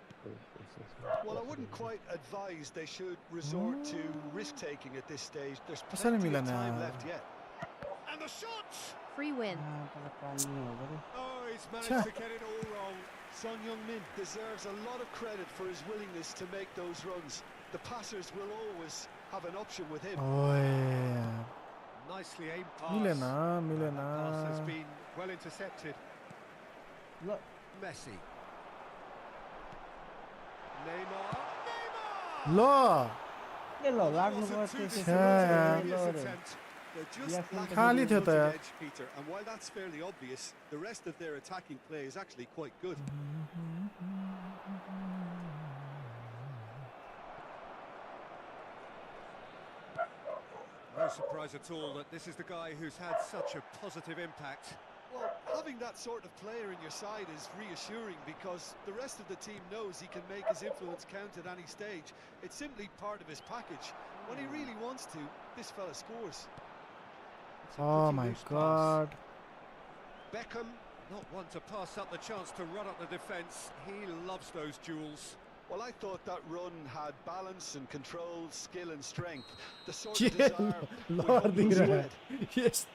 Well, I wouldn't quite advise they should resort to risk-taking at this stage. There's कसरी plenty of मिलेन time यार? left yet. And the shot. Free win. तल पानी हो गरे Oh, he's managed Cha. to get it all wrong. Son Heung-min deserves a lot of credit for his willingness to make those runs. The passers will always have an option with him. ओए Nicely aimed pass. मिलेन And मिलेन that pass has been well intercepted. ल Messi. Neymar. ल के ल लाग्नु Wasn't पर्छ too त्यसो Yeah, yeah. previous ल रे attempt. They're just Yeah, lacking खाली a थियो त cutting यार edge, Peter, and while that's fairly obvious, the rest of their attacking play is actually quite good. No surprise at all that this is the guy who's had such a positive impact. Well, having that sort of player in your side is reassuring because the rest of the team knows he can make his influence count at any stage. It's simply part of his package. When he really wants to, this fella scores. Oh my god. Beckham, not one to pass up the chance to run up the defence. He loves those duels. Well, I thought that run had balance and control, skill and strength. The sort of desire we hope Lord he'll spread. Yes.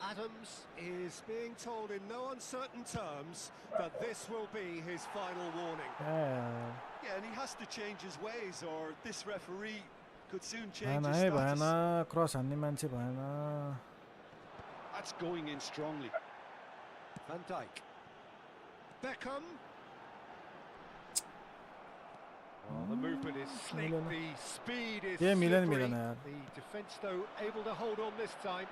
Adams is being told in no uncertain terms that this will be his final warning. Yeah, and he has to change his ways or this referee could soon change his भएन status. Cross हान्ने मान्छे भएन That's going in strongly. Van Dijk. Beckham. Oh, the movement is slick, the speed is slippery. The defence, though, able to hold on this time.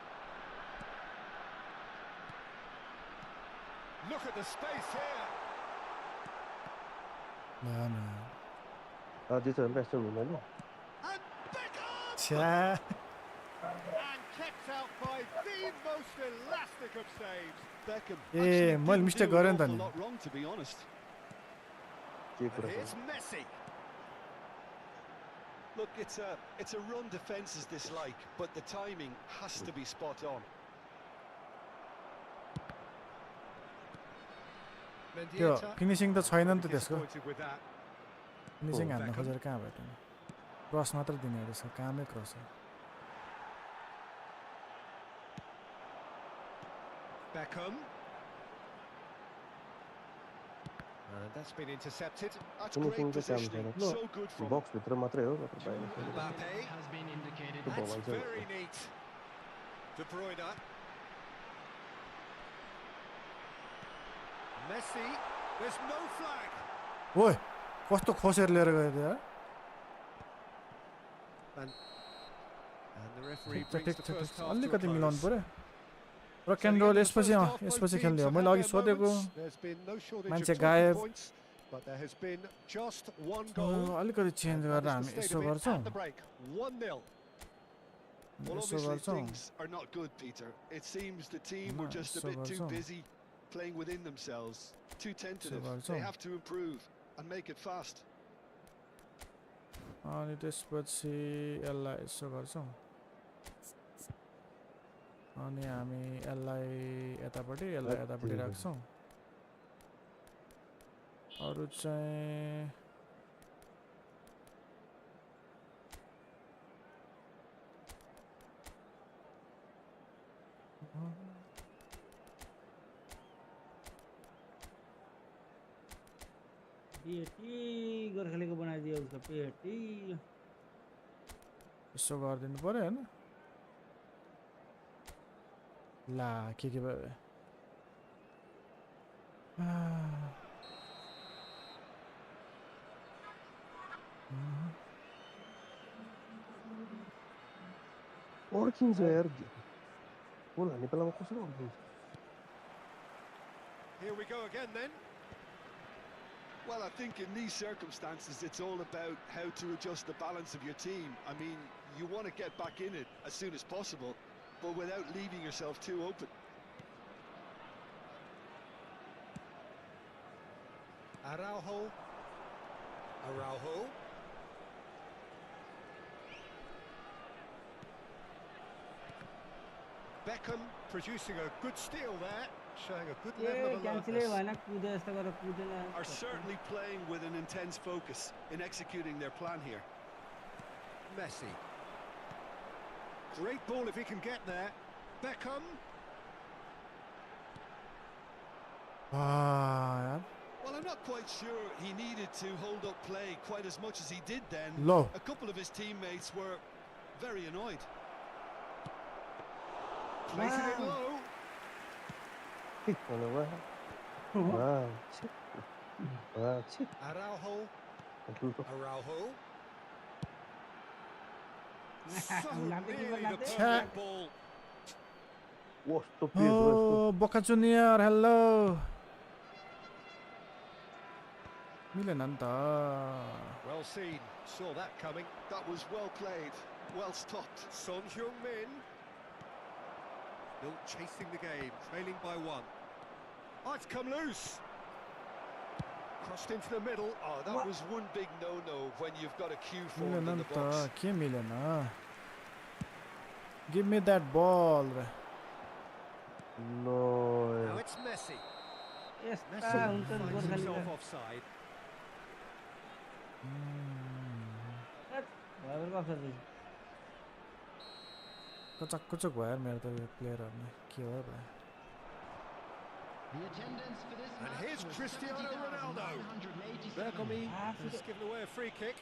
Look at the space here. This is best one, no? And Beckham! छ्या And kept out by the most elastic of saves. Beckham. ए मैले mistake गरेँ नि त नि Not wrong, to be honest. And here's Messi. Look, it's a run defence's dislike, but the timing has to be spot on. त्यो finishing त छैन नि त त्यसको Disappointed with that. फिनिसिङ हान्न खोजेर कहाँ भयो त क्रस मात्र दिने रहेछ कामै क्रस हो Beckham. And that's been intercepted. That's Finishing great the time, positioning. no. So good from बक्स भित्र मात्रै हो तर बाहिर छैन Mbappe. Has been indicated. That's very neat. De Bruyne. Messi. There's no flag. ओइ कस्तो खोसेर लिएर गयो त यार And the referee ठिक brings छ the first half to a अलिकति मिलाउनु close. पर्यो र क्यान्डोल यसपछि खेल्ने हो मैले अघि सोधेको There's been no shortage of मान्छे talking गायब points, but there has been just one goal. अलिकति चेन्ज And गरेर that हामी is the Yesso state of it गर्छौँ at the break. 1-0. Well, Yesso obviously गर्छौँ things are not good, Peter. It seems the team were just a so bit too गर्छौँ busy playing within themselves, too tentative. गर्छौँ They have to improve and make it fast. अनि त्यसपछि यसलाई यसो गर्छौँ अनि हामी यसलाई यतापट्टि यसलाई यतापट्टि राख्छौँ अरु चाहिँ पेटी गोर्खालीको बनाइदियो उसको पेटी यसो गरिदिनु पर्यो हैन ला के भयो पर्खिन्छ यार गोल हान्ने बेलामा कसरी पर्खिन्छ Here we go again then. Well, I think in these circumstances, it's all about how to adjust the balance of your team. I mean, you want to get back in it as soon as possible, but without leaving yourself too open. Araujo. Beckham producing a good steal there, showing a good level of क्यान्सलै alertness. भएन कुदे जस्तो गरेर कुदेन Are certainly playing with an intense focus in executing their plan here. Messi. Great ball if he can get there. Beckham. यार Well, I'm not quite sure he needed to hold up play quite as much as he did then. Low. A couple of his teammates were very annoyed. Placing it low. Wow. Araujo. So nearly the perfect ball. कस्तो pace हो ओ बोका junior hello मिलेन नि त Well, Well seen, saw that coming. That was well played, well stopped. Son Heung-min. Still chasing the game, trailing by 1. Oh, it's come loose. Crossed into the middle. Oh, that was one big no-no when you've got a cue formed in the मिलेन box. त के मिलेन Give me that ball. No. Now it's Messi. यस्ता Messi हुन्छ नि finds himself गोर्खालीका offside. भएर कफर दिन्छ कचक कचक भयो मेरो त यो प्लेयरहरुले के हो भाइ The attendance for this And match here's was Cristiano Ronaldo. 70,987. Bergomi has given away a free kick.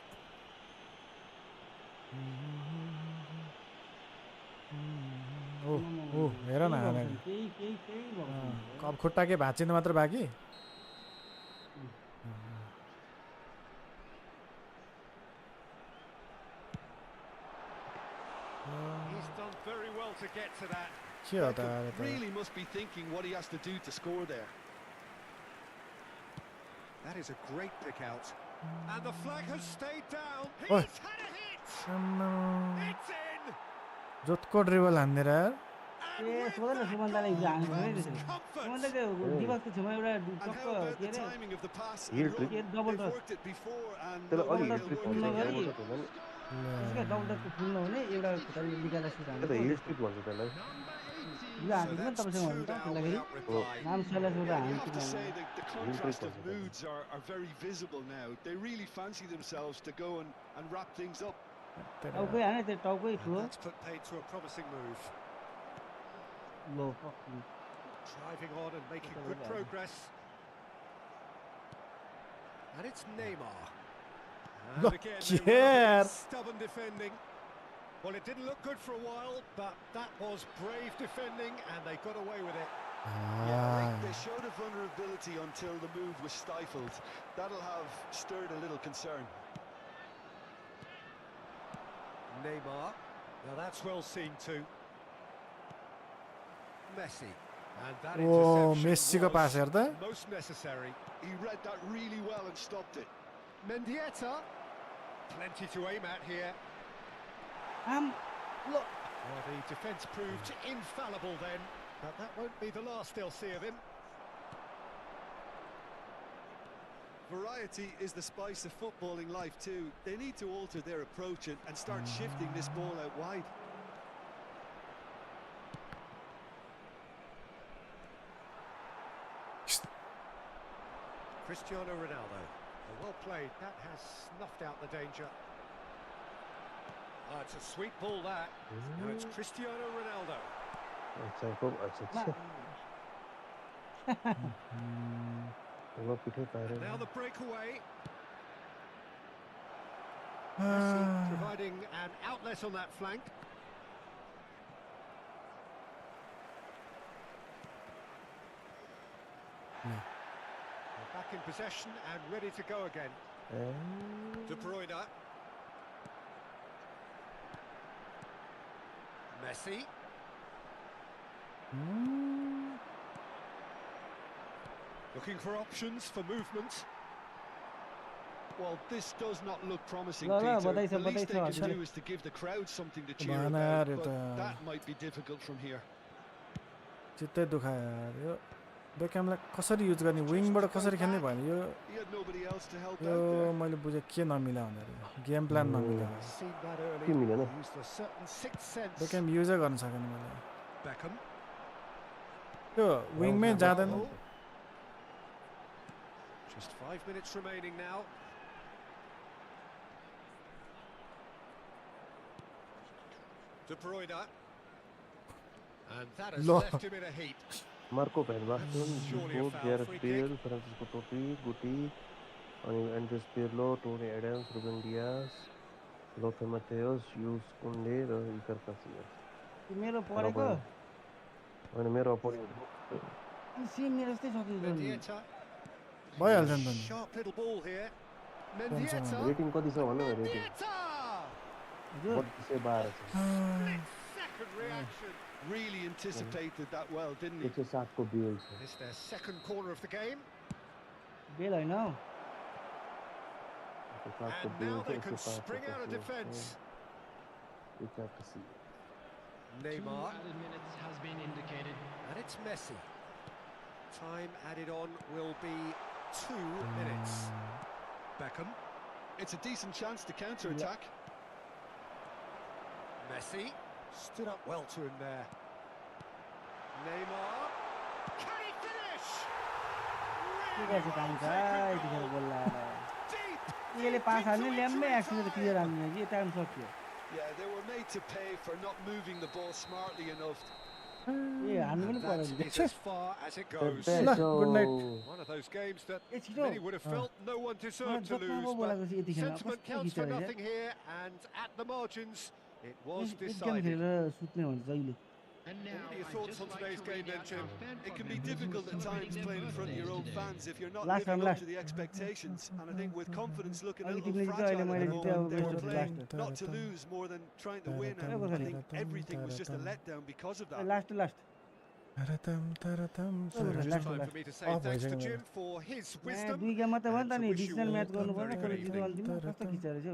ओ हेर न केही भएको अब खुट्टा के भाँचिन मात्र बाँकी He's done very well to get to that. के हो त Beckham really must be thinking what he has to do to score there. That is a great pick out. And the flag has stayed down. He's Oi. had a hit. It's in. जोतको dribble हान्ने र And A with सोधन that सुमन्तलाई goal हान्नु भयो comes त्यसले comfort. सुमन्तको दिवसको छेउमा एउटा And टक्क how about के the अरे timing of the pass? Here, and run? here, double They've touch. worked it before and त्यसलाई nobody अलि will स्पिड work भन्छ it गरी- again. त्यसलाई त्यसको डबल टचको फुल नहुने एउटा खुट्टाले निकालेर सुट हान्नु त हिल स्पिड भन्छ त्यसलाई यो So हान्नु पनि that's तपाईँसँग two भन्नु त now त्यसलाई without reply. नाम सैलास एउटा Yeah, you have हान्छु to say that the contrast of possible. moods are very visible now. They really fancy themselves to go and wrap things up. टाउकै हाने त्यो टाउकै And ठुलो that's put paid to a promising move. Low Driving on and making Look at good that. progress. And it's Neymar. Look And again, here. they were stubborn defending. Well, it didn't look good for a while, but that was brave defending, and they got away with it. Yeah, they showed a vulnerability until the move was stifled. That'll have stirred a little concern. Neymar. Now that's well seen too. Messi. And that O interception मेस्सीको was पास हेर त most necessary. He read that really well and stopped it. Mendieta. Plenty to aim at here. आम लो Well, the defence proved infallible then, but that won't be the last they'll see of him. Variety is the spice of footballing life too. They need to alter their approach and start shifting this ball out wide. Cristiano Ronaldo. Well played. That has snuffed out the danger. Oh, it's a sweet ball that. Now it's Cristiano Ronaldo. अच्छा खूप अच्छा वो पीछे पैर Now the breakaway. Messi providing an outlet on that flank. They're back in possession and ready to go again. De Bruyne. Messi. Looking for options for movement. Well, this does not look promising, No, no, Peter. but The least they it's can not. do is to give the crowd something to cheer Man, about, it, but that might be difficult from here. चित्तै दुखायो यार यो बेकhamलाई कसरी use गर्ने विङबाट कसरी खेल्ने भएन यो He had nobody else to help yo out there. मैले बुझे के नमिला भनेर गेम प्लान नमिला Seen that early. Give me that. Used a certain sixth sense. Beckham युजै गर्न सकेन मैले Beckham. त्यो विङमै जाँदैन Oh. Just 5 minutes remaining now. De Bruyne. And that has Lo- left him in a heap. Marco van Basten Surely a जुको foul, Gareth free Bale kick. Francisco टोपी Guti अनि Andrea Pirlo Tony Adams Ruben Dias Lothar Matthaus युस Kounde र Iker Casillas मेरो परेको अनि मेरो opponent अनि सेम मेरो जस्तै छ कि Mendieta. भइहाल्छ नि त नि Sharp little ball here. Mendieta. Rating कति छ भन्नु रेटिङ Mendieta! 3212 छ Split second reaction. Really anticipated that well, didn't he? 107 को बेल छ It's their second corner of the game. बेल होइन हौ And now they can spring out of defence. Neymar. 2 added minutes has been indicated. And it's Messi. Time added on will be 2 minutes. Beckham. It's a decent chance to counter-attack. Messi. Stood up well to him there. Neymar. Can he finish? के कैसे काम का इधर बोल रहा है ये ले पास आने ले मैं एक्शन क्लियर आने ये टाइम शॉट किया Yeah, they were made to pay for not moving the ball smartly enough. ये आने में पड़ा That's as far as it goes. Good night. One of those games that It's many would have felt no one deserved to lose, but sentiment counts for nothing here, and at the margins, it was decided. And now, What are your I'd thoughts just on like today's to game read then, out Jim? our fan It can be club members who difficult at celebrated times their playing in front of your own birthdays fans if you're not Last living time, up to the expectations. And I think with confidence looking a I'll little give you the fragile oil, at my the little moment, they were last playing time. not to lose more than trying to win. And I think everything was just a letdown because of that. Last Just time for me to say thanks to Jim for his मैं wisdom. दुई गेममा त and भन्छ to नि wish you decision all match गर्नु a very पर्ने good तर zero evening. अन्तिममा कस्तो खिचेर छ